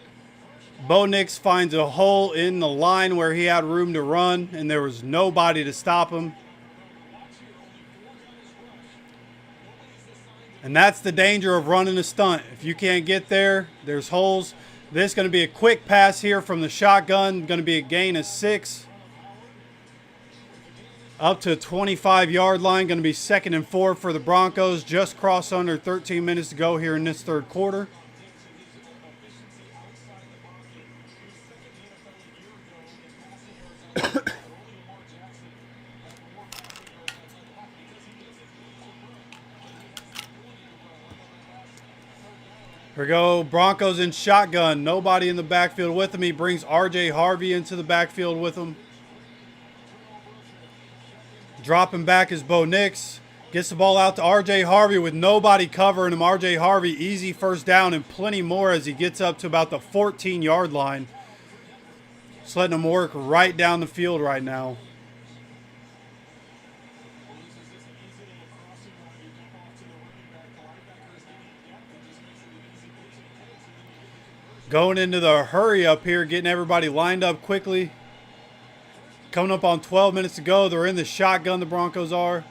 Speaker 5: Bo Nix finds a hole in the line where he had room to run, and there was nobody to stop him. And that's the danger of running a stunt. If you can't get there, there's holes. This is going to be a quick pass here from the shotgun. Going to be a gain of 6. Up to a 25 yard line. Going to be 2nd and 4 for the Broncos. Just crossed under 13 minutes to go here in this third quarter. Here we go. Broncos in shotgun. Nobody in the backfield with him. He brings R.J. Harvey into the backfield with him. Dropping back is Bo Nix. Gets the ball out to R.J. Harvey with nobody covering him. R.J. Harvey, easy first down and plenty more as he gets up to about the 14 yard line. Just letting him work right down the field right now. Going into the hurry up here, getting everybody lined up quickly. Coming up on 12 minutes to go. They're in the shotgun, the Broncos are.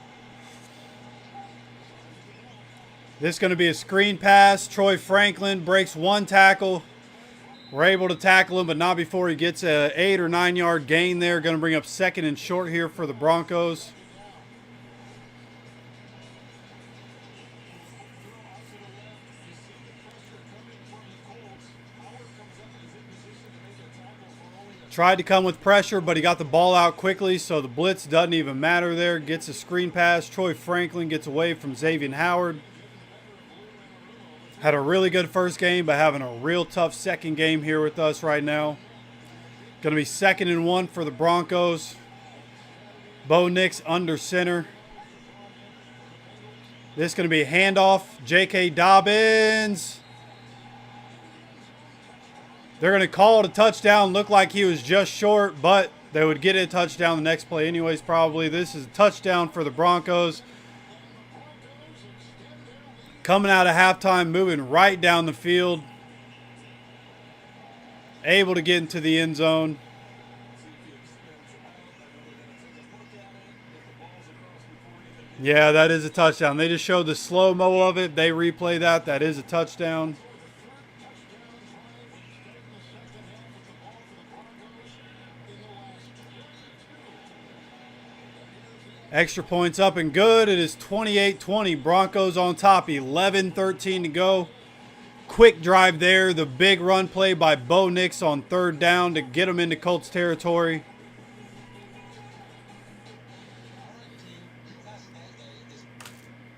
Speaker 5: This is going to be a screen pass. Troy Franklin breaks 1 tackle. We're able to tackle him, but not before he gets a 8 or 9 yard gain there. Going to bring up 2nd and short here for the Broncos. Tried to come with pressure, but he got the ball out quickly, so the blitz doesn't even matter there. Gets a screen pass. Troy Franklin gets away from Xavier Howard. Had a really good first game, but having a real tough second game here with us right now. Going to be 2nd and 1 for the Broncos. Bo Nix under center. This is going to be a handoff. J.K. Dobbins. They're going to call it a touchdown. Looked like he was just short, but they would get a touchdown the next play anyways probably. This is a touchdown for the Broncos. Coming out of halftime, moving right down the field. Able to get into the end zone. Yeah, that is a touchdown. They just showed the slow-mo of it. They replay that. That is a touchdown. Extra points up and good. It is 28-20. Broncos on top. 11-13 to go. Quick drive there. The big run play by Bo Nix on third down to get them into Colts territory.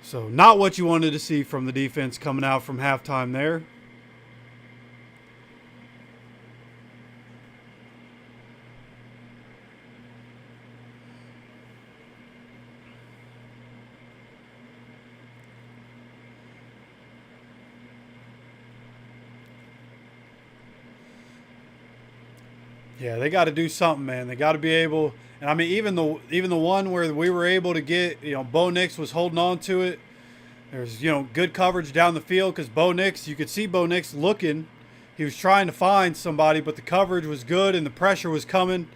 Speaker 5: So not what you wanted to see from the defense coming out from halftime there. Yeah, they got to do something, man. They got to be able, and I mean, even the one where we were able to get, Bo Nix was holding on to it. There's, good coverage down the field because Bo Nix, you could see Bo Nix looking. He was trying to find somebody, but the coverage was good and the pressure was coming.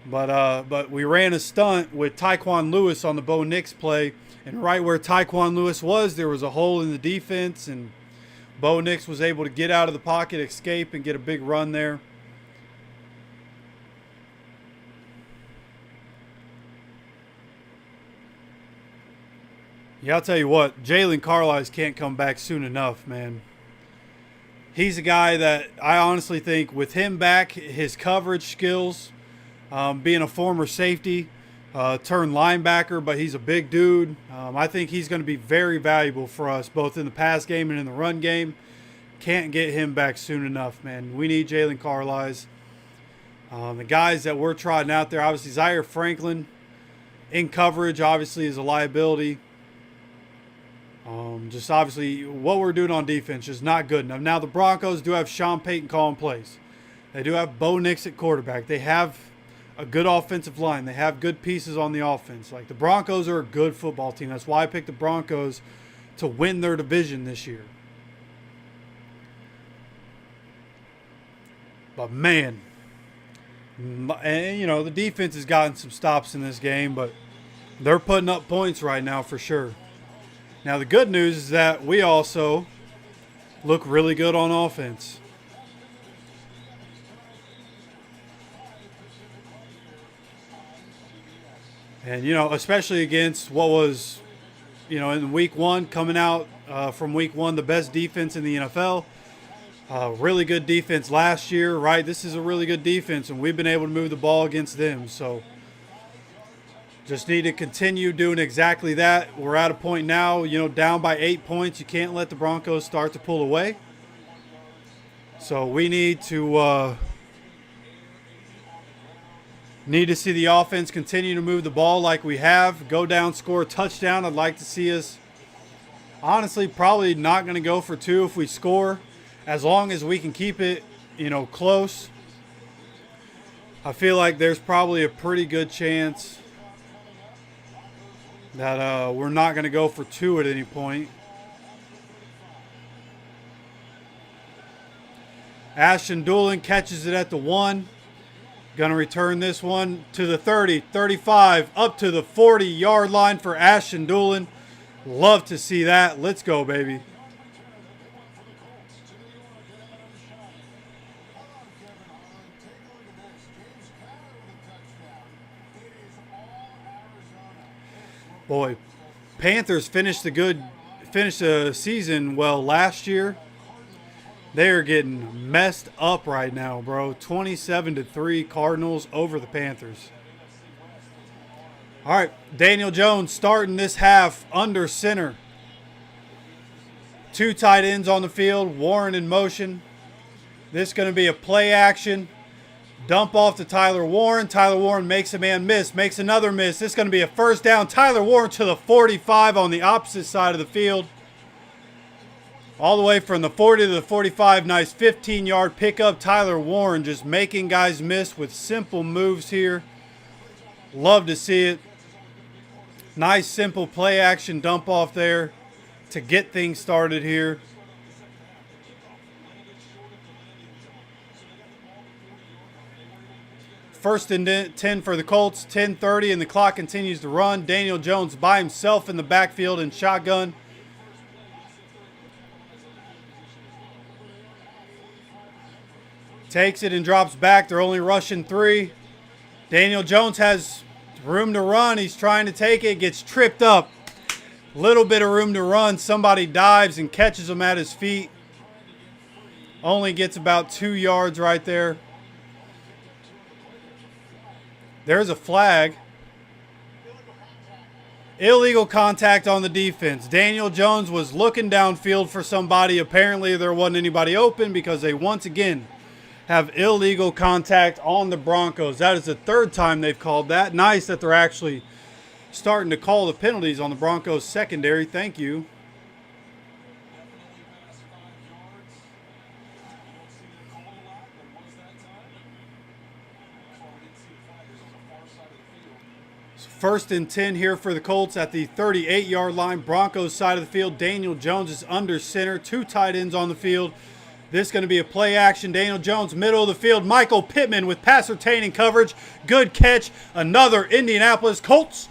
Speaker 5: But we ran a stunt with Tyquan Lewis on the Bo Nix play, and right where Tyquan Lewis was, there was a hole in the defense, and Bo Nix was able to get out of the pocket, escape, and get a big run there. Yeah, I'll tell you what, Jalen Carlisle can't come back soon enough, man. He's a guy that I honestly think with him back, his coverage skills, being a former safety, turned linebacker, but he's a big dude. I think he's going to be very valuable for us, both in the pass game and in the run game. Can't get him back soon enough, man. We need Jalen Carlisle. The guys that we're trotting out there, obviously Zaire Franklin in coverage, obviously is a liability. Just obviously what we're doing on defense is not good enough. Now the Broncos do have Sean Payton calling plays. They do have Bo Nix at quarterback. They have a good offensive line. They have good pieces on the offense. Like, the Broncos are a good football team. That's why I picked the Broncos to win their division this year. But man, and the defense has gotten some stops in this game, but they're putting up points right now for sure. Now, the good news is that we also look really good on offense. And, especially against what was, in week one, coming out from week one, the best defense in the NFL. Really good defense last year, right? This is a really good defense, and we've been able to move the ball against them. So just need to continue doing exactly that. We're at a point now, down by 8 points. You can't let the Broncos start to pull away. So we need to see the offense continue to move the ball like we have. Go down, score a touchdown. I'd like to see us, honestly, probably not going to go for two if we score. As long as we can keep it, close. I feel like there's probably a pretty good chance that we're not going to go for two at any point. Ashton Doolin catches it at the 1. Going to return this one to the 30, 35, up to the 40-yard line for Ashton Doolin. Love to see that. Let's go, baby. Boy, Panthers finished the season well last year. They're getting messed up right now, bro. 27-3 Cardinals over the Panthers. All right, Daniel Jones starting this half under center. 2 tight ends on the field, Warren in motion. This is going to be a play action. Dump off to Tyler Warren. Tyler Warren makes a man miss, makes another miss. This is going to be a first down. Tyler Warren to the 45 on the opposite side of the field. All the way from the 40 to the 45. Nice 15-yard pickup. Tyler Warren just making guys miss with simple moves here. Love to see it. Nice simple play action dump off there. to get things started here. First and 10 for the Colts, 10:30, and the clock continues to run. Daniel Jones by himself in the backfield in shotgun. Takes it and drops back. They're only rushing 3. Daniel Jones has room to run. He's trying to take it, gets tripped up. Little bit of room to run. Somebody dives and catches him at his feet. Only gets about 2 yards right there. There's a flag. Illegal contact on the defense. Daniel Jones was looking downfield for somebody. Apparently there wasn't anybody open because they once again have illegal contact on the Broncos. That is the 3rd time they've called that. Nice that they're actually starting to call the penalties on the Broncos secondary. Thank you. First and 10 here for the Colts at the 38-yard line. Broncos side of the field. Daniel Jones is under center. 2 tight ends on the field. This is going to be a play action. Daniel Jones, middle of the field. Michael Pittman with pass-retaining coverage. Good catch. Another Indianapolis Colts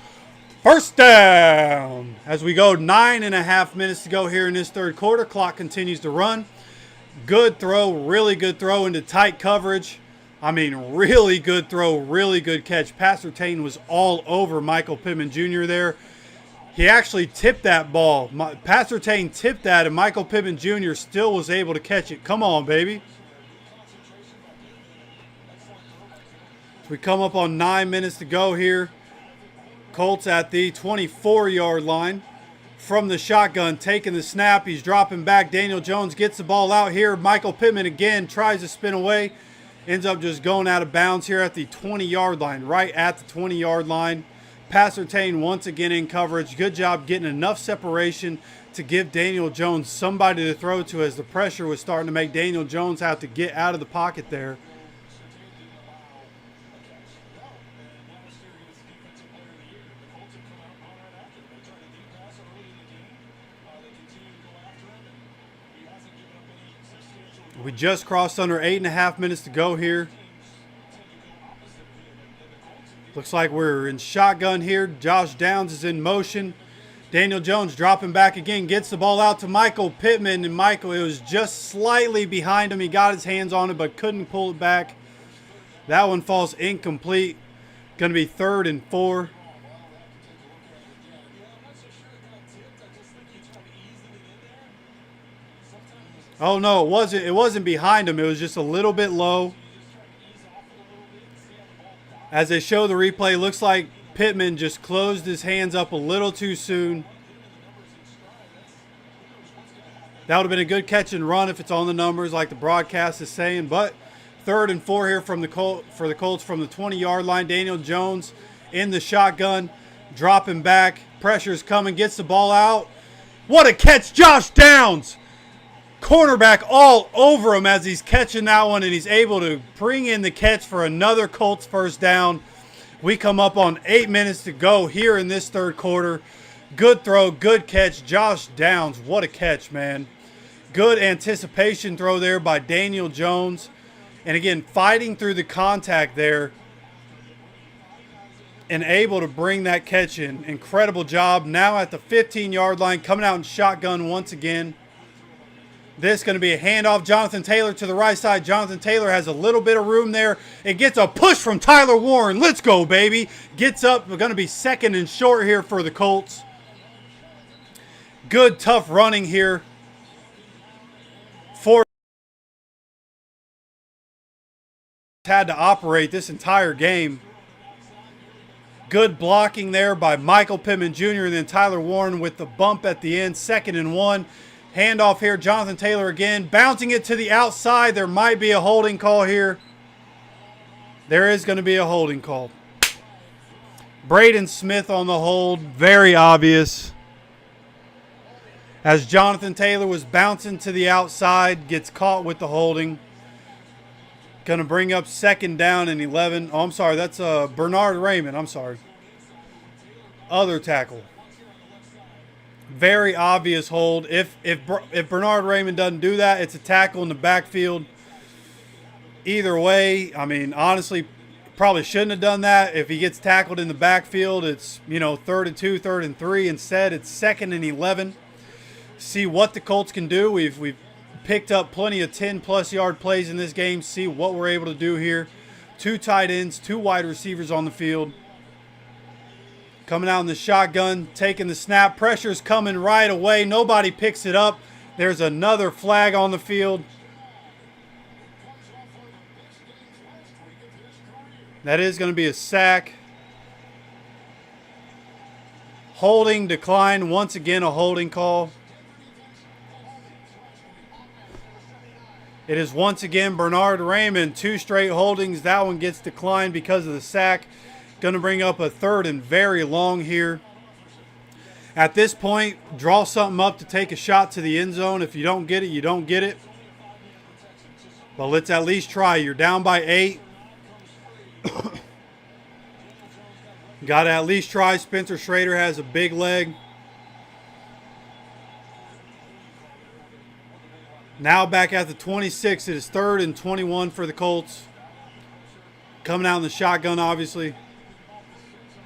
Speaker 5: first down. As we go 9.5 minutes to go here in this 3rd quarter. Clock continues to run. Good throw. Really good throw into tight coverage. I mean, really good throw, really good catch. Pass-Retaining was all over Michael Pittman Jr. there. He actually tipped that ball. Pass-Retaining tipped that, and Michael Pittman Jr. still was able to catch it. Come on, baby. We come up on 9 minutes to go here. Colts at the 24-yard line. From the shotgun, taking the snap. He's dropping back. Daniel Jones gets the ball out here. Michael Pittman again tries to spin away. Ends up just going out of bounds here at the 20-yard line, right at the 20-yard line. Pass-Retaining once again in coverage. Good job getting enough separation to give Daniel Jones somebody to throw to as the pressure was starting to make Daniel Jones have to get out of the pocket there. We just crossed under 8.5 minutes to go here. Looks like we're in shotgun here. Josh Downs is in motion. Daniel Jones dropping back again. Gets the ball out to Michael Pittman. And Michael, it was just slightly behind him. He got his hands on it but couldn't pull it back. That one falls incomplete. Going to be 3rd and 4. Oh, no, it wasn't behind him. It was just a little bit low. As they show the replay, looks like Pittman just closed his hands up a little too soon. That would have been a good catch and run if it's on the numbers like the broadcast is saying. But 3rd and 4 here from the Colts from the 20-yard line. Daniel Jones in the shotgun, dropping back. Pressure's coming, gets the ball out. What a catch, Josh Downs! Cornerback all over him as he's catching that one, and he's able to bring in the catch for another Colts first down. We come up on 8 minutes to go here in this 3rd quarter. Good throw, good catch. Josh Downs, what a catch, man. Good anticipation throw there by Daniel Jones. And again, fighting through the contact there and able to bring that catch in. Incredible job. Now at the 15-yard line, coming out in shotgun once again. This is going to be a handoff. Jonathan Taylor to the right side. Jonathan Taylor has a little bit of room there. It gets a push from Tyler Warren. Let's go, baby. Gets up. We're going to be 2nd and short here for the Colts. Good, tough running here. Ford had to operate this entire game. Good blocking there by Michael Pittman Jr. and then Tyler Warren with the bump at the end. 2nd and 1. Handoff here, Jonathan Taylor again, bouncing it to the outside. There might be a holding call here. There is going to be a holding call. Braden Smith on the hold, very obvious. As Jonathan Taylor was bouncing to the outside, gets caught with the holding. Going to bring up 2nd down and 11. Oh, I'm sorry, that's Bernard Raymond, I'm sorry. Other tackle. Very obvious hold. If Bernard Raymond doesn't do that, it's a tackle in the backfield. Either way, I mean, honestly, probably shouldn't have done that. If he gets tackled in the backfield, it's, 3rd and 2, 3rd and 3. Instead, it's 2nd and 11. See what the Colts can do. We've picked up plenty of 10-plus yard plays in this game. See what we're able to do here. 2 tight ends, 2 wide receivers on the field. Coming out in the shotgun, taking the snap. Pressure's coming right away. Nobody picks it up. There's another flag on the field. That is going to be a sack. Holding declined. Once again, a holding call. It is once again Bernard Raymond. 2 straight holdings. That one gets declined because of the sack. Going to bring up a 3rd and very long here. At this point, draw something up to take a shot to the end zone. If you don't get it, you don't get it. But let's at least try. You're down by 8. Got to at least try. Spencer Schrader has a big leg. Now back at the 26. It is 3rd and 21 for the Colts. Coming out in the shotgun, obviously.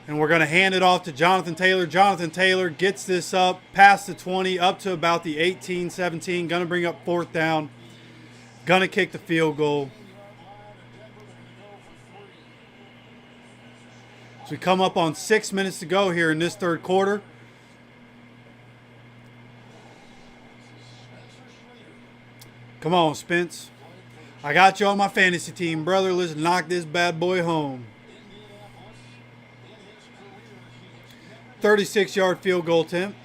Speaker 5: And we're going to hand it off to Jonathan Taylor. Jonathan Taylor gets this up past the 20, up to about the 18, 17. Going to bring up 4th down. Going to kick the field goal. So we come up on 6 minutes to go here in this 3rd quarter. Come on, Spence. I got you on my fantasy team, brother. Let's knock this bad boy home. 36-yard field goal attempt.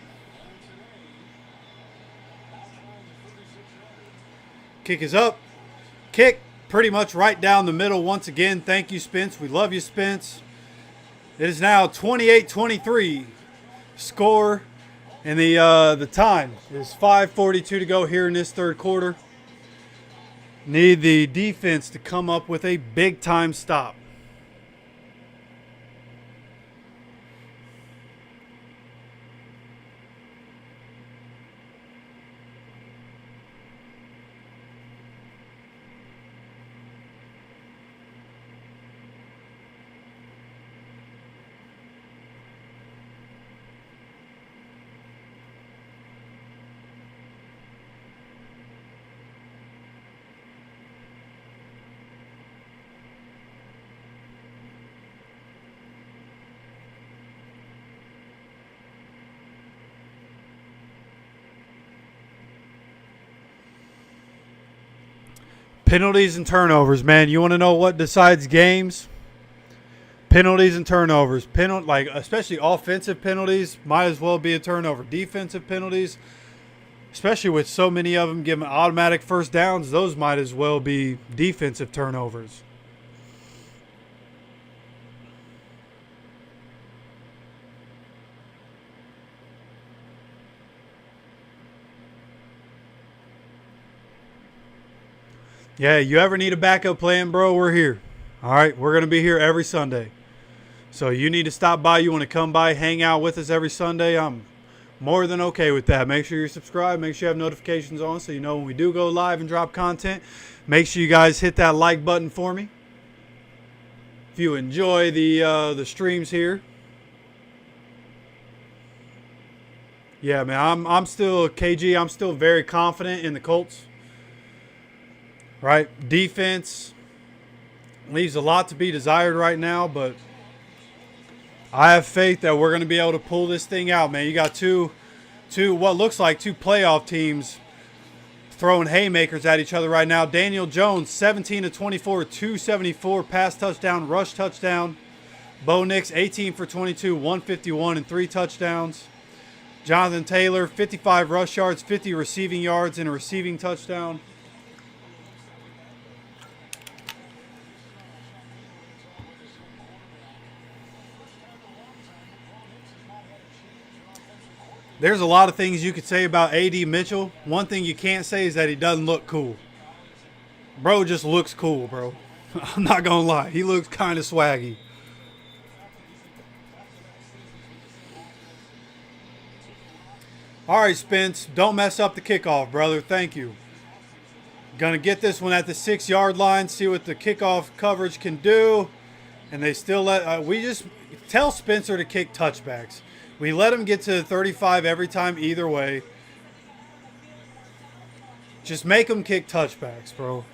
Speaker 5: Kick is up. Kick pretty much right down the middle once again. Thank you, Spence. We love you, Spence. It is now 28-23. Score, and the time is 5:42 to go here in this 3rd quarter. Need the defense to come up with a big-time stop. Penalties and turnovers, man. You want to know what decides games? Penalties and turnovers. Especially offensive penalties, might as well be a turnover. Defensive penalties, especially with so many of them giving automatic 1st downs, those might as well be defensive turnovers. Yeah, you ever need a backup plan, bro, we're here. All right, we're going to be here every Sunday. So you need to stop by. You want to come by, hang out with us every Sunday. I'm more than okay with that. Make sure you're subscribed. Make sure you have notifications on so you know when we do go live and drop content. Make sure you guys hit that like button for me. If you enjoy the streams here. Yeah, man, I'm still KG. I'm still very confident in the Colts. Right, defense leaves a lot to be desired right now, but I have faith that we're going to be able to pull this thing out, man. You got two what looks like 2 playoff teams throwing haymakers at each other right now. Daniel Jones, 17 of 24, 274, pass touchdown, rush touchdown. Bo Nix, 18 for 22, 151, and 3 touchdowns. Jonathan Taylor, 55 rush yards, 50 receiving yards, and a receiving touchdown. There's a lot of things you could say about A.D. Mitchell. One thing you can't say is that he doesn't look cool. Bro just looks cool, bro. I'm not going to lie. He looks kind of swaggy. All right, Spence. Don't mess up the kickoff, brother. Thank you. Gonna get this one at the 6-yard line. See what the kickoff coverage can do. And they still let... we just tell Spencer to kick touchbacks. We let him get to the 35 every time either way. Just make him kick touchbacks, bro.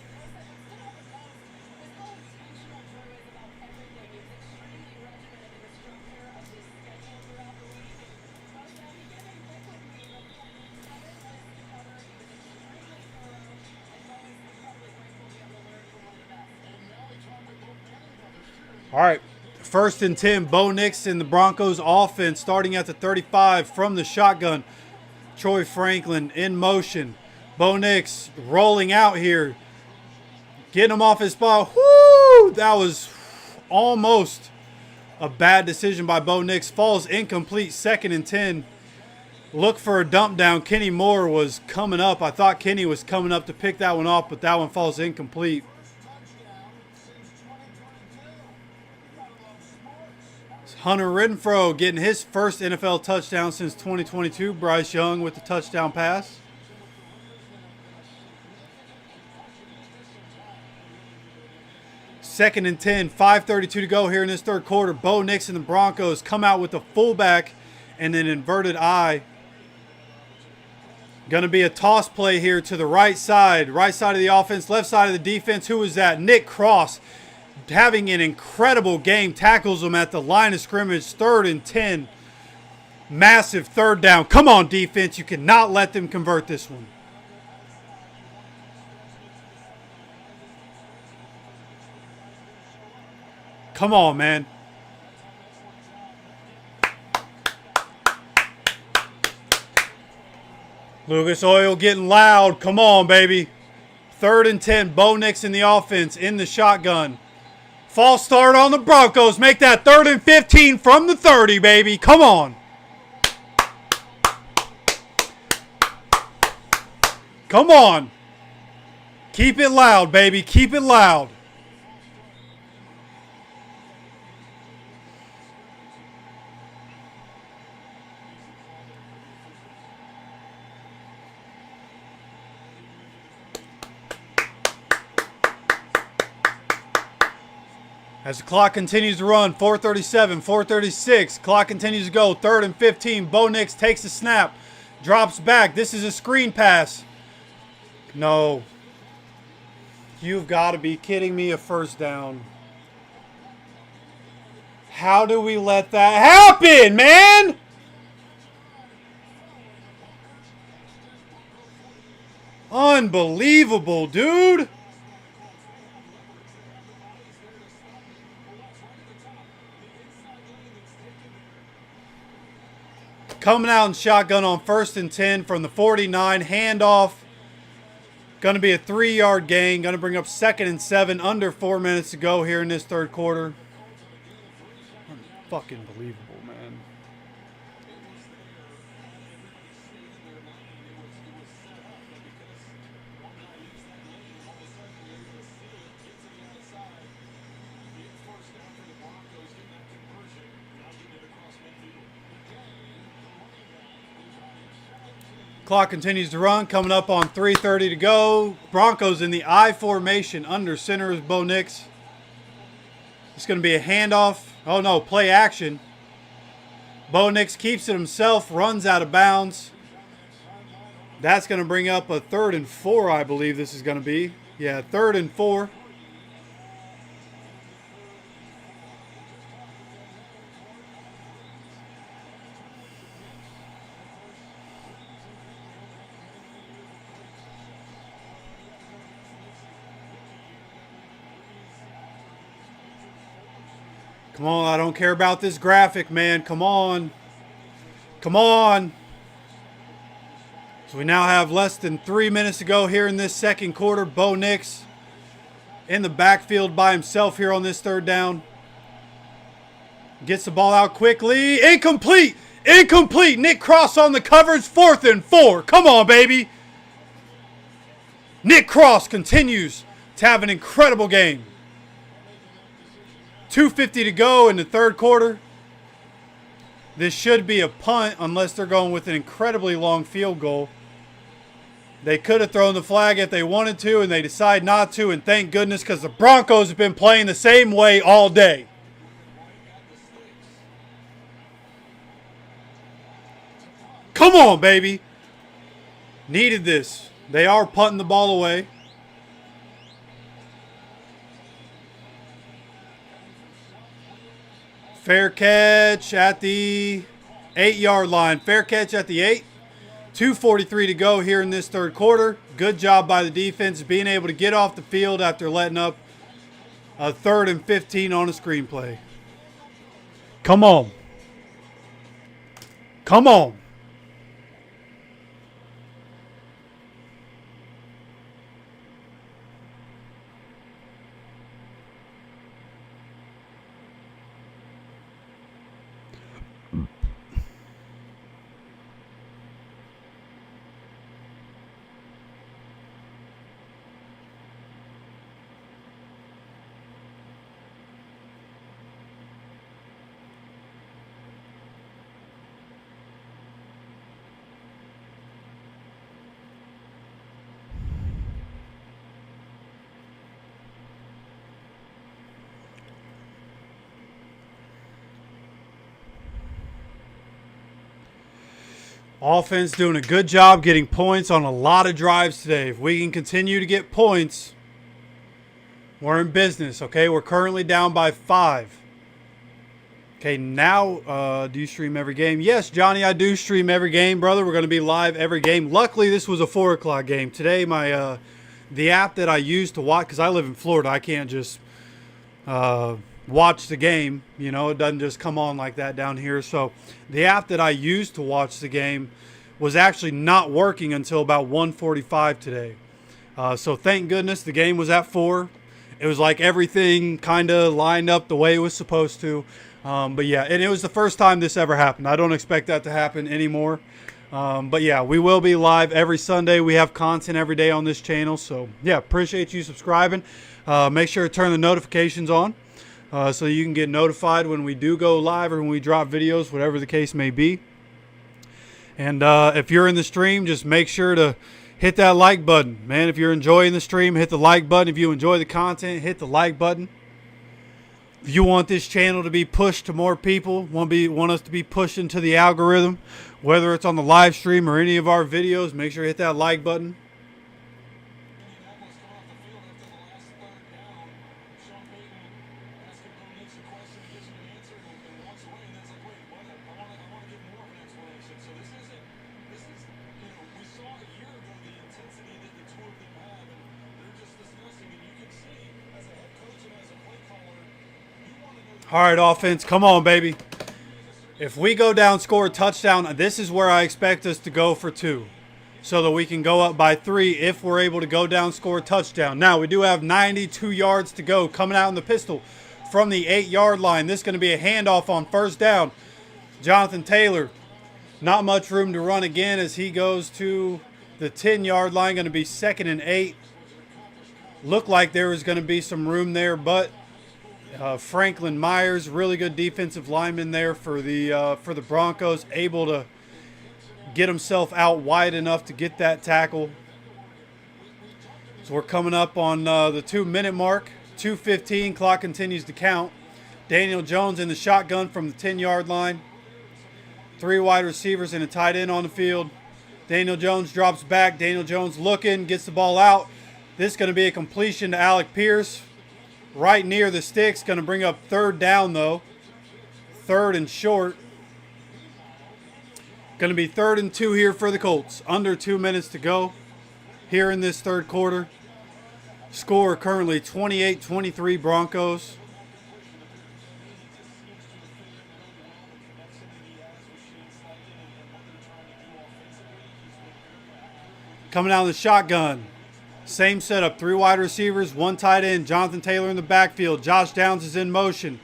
Speaker 5: All right, 1st and 10. Bo Nix in the Broncos offense starting at the 35 from the shotgun. Troy Franklin in motion. Bo Nix rolling out here. Getting him off his spot. Woo! That was almost a bad decision by Bo Nix. Falls incomplete. 2nd and 10. Look for a dump down. Kenny Moore was coming up. I thought Kenny was coming up to pick that one off, but that one falls incomplete. Hunter Renfrow getting his first NFL touchdown since 2022. Bryce Young with the touchdown pass. Second and 10, 5:32 to go here in this third quarter. Bo Nix and the Broncos come out with the fullback and an inverted I. Going to be a toss play here to the right side of the offense, left side of the defense. Who is that? Nick Cross. Having an incredible game, tackles him at the line of scrimmage. 3rd and 10. Massive 3rd down. Come on, defense. You cannot let them convert this one. Come on, man. Lucas Oil getting loud. Come on, baby. 3rd and 10. Bo Nix in the offense in the shotgun. False start on the Broncos. Make that 3rd and 15 from the 30, baby. Come on. Come on. Keep it loud, baby. Keep it loud. As the clock continues to run, 4:37, 4:36, clock continues to go, 3rd and 15. Bo Nix takes the snap, drops back. This is a screen pass. No. You've got to be kidding me, a 1st down. How do we let that happen, man? Unbelievable, dude. Coming out in shotgun on 1st and 10 from the 49. Handoff. Going to be a 3-yard gain. Going to bring up 2nd and 7. Under 4 minutes to go here in this third quarter. Fucking believable, man. Clock continues to run. Coming up on 3:30 to go. Broncos in the I formation. Under center is Bo Nix. It's going to be a handoff. Oh no, play action. Bo Nix keeps it himself. Runs out of bounds. That's going to bring up a 3rd and 4, I believe this is going to be. Yeah, 3rd and 4. Come on, I don't care about this graphic, man. Come on. Come on. So we now have less than 3 minutes to go here in this second quarter. Bo Nix in the backfield by himself here on this 3rd down. Gets the ball out quickly. Incomplete. Incomplete. Nick Cross on the coverage. 4th and 4. Come on, baby. Nick Cross continues to have an incredible game. 2:50 to go in the third quarter. This should be a punt unless they're going with an incredibly long field goal. They could have thrown the flag if they wanted to, and they decide not to, and thank goodness, because the Broncos have been playing the same way all day. Come on, baby. Needed this. They are punting the ball away. Fair catch at the 8-yard line. Fair catch at the 8. 2:43 to go here in this third quarter. Good job by the defense being able to get off the field after letting up a 3rd and 15 on a screenplay. Come on. Come on. Offense doing a good job getting points on a lot of drives today. If we can continue to get points, we're in business, okay? We're currently down by 5. Okay, now, do you stream every game? Yes, Johnny, I do stream every game, brother. We're going to be live every game. Luckily, this was a 4 o'clock game. Today, my the app that I use to watch, because I live in Florida, I can't just watch the game. You know, it doesn't just come on like that down here. So the app that I used to watch the game was actually not working until about 1:45 today. So thank goodness the game was at 4. It was like everything kind of lined up the way it was supposed to. But yeah, and it was the first time this ever happened. I don't expect that to happen anymore. But yeah, we will be live every Sunday. We have content every day on this channel. So yeah, appreciate you subscribing. Make sure to turn the notifications on so you can get notified when we do go live or when we drop videos, whatever the case may be. And if you're in the stream, just make sure to hit that like button. Man, if you're enjoying the stream, hit the like button. If you enjoy the content, hit the like button. If you want this channel to be pushed to more people, want us to be pushed into the algorithm, whether it's on the live stream or any of our videos, make sure to hit that like button. All right, offense, come on, baby. If we go down, score a touchdown, this is where I expect us to go for 2 so that we can go up by 3 if we're able to go down, score a touchdown. Now, we do have 92 yards to go coming out in the pistol from the 8-yard line. This is going to be a handoff on first down. Jonathan Taylor, not much room to run again as he goes to the 10-yard line. Going to be 2nd and 8. Looked like there was going to be some room there, but Franklin Myers, really good defensive lineman there for the Broncos, able to get himself out wide enough to get that tackle. So we're coming up on the 2-minute mark. 2:15, clock continues to count. Daniel Jones in the shotgun from the 10-yard line. 3 wide receivers and a tight end on the field. Daniel Jones drops back. Daniel Jones looking, gets the ball out. This is going to be a completion to Alec Pierce. Right near the sticks, going to bring up 3rd down though. 3rd and short. Going to be 3rd and 2 here for the Colts. Under 2 minutes to go here in this third quarter. Score currently 28-23 Broncos. Coming out of the shotgun. Same setup, 3 wide receivers, 1 tight end. Jonathan Taylor in the backfield. Josh Downs is in motion.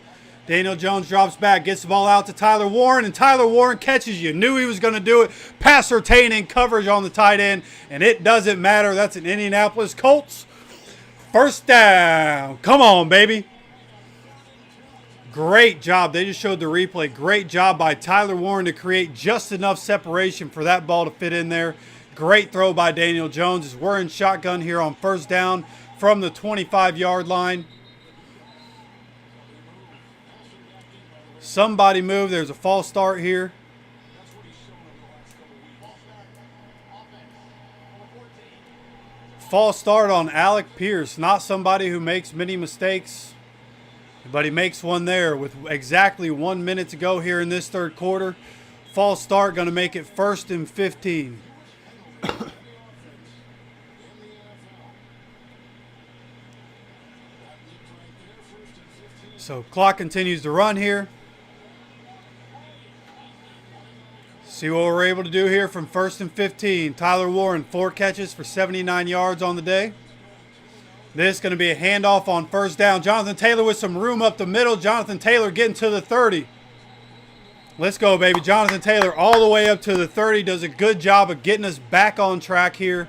Speaker 5: Daniel Jones drops back, gets the ball out to Tyler Warren, and Tyler Warren catches you. Knew he was going to do it. Pass-retaining coverage on the tight end, and it doesn't matter. That's an Indianapolis Colts. First down. Come on, baby. Great job. They just showed the replay. Great job by Tyler Warren to create just enough separation for that ball to fit in there. Great throw by Daniel Jones as we're in shotgun here on first down from the 25-yard line. Somebody move. There's a false start here. False start on Alec Pierce. Not somebody who makes many mistakes, but he makes one there with exactly 1 minute to go here in this third quarter. False start, going to make it 1st and 15. So clock continues to run here. See what we're able to do here from 1st and 15. Tyler Warren, 4 catches for 79 yards on the day. This is going to be a handoff on first down. Jonathan Taylor with some room up the middle. Jonathan Taylor getting to the 30. Let's go, baby. Jonathan Taylor all the way up to the 30. Does a good job of getting us back on track here.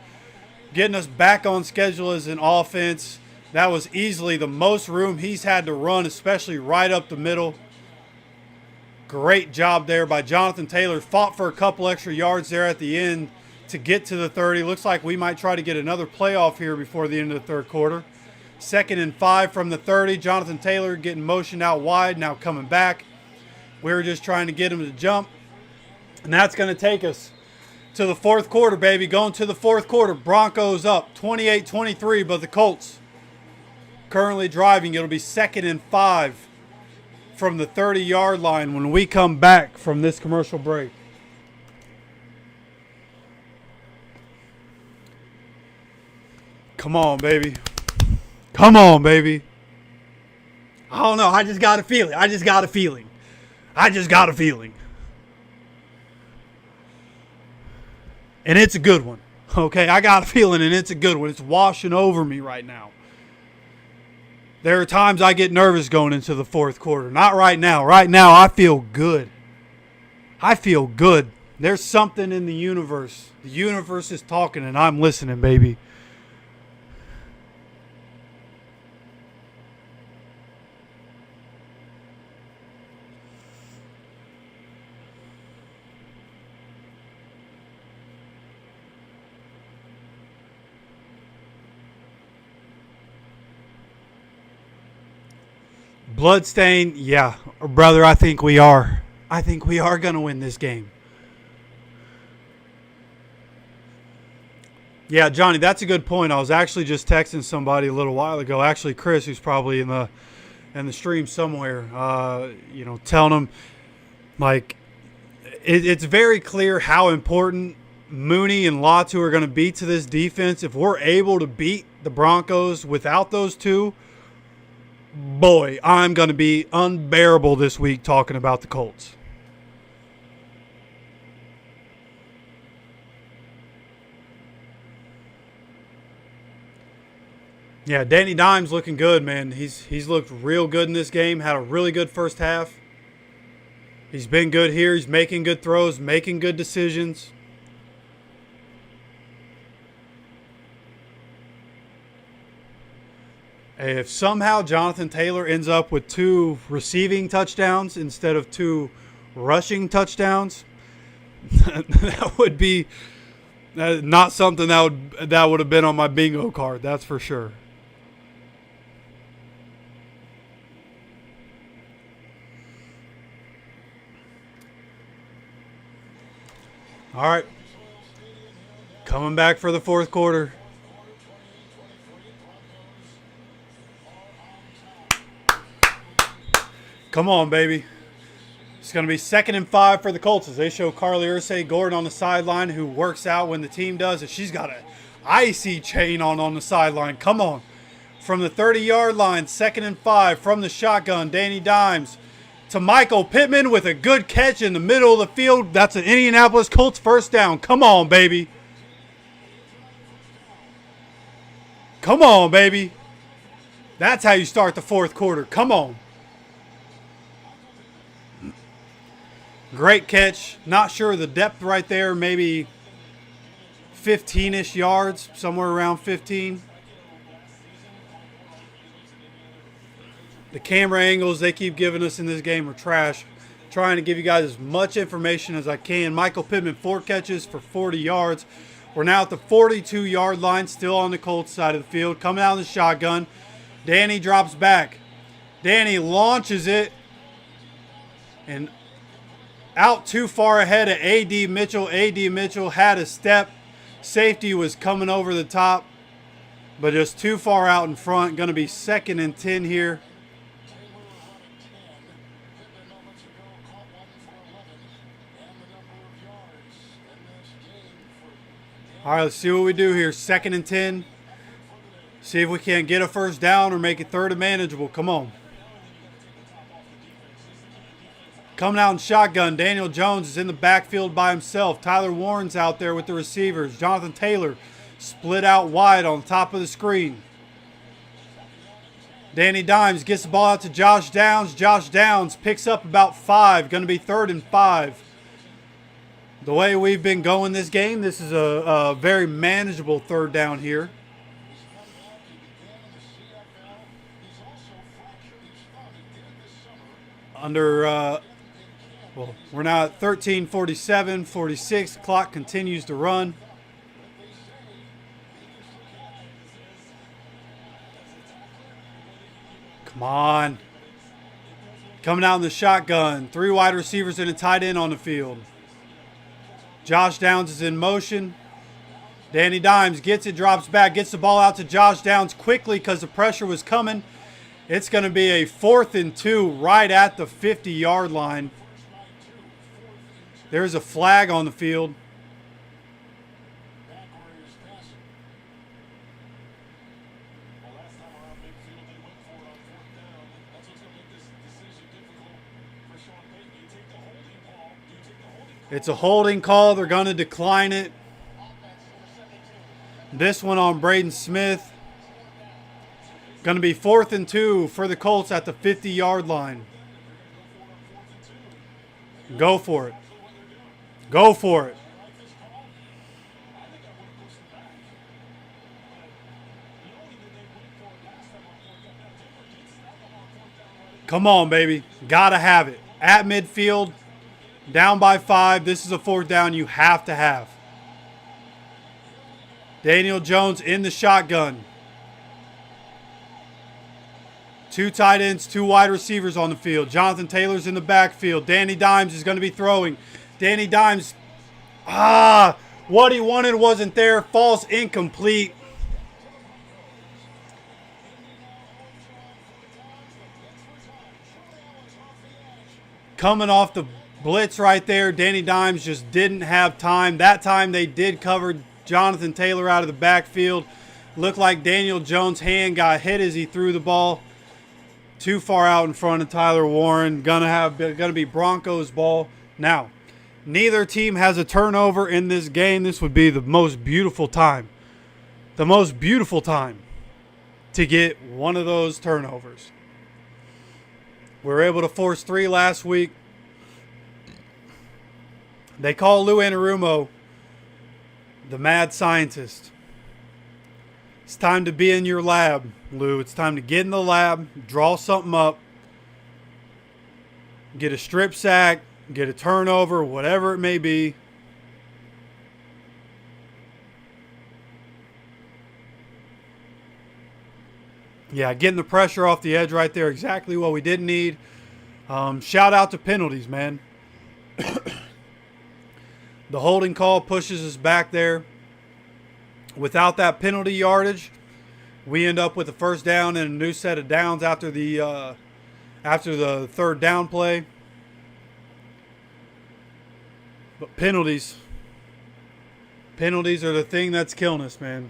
Speaker 5: Getting us back on schedule as an offense. That was easily the most room he's had to run, especially right up the middle. Great job there by Jonathan Taylor. Fought for a couple extra yards there at the end to get to the 30. Looks like we might try to get another playoff here before the end of the third quarter. 2nd and 5 from the 30. Jonathan Taylor getting motioned out wide, now coming back. We were just trying to get him to jump. And that's going to take us to the fourth quarter, baby. Going to the fourth quarter. Broncos up 28-23, but the Colts currently driving. It'll be 2nd and 5 from the 30-yard line when we come back from this commercial break. Come on, baby. Come on, baby. I don't know. I just got a feeling. I just got a feeling. And it's a good one. Okay, I got a feeling and it's a good one. It's washing over me right now. There are times I get nervous going into the fourth quarter. Not right now. Right now, I feel good. I feel good. There's something in the universe. The universe is talking and I'm listening, baby. Bloodstain, yeah. Brother, I think we are. I think we are going to win this game. Yeah, Johnny, that's a good point. I was actually just texting somebody a little while ago. Actually, Chris, who's probably in the stream somewhere, telling him, like, it's very clear how important Mooney and Latu are going to be to this defense. If we're able to beat the Broncos without those two, boy, I'm going to be unbearable this week talking about the Colts. Yeah, Danny Dimes looking good, man. He's looked real good in this game. Had a really good first half. He's been good here. He's making good throws, making good decisions. If somehow Jonathan Taylor ends up with 2 receiving touchdowns instead of 2 rushing touchdowns, that would be not something that would have been on my bingo card. That's for sure. All right, coming back for the fourth quarter. Come on, baby. It's going to be 2nd and 5 for the Colts as they show Carly Ursay Gordon on the sideline, who works out when the team does. And she's got an icy chain on the sideline. Come on. From the 30-yard line, 2nd and 5 from the shotgun. Danny Dimes to Michael Pittman with a good catch in the middle of the field. That's an Indianapolis Colts first down. Come on, baby. Come on, baby. That's how you start the fourth quarter. Come on. Great catch. Not sure of the depth right there. Maybe 15-ish yards. Somewhere around 15. The camera angles they keep giving us in this game are trash. Trying to give you guys as much information as I can. Michael Pittman, 4 catches for 40 yards. We're now at the 42-yard line, still on the Colts side of the field. Coming out of the shotgun. Danny drops back. Danny launches it. And out too far ahead of A.D. Mitchell. A.D. Mitchell had a step. Safety was coming over the top, but just too far out in front. Going to be 2nd and 10 here. All right, let's see what we do here. 2nd and 10. See if we can't get a first down or make it 3rd and manageable. Come on. Coming out in shotgun, Daniel Jones is in the backfield by himself. Tyler Warren's out there with the receivers. Jonathan Taylor split out wide on top of the screen. Danny Dimes gets the ball out to Josh Downs. Josh Downs picks up about 5. Going to be 3rd and 5. The way we've been going this game, this is a very manageable 3rd down here. Well, we're now at 13:47, 46. Clock continues to run. Come on. Coming out in the shotgun. 3 wide receivers and a tight end on the field. Josh Downs is in motion. Danny Dimes gets it, drops back, gets the ball out to Josh Downs quickly because the pressure was coming. It's going to be a 4th and 2 right at the 50-yard line. There's a flag on the field. It's a holding call. They're going to decline it. This one on Braden Smith. Going to be 4th and 2 for the Colts at the 50-yard line. Go for it. Go for it. Come on, baby. Gotta have it. At midfield, down by 5. This is a 4th down you have to have. Daniel Jones in the shotgun. 2 tight ends, 2 wide receivers on the field. Jonathan Taylor's in the backfield. Danny Dimes is going to be throwing. Danny Dimes, what he wanted wasn't there. False incomplete. Coming off the blitz right there, Danny Dimes just didn't have time. That time they did cover Jonathan Taylor out of the backfield. Looked like Daniel Jones' hand got hit as he threw the ball too far out in front of Tyler Warren. Gonna be Broncos ball. Now, neither team has a turnover in this game. This would be the most beautiful time. The most beautiful time to get one of those turnovers. We were able to force 3 last week. They call Lou Anarumo the mad scientist. It's time to be in your lab, Lou. It's time to get in the lab, draw something up, get a strip sack, get a turnover, whatever it may be. Yeah, getting the pressure off the edge right there. Exactly what we didn't need. Shout out to penalties, man. The holding call pushes us back there. Without that penalty yardage, we end up with a first down and a new set of downs after the 3rd down play. But penalties are the thing that's killing us, man.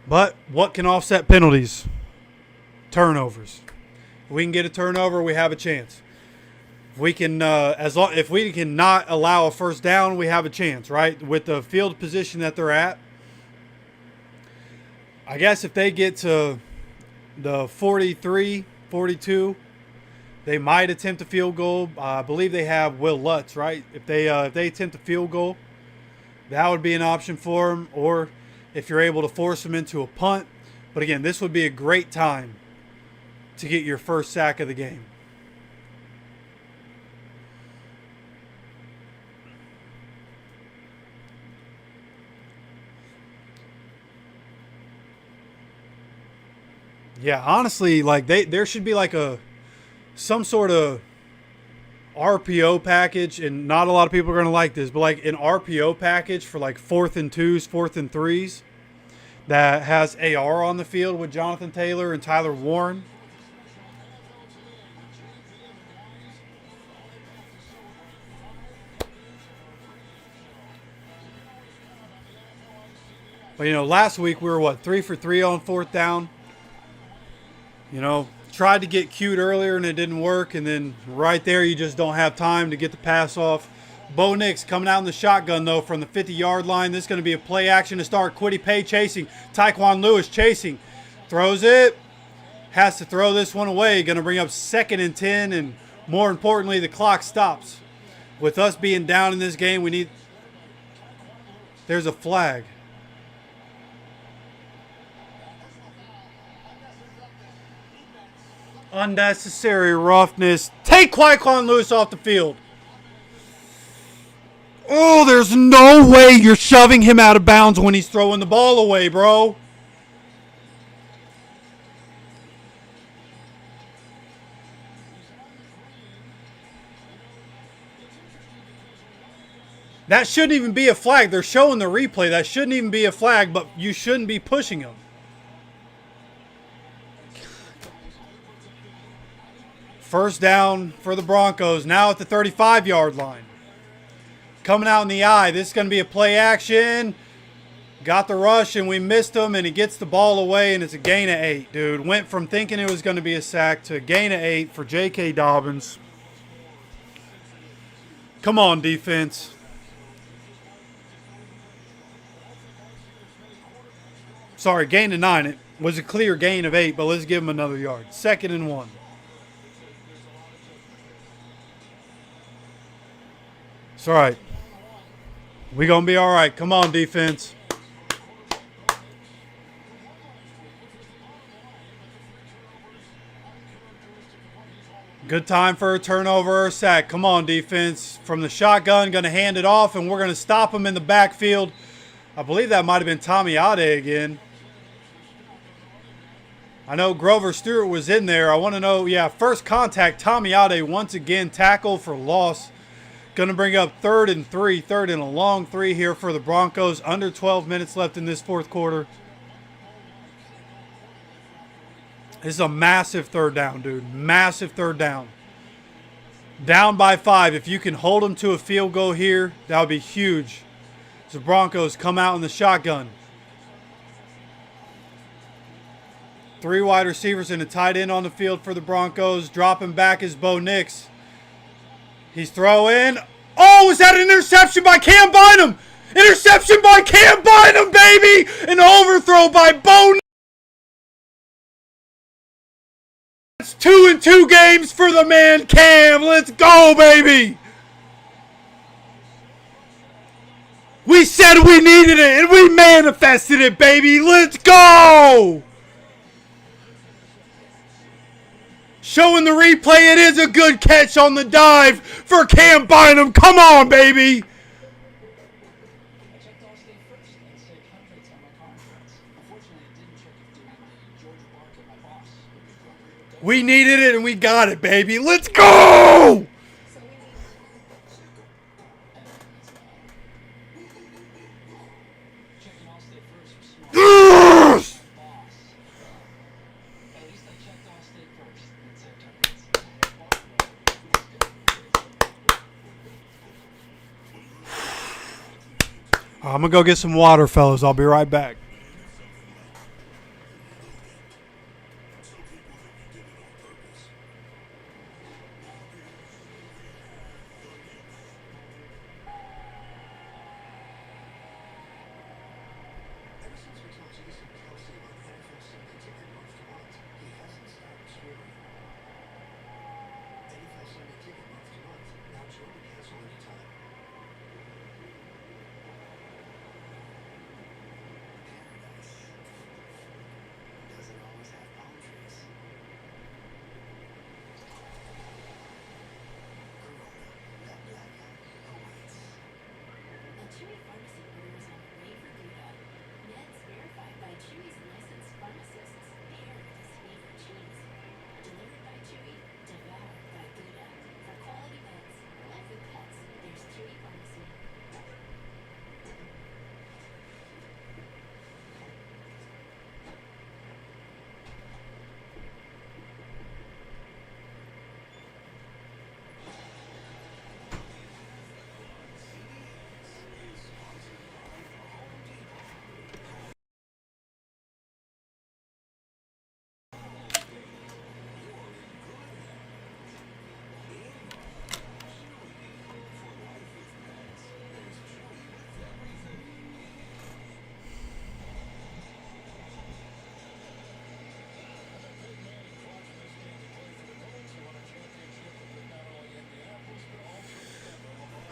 Speaker 5: But what can offset penalties? Turnovers. If we can get a turnover, we have a chance. If we can, if we can not allow a first down, we have a chance, right? With the field position that they're at, I guess if they get to the 43, 42, they might attempt a field goal. I believe they have Will Lutz, right? If they attempt a field goal, that would be an option for them. Or if you're able to force them into a punt. But again, this would be a great time to get your first sack of the game. Yeah, honestly, like there should be like some sort of RPO package, and not a lot of people are going to like this, but like an RPO package for like 4th and 2s, 4th and 3s that has AR on the field with Jonathan Taylor and Tyler Warren. But, you know, last week we were, 3 for 3 on 4th down. You know, tried to get cute earlier and it didn't work. And then right there, you just don't have time to get the pass off. Bo Nix coming out in the shotgun, though, from the 50-yard line. This is going to be a play action to start. Quiddy Pay chasing. Tyquan Lewis chasing. Throws it. Has to throw this one away. Going to bring up 2nd and 10. And more importantly, the clock stops. With us being down in this game, we need... There's a flag. Unnecessary roughness. Take Tyquan Lewis off the field. Oh, there's no way you're shoving him out of bounds when he's throwing the ball away, bro. That shouldn't even be a flag. They're showing the replay. That shouldn't even be a flag, but you shouldn't be pushing him. First down for the Broncos, now at the 35-yard line. Coming out in the eye. This is going to be a play action. Got the rush, and we missed him, and he gets the ball away, and it's a gain of 8, dude. Went from thinking it was going to be a sack to a gain of 8 for J.K. Dobbins. Come on, defense. Sorry, gain of 9. It was a clear gain of 8, but let's give him another yard. 2nd and 1. It's all right. We're going to be all right. Come on, defense. Good time for a turnover or a sack. Come on, defense. From the shotgun, going to hand it off, and we're going to stop him in the backfield. I believe that might have been Tommy Ade again. I know Grover Stewart was in there. I want to know, yeah, first contact, Tommy Ade once again, tackle for loss. Going to bring up 3rd and 3, 3rd and a long 3 here for the Broncos. Under 12 minutes left in this 4th quarter. This is a massive 3rd down, dude. Massive 3rd down. Down by 5. If you can hold them to a field goal here, that would be huge. So Broncos come out in the shotgun. 3 wide receivers and a tight end on the field for the Broncos. Dropping back is Bo Nix. He's throwing. Oh, is that an interception by Cam Bynum? Interception by Cam Bynum, baby! An overthrow by Bo Nix. It's 2 in 2 games for the man Cam. Let's go, baby! We said we needed it, and we manifested it, baby. Let's go! Showing the replay, it is a good catch on the dive for Cam Bynum. Come on, baby. We needed it, and we got it, baby. Let's go! Yes! I'm going to go get some water, fellas. I'll be right back.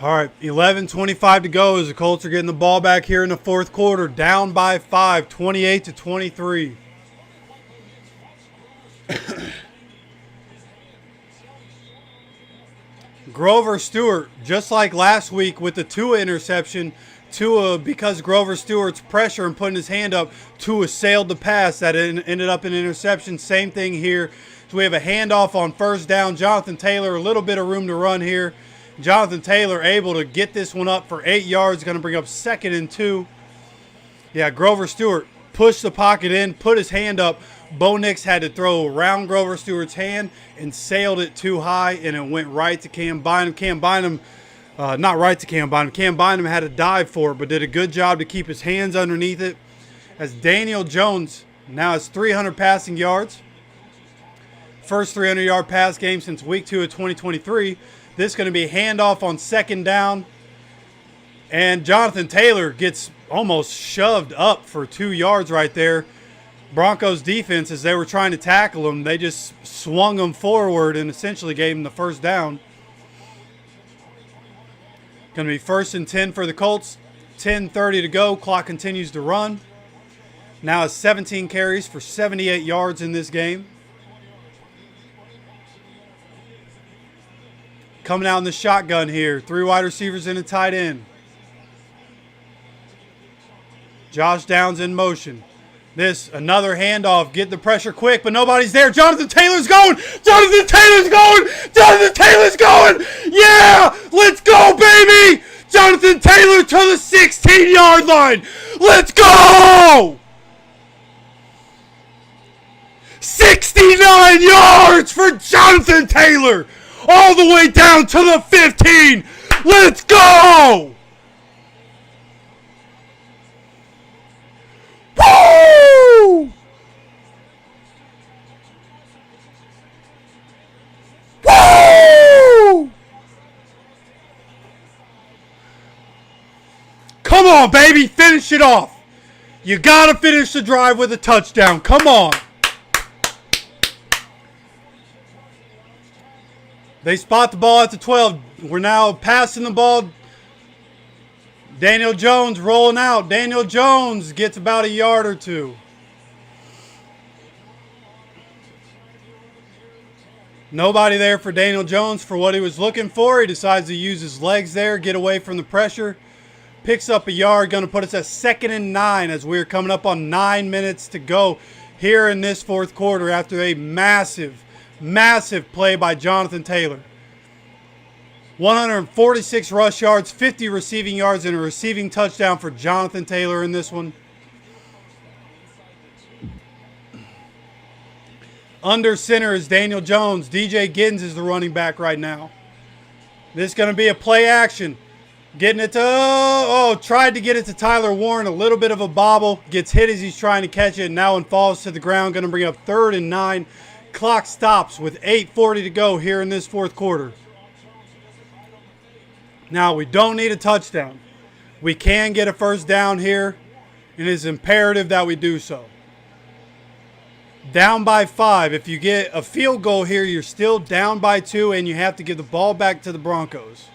Speaker 5: All right, 11:25 to go as the Colts are getting the ball back here in the fourth quarter. Down by 5, 28-23. Grover Stewart, just like last week with the Tua interception, Tua, because Grover Stewart's pressure and putting his hand up, Tua sailed the pass. That ended up in an interception. Same thing here. So we have a handoff on first down. Jonathan Taylor, a little bit of room to run here. Jonathan Taylor able to get this one up for 8 yards. Going to bring up 2nd and 2. Yeah, Grover Stewart pushed the pocket in, put his hand up. Bo Nix had to throw around Grover Stewart's hand and sailed it too high, and it went right to Cam Bynum. Cam Bynum, not right to Cam Bynum. Cam Bynum had to dive for it, but did a good job to keep his hands underneath it. As Daniel Jones now has 300 passing yards. First 300-yard pass game since week 2 of 2023. This is going to be a handoff on 2nd down. And Jonathan Taylor gets almost shoved up for 2 yards right there. Broncos defense, as they were trying to tackle him, they just swung him forward and essentially gave him the first down. Going to be 1st and 10 for the Colts. 10:30 to go. Clock continues to run. Now has 17 carries for 78 yards in this game. Coming out in the shotgun here. 3 wide receivers and a tight end. Josh Downs in motion. This, another handoff. Get the pressure quick, but nobody's there. Jonathan Taylor's going. Jonathan Taylor's going. Jonathan Taylor's going. Yeah, let's go, baby. Jonathan Taylor to the 16-yard line. Let's go. 69 yards for Jonathan Taylor. All the way down to the 15. Let's go! Woo! Woo! Come on, baby. Finish it off. You got to finish the drive with a touchdown. Come on. They spot the ball at the 12. We're now passing the ball. Daniel Jones rolling out. Daniel Jones gets about a yard or two. Nobody there for Daniel Jones for what he was looking for. He decides to use his legs there, get away from the pressure. Picks up a yard, going to put us at 2nd and 9 as we're coming up on 9 minutes to go here in this fourth quarter after a massive play by Jonathan Taylor. 146 rush yards, 50 receiving yards, and a receiving touchdown for Jonathan Taylor in this one. Under center is Daniel Jones. DJ Giddens is the running back right now. This is going to be a play action. Getting it to, tried to get it to Tyler Warren. A little bit of a bobble. Gets hit as he's trying to catch it. Now and falls to the ground. Going to bring up 3rd and 9. Clock stops with 8:40 to go here in this fourth quarter. Now, we don't need a touchdown. We can get a first down here, and it is imperative that we do so. Down by 5. If you get a field goal here, you're still down by 2, and you have to give the ball back to the Broncos.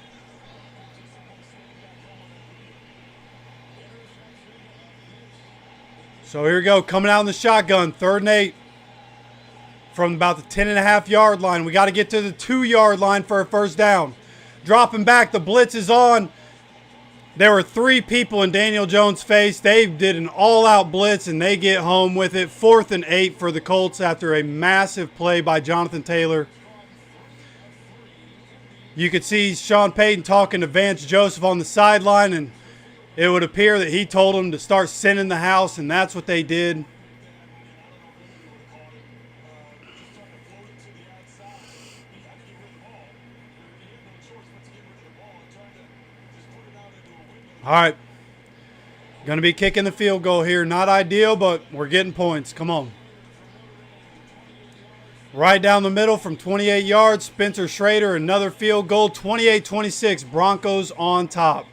Speaker 5: So here we go, coming out in the shotgun, 3rd and 8. From about the 10.5-yard line. We got to get to the 2-yard line for a first down. Dropping back, the blitz is on. There were 3 people in Daniel Jones' face. They did an all-out blitz, and they get home with it. 4th and 8 for the Colts after a massive play by Jonathan Taylor. You could see Sean Payton talking to Vance Joseph on the sideline, and it would appear that he told them to start sending the house, and that's what they did. All right. Going to be kicking the field goal here. Not ideal, but we're getting points. Come on. Right down the middle from 28 yards. Spencer Schrader, another field goal. 28-26. Broncos on top.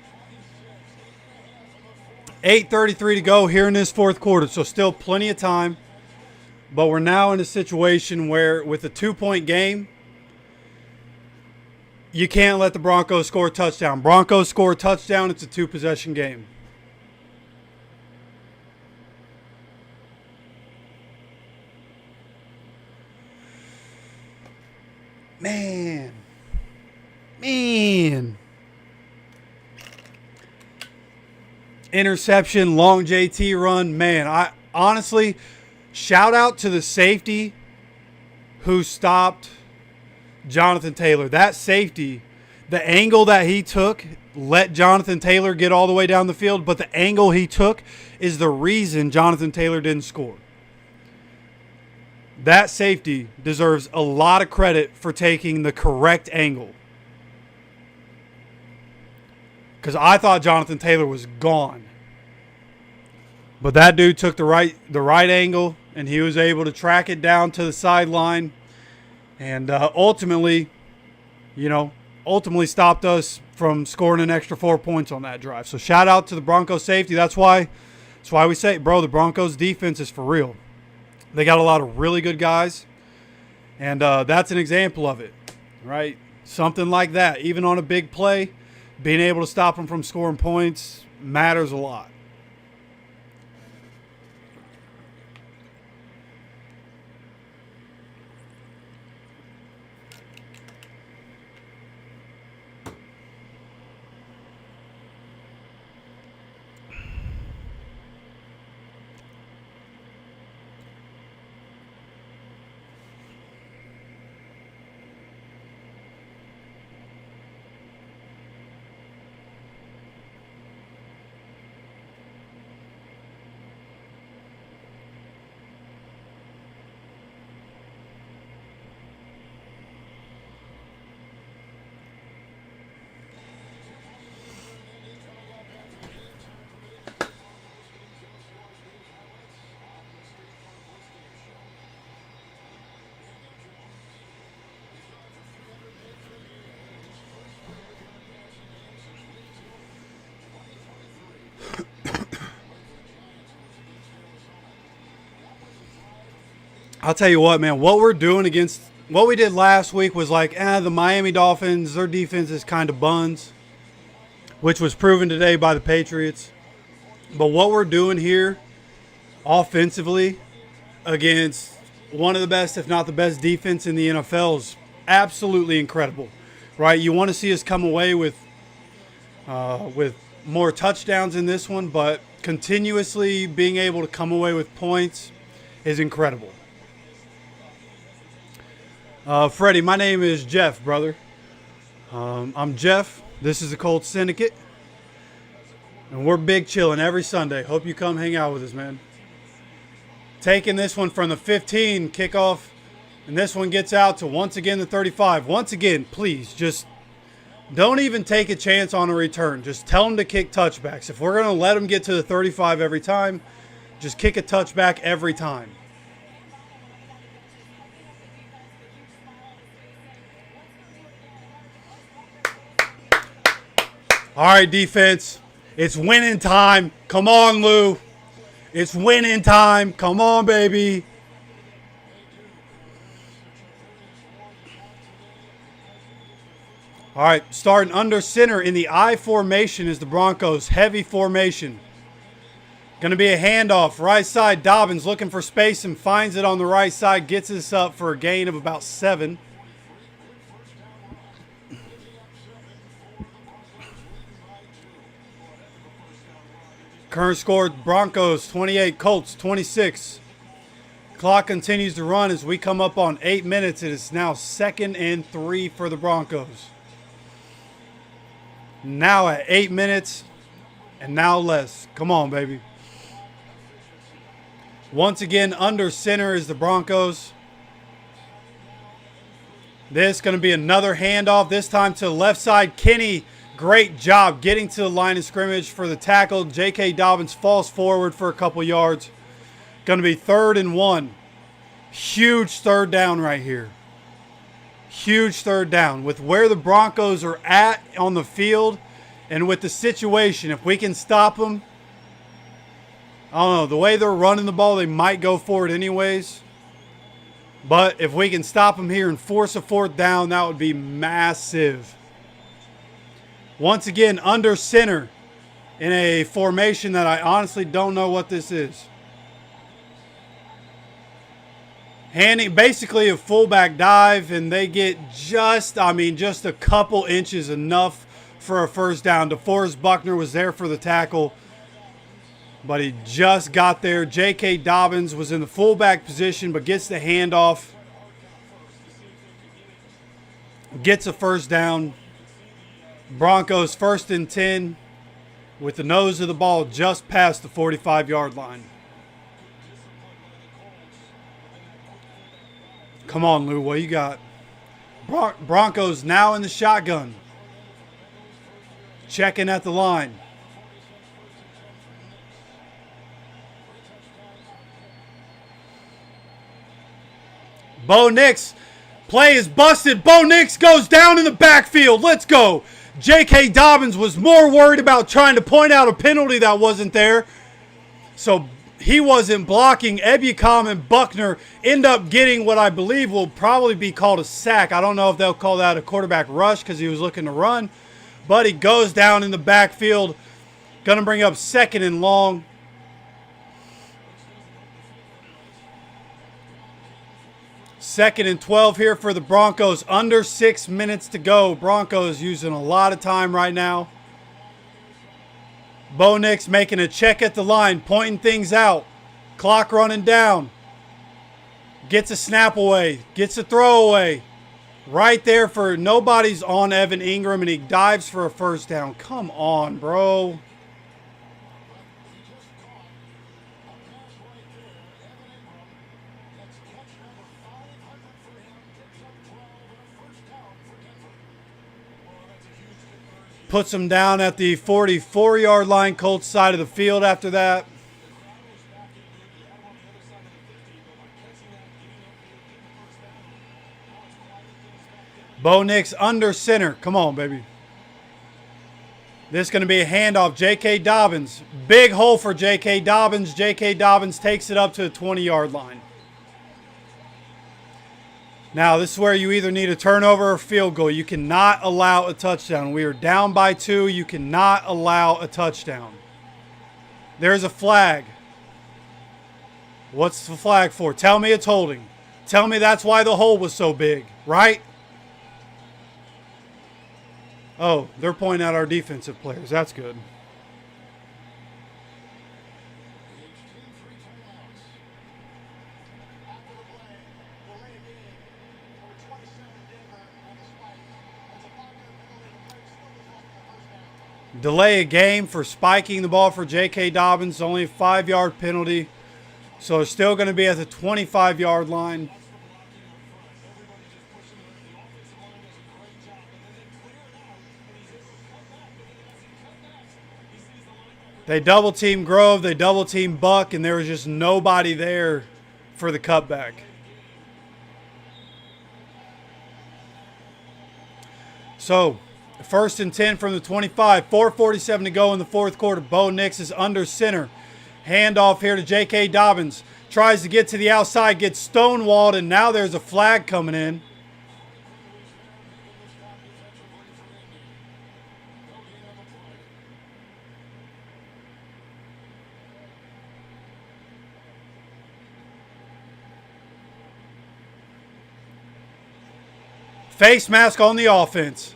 Speaker 5: 8:33 to go here in this fourth quarter. So still plenty of time. But we're now in a situation where with a 2-point game, You can't let the Broncos score a touchdown. Broncos score a touchdown, it's a 2-possession game. Man. Interception, long JT run. Man, I honestly, shout out to the safety who stopped Jonathan Taylor. That safety, the angle that he took, let Jonathan Taylor get all the way down the field, but the angle he took is the reason Jonathan Taylor didn't score. That safety deserves a lot of credit for taking the correct angle. Because I thought Jonathan Taylor was gone. But that dude took the right angle, and he was able to track it down to the sideline. And ultimately stopped us from scoring an extra 4 points on that drive. So shout out to the Broncos safety. That's why we say, bro, the Broncos defense is for real. They got a lot of really good guys, and that's an example of it, right? Something like that, even on a big play, being able to stop them from scoring points matters a lot. I'll tell you what, man, what we're doing against what we did last week was like, the Miami Dolphins, their defense is kind of buns, which was proven today by the Patriots. But what we're doing here offensively against one of the best, if not the best defense in the NFL is absolutely incredible, right? You want to see us come away with more touchdowns in this one, but continuously being able to come away with points is incredible. Freddie, my name is Jeff, brother. I'm Jeff. This is the Colts Syndicate. And we're big chilling every Sunday. Hope you come hang out with us, man. Taking this one from the 15 kickoff. And this one gets out to, once again, the 35. Once again, please, just don't even take a chance on a return. Just tell them to kick touchbacks. If we're going to let them get to the 35 every time, just kick a touchback every time. All right, defense. It's winning time. Come on, Lou. It's winning time. Come on, baby. All right, starting under center in the I formation is the Broncos. Heavy formation. Going to be a handoff. Right side, Dobbins looking for space and finds it on the right side. Gets us up for a gain of about 7. Current score, Broncos 28, Colts 26. Clock continues to run as we come up on 8 minutes. It is now 2nd and 3 for the Broncos. Now at 8 minutes and now less. Come on, baby. Once again, under center is the Broncos. This is going to be another handoff, this time to the left side. Kenny, great job getting to the line of scrimmage for the tackle. J.K. Dobbins falls forward for a couple yards. Going to be 3rd and 1. Huge third down right here. Huge third down. With where the Broncos are at on the field and with the situation, if we can stop them, I don't know, the way they're running the ball, they might go for it anyways. But if we can stop them here and force a 4th down, that would be massive. Once again, under center in a formation that I honestly don't know what this is. Handing basically a fullback dive, and they get just a couple inches, enough for a first down. DeForest Buckner was there for the tackle, but he just got there. J.K. Dobbins was in the fullback position, but gets the handoff. Gets a first down. Broncos 1st and 10 with the nose of the ball just past the 45-yard line. Come on, Lou, what you got? Broncos now in the shotgun. Checking at the line. Bo Nix, play is busted. Bo Nix goes down in the backfield. Let's go. J.K. Dobbins was more worried about trying to point out a penalty that wasn't there. So he wasn't blocking. Ebukam and Buckner end up getting what I believe will probably be called a sack. I don't know if they'll call that a quarterback rush because he was looking to run. But he goes down in the backfield. Going to bring up 2nd and long. Second and 12 here for the Broncos. Under 6 minutes to go. Broncos using a lot of time right now. Bo Nix making a check at the line, pointing things out. Clock running down. Gets a snap away. Gets a throw away. Right there for nobody's on Evan Ingram, and he dives for a first down. Come on, bro. Puts him down at the 44-yard line, Colts side of the field after that. Bo Nix under center. Come on, baby. This is going to be a handoff. J.K. Dobbins. Big hole for J.K. Dobbins. J.K. Dobbins takes it up to the 20-yard line. Now, this is where you either need a turnover or a field goal. You cannot allow a touchdown. We are down by 2. You cannot allow a touchdown. There's a flag. What's the flag for? Tell me it's holding. Tell me that's why the hole was so big, right? Oh, they're pointing out our defensive players. That's good. Delay a game for spiking the ball for J.K. Dobbins. Only a 5-yard penalty. So it's still going to be at the 25-yard line. They double team Grove, they double team Buck, and there was just nobody there for the cutback. So, 1st and 10 from the 25. 4:47 to go in the fourth quarter. Bo Nix is under center. Handoff here to J.K. Dobbins. Tries to get to the outside, gets stonewalled, and now there's a flag coming in. Face mask on the offense.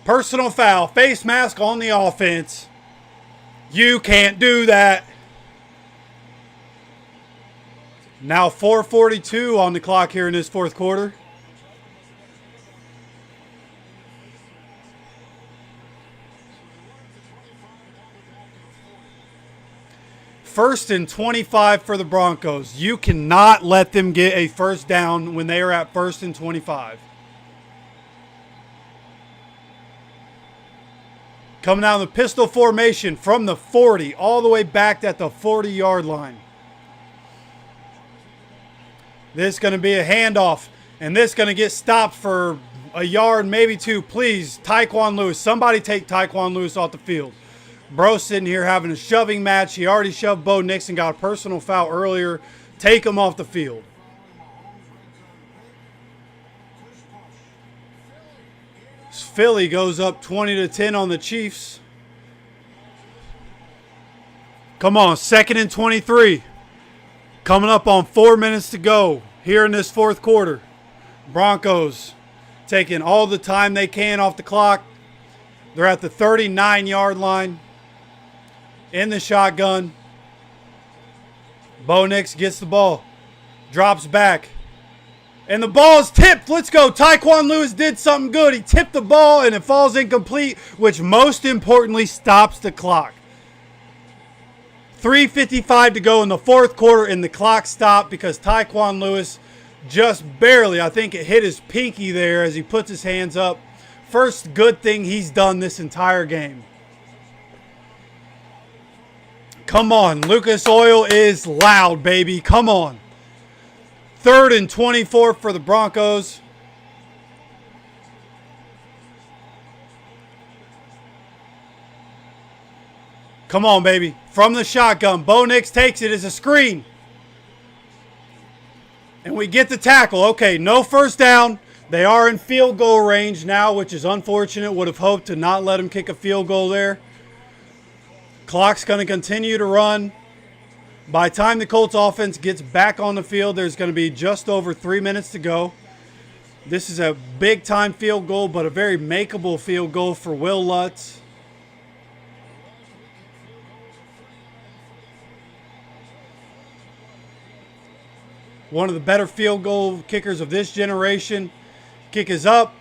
Speaker 5: Personal foul. Face mask on the offense. You can't do that. Now 4:42 on the clock here in this fourth quarter. First and 25 for the Broncos. You cannot let them get a first down when they are at 1st and 25. Coming out of the pistol formation from the 40 all the way back at the 40-yard line. This is going to be a handoff, and this is going to get stopped for a yard, maybe 2. Please, Tyquan Lewis. Somebody take Tyquan Lewis off the field. Bro sitting here having a shoving match. He already shoved Bo Nix and got a personal foul earlier. Take him off the field. Philly goes up 20-10 on the Chiefs. Come on, 2nd and 23. Coming up on 4 minutes to go here in this fourth quarter. Broncos taking all the time they can off the clock. They're at the 39-yard line in the shotgun. Bo Nix gets the ball, drops back, and the ball is tipped. Let's go. Tyquan Lewis did something good. He tipped the ball, and it falls incomplete, which most importantly stops the clock. 3:55 to go in the fourth quarter, and the clock stopped because Tyquan Lewis just barely, I think it hit his pinky there as he puts his hands up. First good thing he's done this entire game. Come on, Lucas Oil is loud, baby. Come on. 3rd and 24 for the Broncos. Come on, baby. From the shotgun. Bo Nix takes it as a screen. And we get the tackle. Okay, no first down. They are in field goal range now, which is unfortunate. Would have hoped to not let him kick a field goal there. Clock's going to continue to run. By the time the Colts offense gets back on the field, there's going to be just over 3 minutes to go. This is a big-time field goal, but a very makeable field goal for Will Lutz. One of the better field goal kickers of this generation. Kick is up.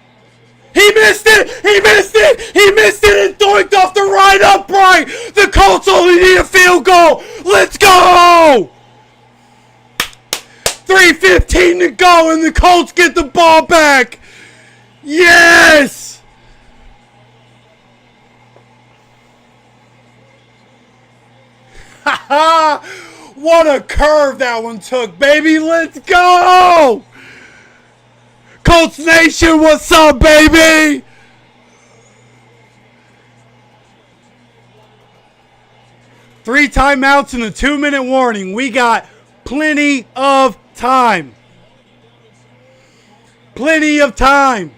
Speaker 5: He missed it! He missed it! He missed it and doinked off the right upright! The Colts only need a field goal! Let's go! 3:15 to go and the Colts get the ball back! Yes! Ha ha! What a curve that one took, baby! Let's go! Colts Nation, what's up, baby? Three timeouts and a 2-minute warning. We got plenty of time. Plenty of time.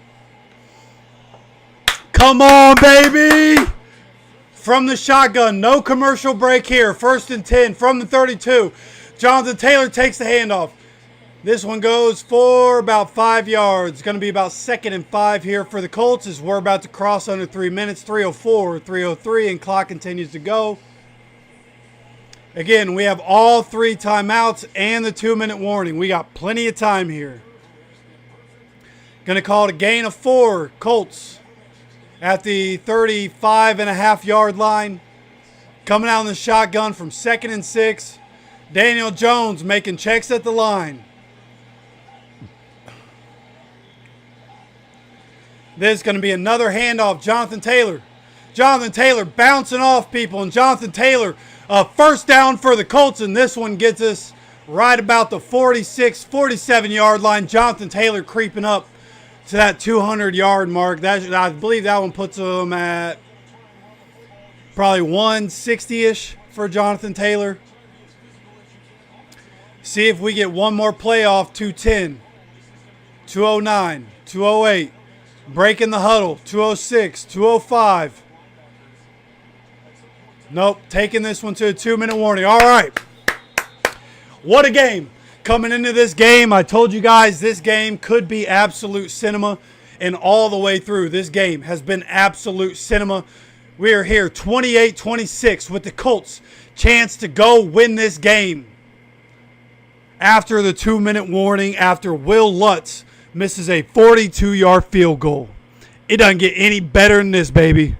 Speaker 5: Come on, baby. From the shotgun. No commercial break here. 1st and 10 from the 32. Jonathan Taylor takes the handoff. This one goes for about 5 yards. Going to be about 2nd and 5 here for the Colts as we're about to cross under 3 minutes. 3:04, 3:03, and clock continues to go. Again, we have all 3 timeouts and the 2-minute warning. We got plenty of time here. Going to call it a gain of 4. Colts at the 35.5-yard line. Coming out in the shotgun from 2nd and 6. Daniel Jones making checks at the line. This is going to be another handoff. Jonathan Taylor. Jonathan Taylor bouncing off people. And Jonathan Taylor, first down for the Colts. And this one gets us right about the 46, 47-yard line. Jonathan Taylor creeping up to that 200-yard mark. I believe that one puts him at probably 160-ish for Jonathan Taylor. See if we get one more playoff. 210, 209, 208. Breaking the huddle. 206, 205. Nope. Taking this one to a 2-minute warning. All right. What a game. Coming into this game, I told you guys this game could be absolute cinema. And all the way through, this game has been absolute cinema. We are here 28-26 with the Colts. Chance to go win this game. After the 2-minute warning, after Will Lutz misses a 42-yard field goal. It doesn't get any better than this, baby.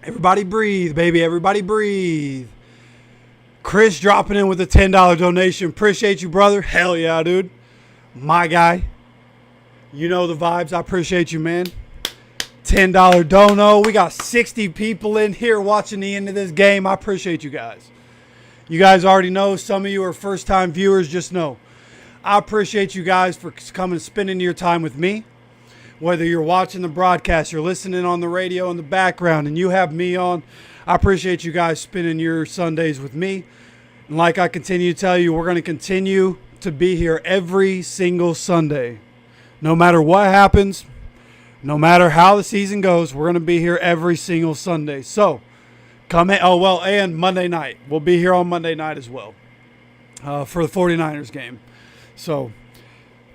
Speaker 5: Everybody breathe, baby. Everybody breathe. Chris dropping in with a $10 donation. Appreciate you, brother. Hell yeah, dude. My guy. You know the vibes. I appreciate you, man. $10 dono. We got 60 people in here watching the end of this game. I appreciate you guys. You guys already know. Some of you are first-time viewers. Just know. I appreciate you guys for coming and spending your time with me. Whether you're watching the broadcast, you're listening on the radio in the background, and you have me on, I appreciate you guys spending your Sundays with me. And like I continue to tell you, we're going to continue to be here every single Sunday. No matter what happens, no matter how the season goes, we're going to be here every single Sunday. So, come in. Oh, well, and Monday night. We'll be here on Monday night as well for the 49ers game. So,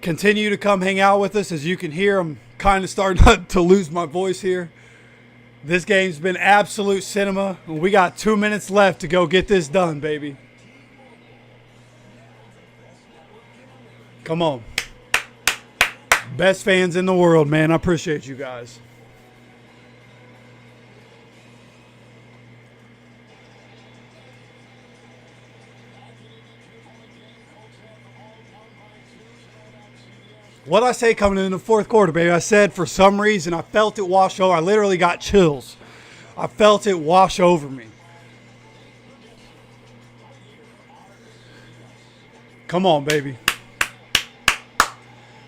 Speaker 5: continue to come hang out with us. As you can hear, I'm kind of starting to lose my voice here. This game's been absolute cinema. We got 2 minutes left to go get this done, baby. Come on. Best fans in the world, man. I appreciate you guys. What I say coming in the fourth quarter, baby? I said for some reason I felt it wash over. I literally got chills. I felt it wash over me. Come on, baby.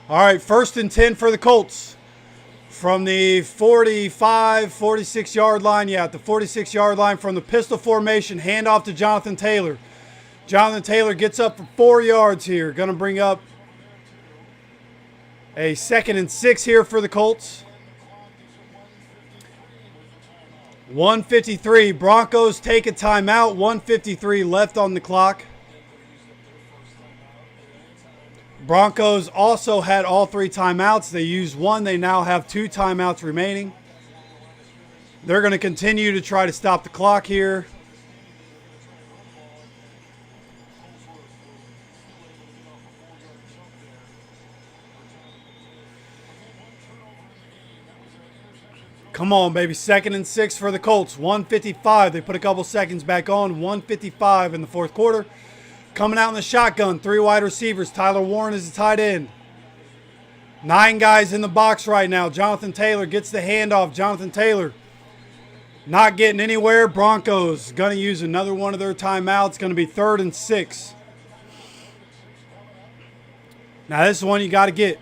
Speaker 5: All right, 1st and 10 for the Colts. From the 45, 46-yard line. Yeah, at the 46-yard line from the pistol formation. Handoff to Jonathan Taylor. Jonathan Taylor gets up for 4 yards here. Going to bring up a 2nd and 6 here for the Colts. 1:53. Broncos take a timeout. 1:53 left on the clock. Broncos also had all 3 timeouts. They used 1. They now have 2 timeouts remaining. They're going to continue to try to stop the clock here. Come on, baby. 2nd and 6 for the Colts. 1:55. They put a couple seconds back on. 1:55 in the fourth quarter. Coming out in the shotgun. 3 wide receivers. Tyler Warren is the tight end. 9 guys in the box right now. Jonathan Taylor gets the handoff. Jonathan Taylor not getting anywhere. Broncos going to use another one of their timeouts. Going to be 3rd and 6. Now, this is one you got to get.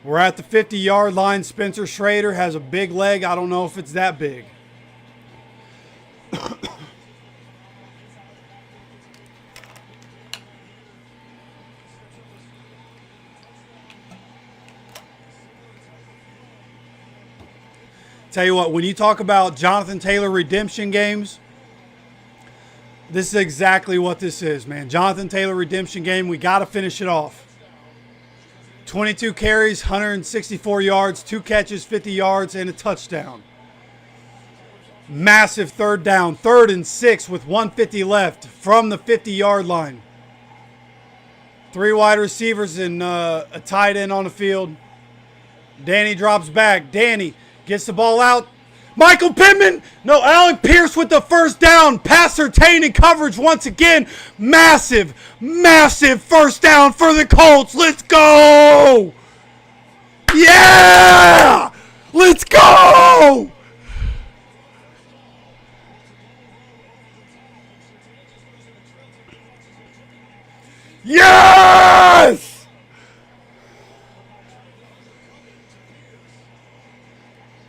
Speaker 5: We're at the 50-yard line. Spencer Schrader has a big leg. I don't know if it's that big. Tell you what, when you talk about Jonathan Taylor redemption games, this is exactly what this is, man. Jonathan Taylor redemption game. We got to finish it off. 22 carries, 164 yards, 2 catches, 50 yards, and a touchdown. Massive 3rd down. 3rd and 6 with 1:50 left from the 50-yard line. 3 wide receivers and a tight end on the field. Danny drops back. Danny gets the ball out. Michael Pittman. No, Alec Pierce with the 1st down. Pass entertaining coverage once again. Massive, massive 1st down for the Colts. Let's go. Yeah. Let's go. Yes.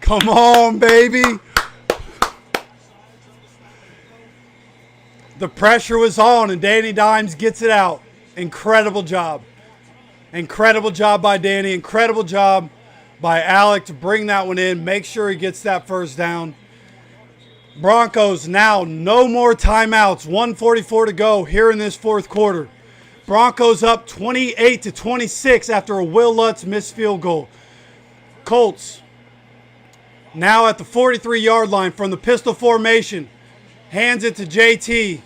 Speaker 5: Come on, baby. The pressure was on, and Danny Dimes gets it out. Incredible job. Incredible job by Danny. Incredible job by Alec to bring that one in. Make sure he gets that 1st down. Broncos now no more timeouts. 1:44 to go here in this fourth quarter. Broncos up 28-26 after a Will Lutz missed field goal. Colts now at the 43-yard line from the pistol formation. Hands it to JT.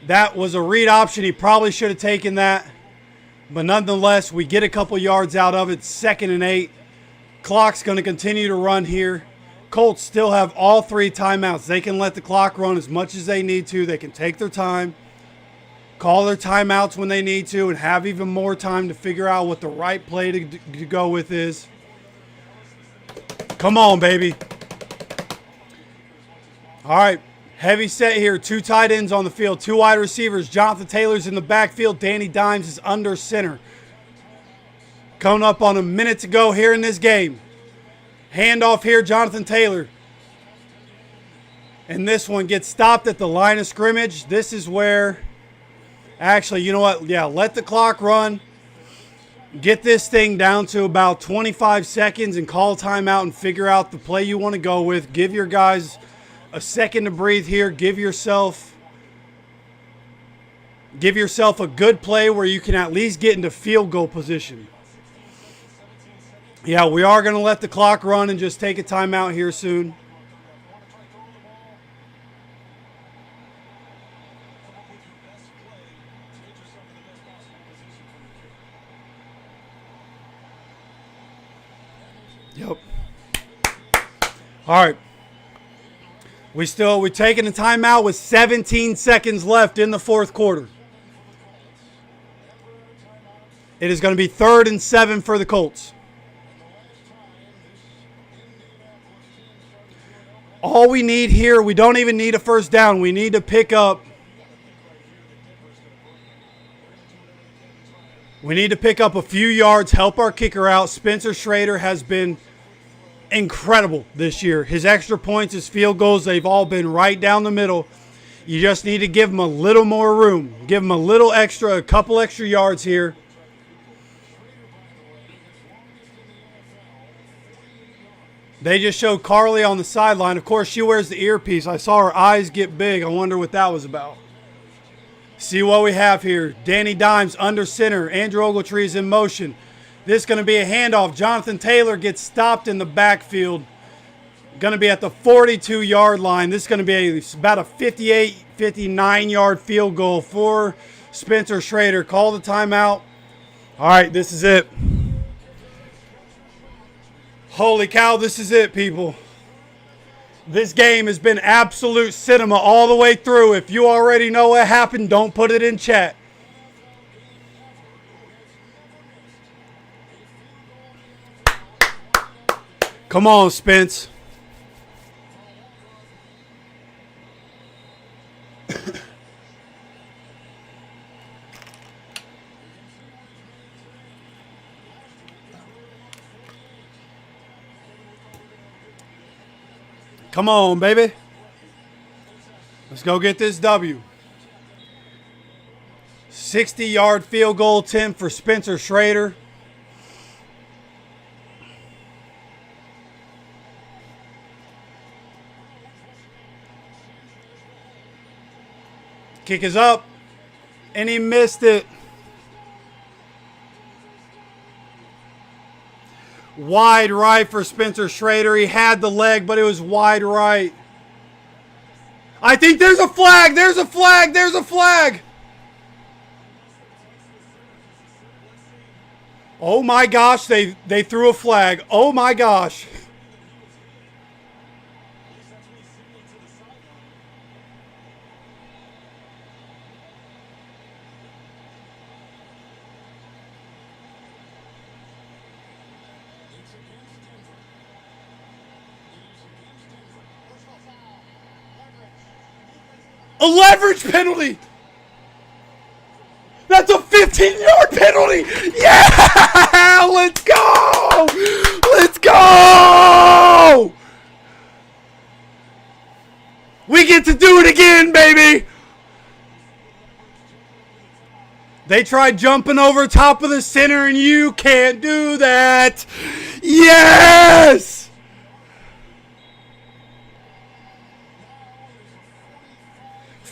Speaker 5: That was a read option. He probably should have taken that. But nonetheless, we get a couple yards out of it. 2nd and 8. Clock's going to continue to run here. Colts still have all 3 timeouts. They can let the clock run as much as they need to. They can take their time. call their timeouts when they need to, and have even more time to figure out what the right play to go with is. Come on, baby. All right, heavy set here. 2 tight ends on the field, 2 wide receivers. Jonathan Taylor's in the backfield. Danny Dimes is under center. Coming up on a minute to go here in this game. Handoff here, Jonathan Taylor. And this one gets stopped at the line of scrimmage. This is where, actually, you know what? Yeah, let the clock run. Get this thing down to about 25 seconds and call timeout and figure out the play you want to go with. Give your guys a second to breathe here. Give yourself a good play where you can at least get into field goal position. Yeah, we are going to let the clock run and just take a timeout here soon. Yep. All right. We're taking a timeout with 17 seconds left in the fourth quarter. It is going to be 3rd and 7 for the Colts. All we need here, we don't even need a first down. We need to pick up. We need to pick up a few yards, help our kicker out. Spencer Schrader has been incredible this year. His extra points, his field goals, they've all been right down the middle. You just need to give him a little more room. Give him a couple extra yards here. They just showed Carly on the sideline. Of course, she wears the earpiece. I saw her eyes get big. I wonder what that was about. See what we have here. Danny Dimes under center. Andrew Ogletree is in motion. This is going to be a handoff. Jonathan Taylor gets stopped in the backfield. Going to be at the 42-yard line. This is going to be about a 58, 59-yard field goal for Spencer Schrader. Call the timeout. All right, this is it. Holy cow, this is it, people. This game has been absolute cinema all the way through. If you already know what happened, don't put it in chat. Come on, Spence. Come on, baby. Let's go get this W. 60-yard field goal attempt for Spencer Schrader. Kick is up, and he missed it. Wide right for Spencer Schrader. He had the leg, but it was wide right. I think there's a flag. There's a flag. There's a flag. Oh my gosh, they threw a flag. Oh my gosh. A leverage penalty. That's a 15-yard penalty. Yeah! Let's go! Let's go! We get to do it again, baby. They tried jumping over top of the center, and you can't do that. Yes!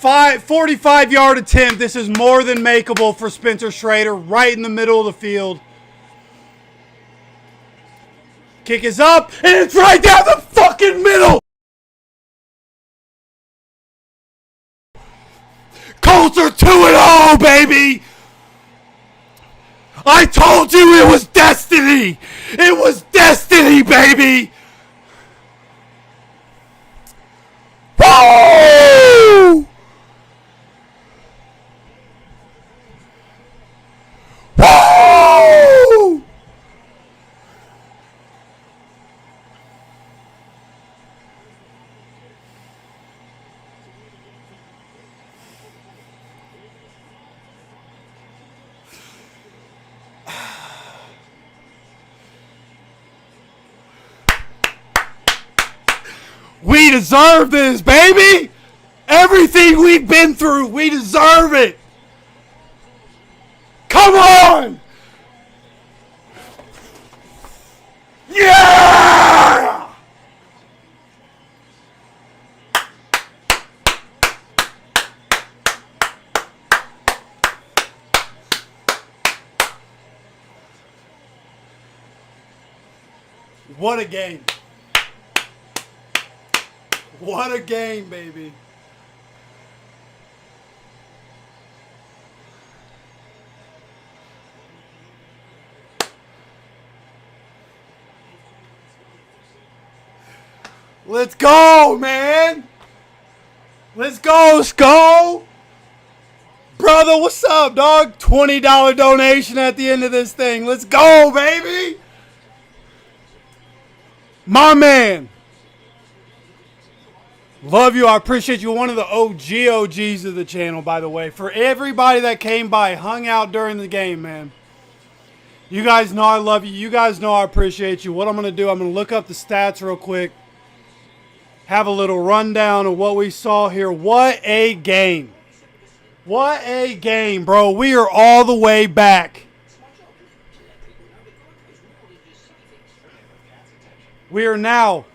Speaker 5: 45-yard attempt. This is more than makeable for Spencer Schrader, right in the middle of the field. Kick is up, and it's right down the fucking middle. Colts are 2-0, baby. I told you it was destiny. It was destiny, baby. Woo! We deserve this, baby. Everything we've been through, we deserve it. Come on. Yeah! What a game. What a game, baby. Let's go, man. Let's go, Skull. Brother, what's up, dog? $20 donation at the end of this thing. Let's go, baby. My man. Love you. I appreciate you. One of the OGs of the channel, by the way. For everybody that came by, hung out during the game, man. You guys know I love you. You guys know I appreciate you. What I'm going to do, I'm going to look up the stats real quick. Have a little rundown of what we saw here. What a game. What a game, bro. We are all the way back. We are now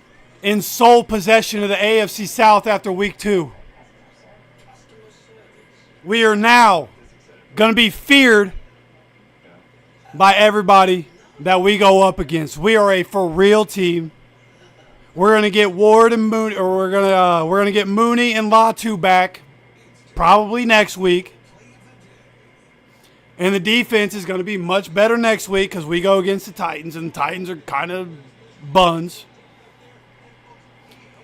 Speaker 5: in sole possession of the AFC South after week 2. We are now going to be feared by everybody that we go up against. We are a for real team. We're going to get Ward and Mooney, or we're going to get Mooney and Latu back probably next week. And the defense is going to be much better next week because we go against the Titans, and the Titans are kind of buns.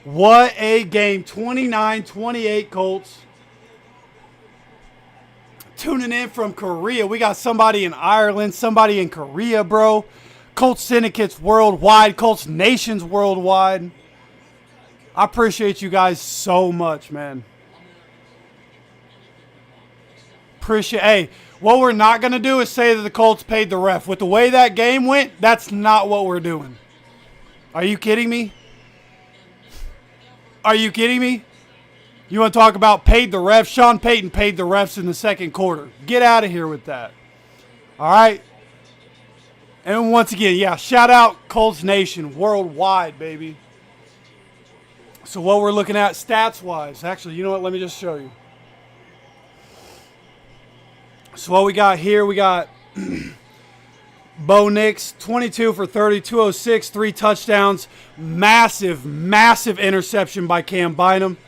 Speaker 5: What a game. 29-28 Colts. Tuning in from Korea. We got somebody in Ireland, somebody in Korea, bro. Colts Syndicates worldwide. Colts Nations worldwide. I appreciate you guys so much, man. Hey, what we're not going to do is say that the Colts paid the ref. With the way that game went, that's not what we're doing. Are you kidding me? Are you kidding me? You want to talk about paid the refs? Sean Payton paid the refs in the second quarter. Get out of here with that. All right? And once again, yeah, shout out Colts Nation worldwide, baby. So what we're looking at stats-wise. Actually, you know what? Let me just show you. So what we got here, we got Bo Nix, 22 for 30, 206, 3 touchdowns. Massive, massive interception by Cam Bynum.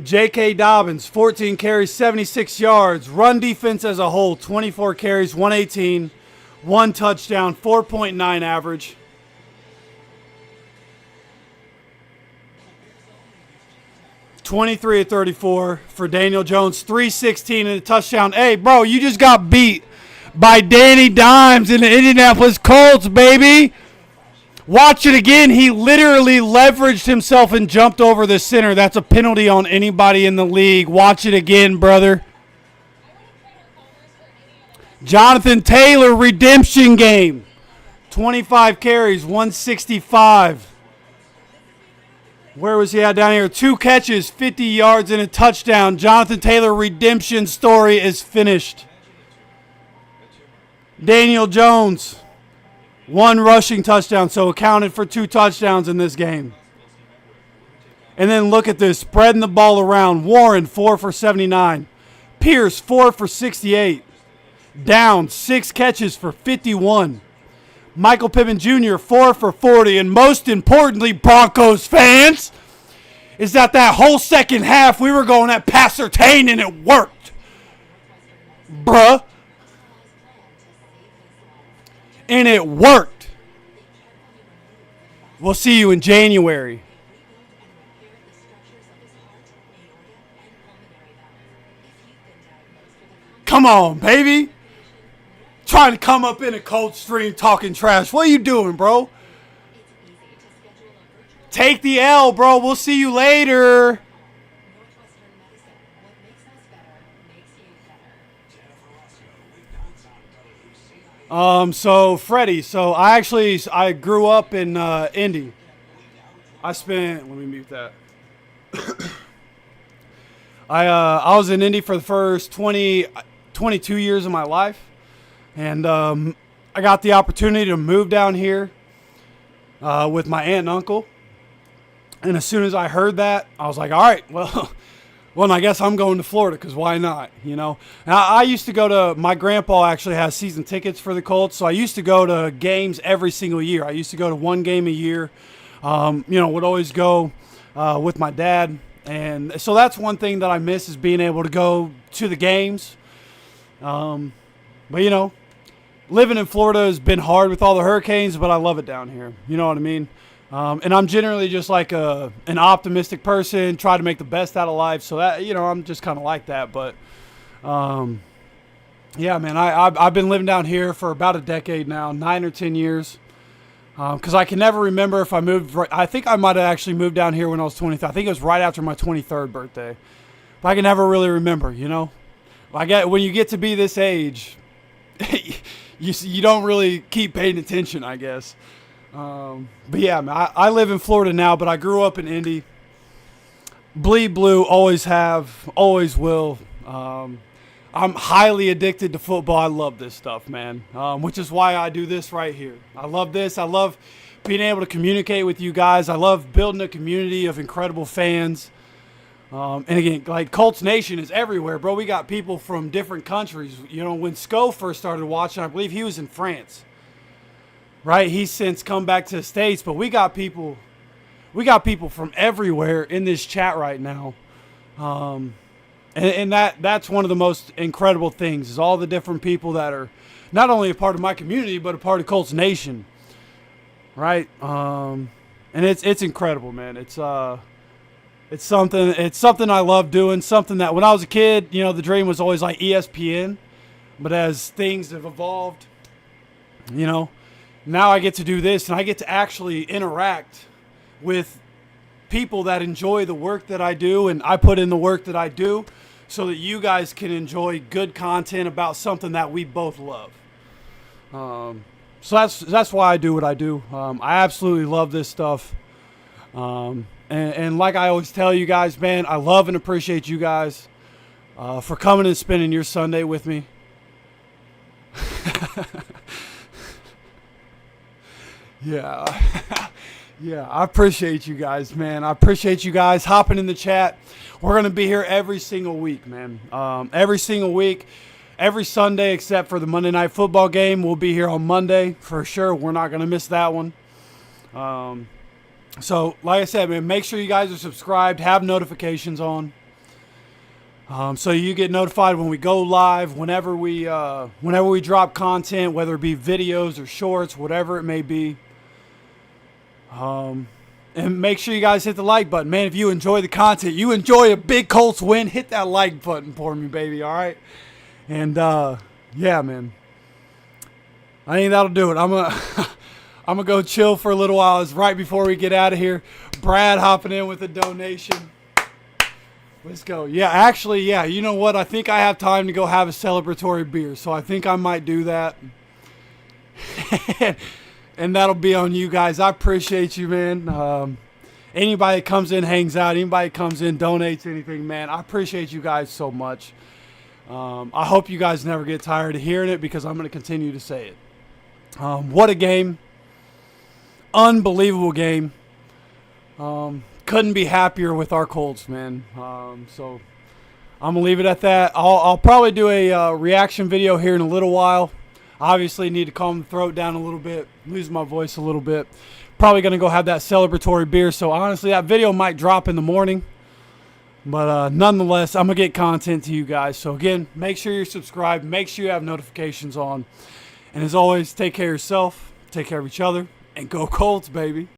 Speaker 5: J.K. Dobbins, 14 carries, 76 yards. Run defense as a whole, 24 carries, 118, 1 touchdown, 4.9 average. (23 of 34 for Daniel Jones, 316 and a touchdown. Hey, bro, you just got beat by Danny Dimes in the Indianapolis Colts, baby. Watch it again. He literally leveraged himself and jumped over the center. That's a penalty on anybody in the league. Watch it again, brother. Jonathan Taylor, redemption game. 25 carries, 165. Where was he at down here? 2 catches, 50 yards, and a touchdown. Jonathan Taylor redemption story is finished. Daniel Jones, 1 rushing touchdown, so accounted for 2 touchdowns in this game. And then look at this, spreading the ball around. Warren, 4 for 79. Pierce, 4 for 68. Down, 6 catches for 51. Michael Pittman Jr., 4 for 40. And most importantly, Broncos fans, is that whole second half we were going at Passertain and it worked. Bruh. And it worked. We'll see you in January. Come on, baby. Trying to come up in a cold stream talking trash. What are you doing, bro? Take the L, bro. We'll see you later. So Freddie, I grew up in Indy. let me mute that. I was in Indy for the first 22 years of my life. And I got the opportunity to move down here with my aunt and uncle. And as soon as I heard that, I was like, all right, well, I guess I'm going to Florida because why not, you know? Now, I used to go to, my grandpa actually has season tickets for the Colts, so I used to go to games every single year. I used to go to one game a year, would always go with my dad. And so that's one thing that I miss is being able to go to the games. But, you know, living in Florida has been hard with all the hurricanes, but I love it down here. You know what I mean? And I'm generally just like an optimistic person, try to make the best out of life. So that, you know, I'm just kind of like that. But, yeah, man, I've been living down here for about a decade now, 9 or 10 years. Because I can never remember if I moved. I think I might have actually moved down here when I was 23. I think it was right after my 23rd birthday. But I can never really remember, you know. When you get to be this age, you don't really keep paying attention, I guess. But yeah, man, I live in Florida now, but I grew up in Indy. Bleed blue, always have, always will. I'm highly addicted to football. I love this stuff, man, which is why I do this right here. I love this. I love being able to communicate with you guys. I love building a community of incredible fans. And again, like Colts Nation is everywhere, bro. We got people from different countries. You know, when Sco first started watching, I believe he was in France, right? He's since come back to the States, but we got people from everywhere in this chat right now. And that's one of the most incredible things is all the different people that are not only a part of my community, but a part of Colts Nation, right? And it's incredible, man. It's something I love doing, something that when I was a kid, you know, the dream was always like ESPN, but as things have evolved, you know, now I get to do this and I get to actually interact with people that enjoy the work that I do, and I put in the work that I do so that you guys can enjoy good content about something that we both love. So that's why I do what I do. I absolutely love this stuff. And like I always tell you guys, man, I love and appreciate you guys for coming and spending your Sunday with me. Yeah. Yeah, I appreciate you guys, man. I appreciate you guys hopping in the chat. We're going to be here every single week, man. Every single week, every Sunday except for the Monday Night Football game. We'll be here on Monday for sure. We're not going to miss that one. So, like I said, man, make sure you guys are subscribed, have notifications on. So you get notified when we go live, whenever we drop content, whether it be videos or shorts, whatever it may be. And make sure you guys hit the like button. Man, if you enjoy the content, you enjoy a big Colts win, hit that like button for me, baby, all right? And, yeah, man. I think that'll do it. I'm going to go chill for a little while. It's right before we get out of here. Brad hopping in with a donation. Let's go. Yeah, actually, yeah, you know what? I think I have time to go have a celebratory beer, so I think I might do that. And that'll be on you guys. I appreciate you, man. Anybody that comes in, hangs out, anybody that comes in, donates anything, man, I appreciate you guys so much. I hope you guys never get tired of hearing it because I'm going to continue to say it. What a game. Unbelievable game. Couldn't be happier with our Colts, man. So I'm going to leave it at that. I'll probably do a reaction video here in a little while. Obviously need to calm the throat down a little bit, lose my voice a little bit. Probably going to go have that celebratory beer. So honestly, that video might drop in the morning. But nonetheless, I'm going to get content to you guys. So again, make sure you're subscribed. Make sure you have notifications on. And as always, take care of yourself, take care of each other, and go Colts, baby.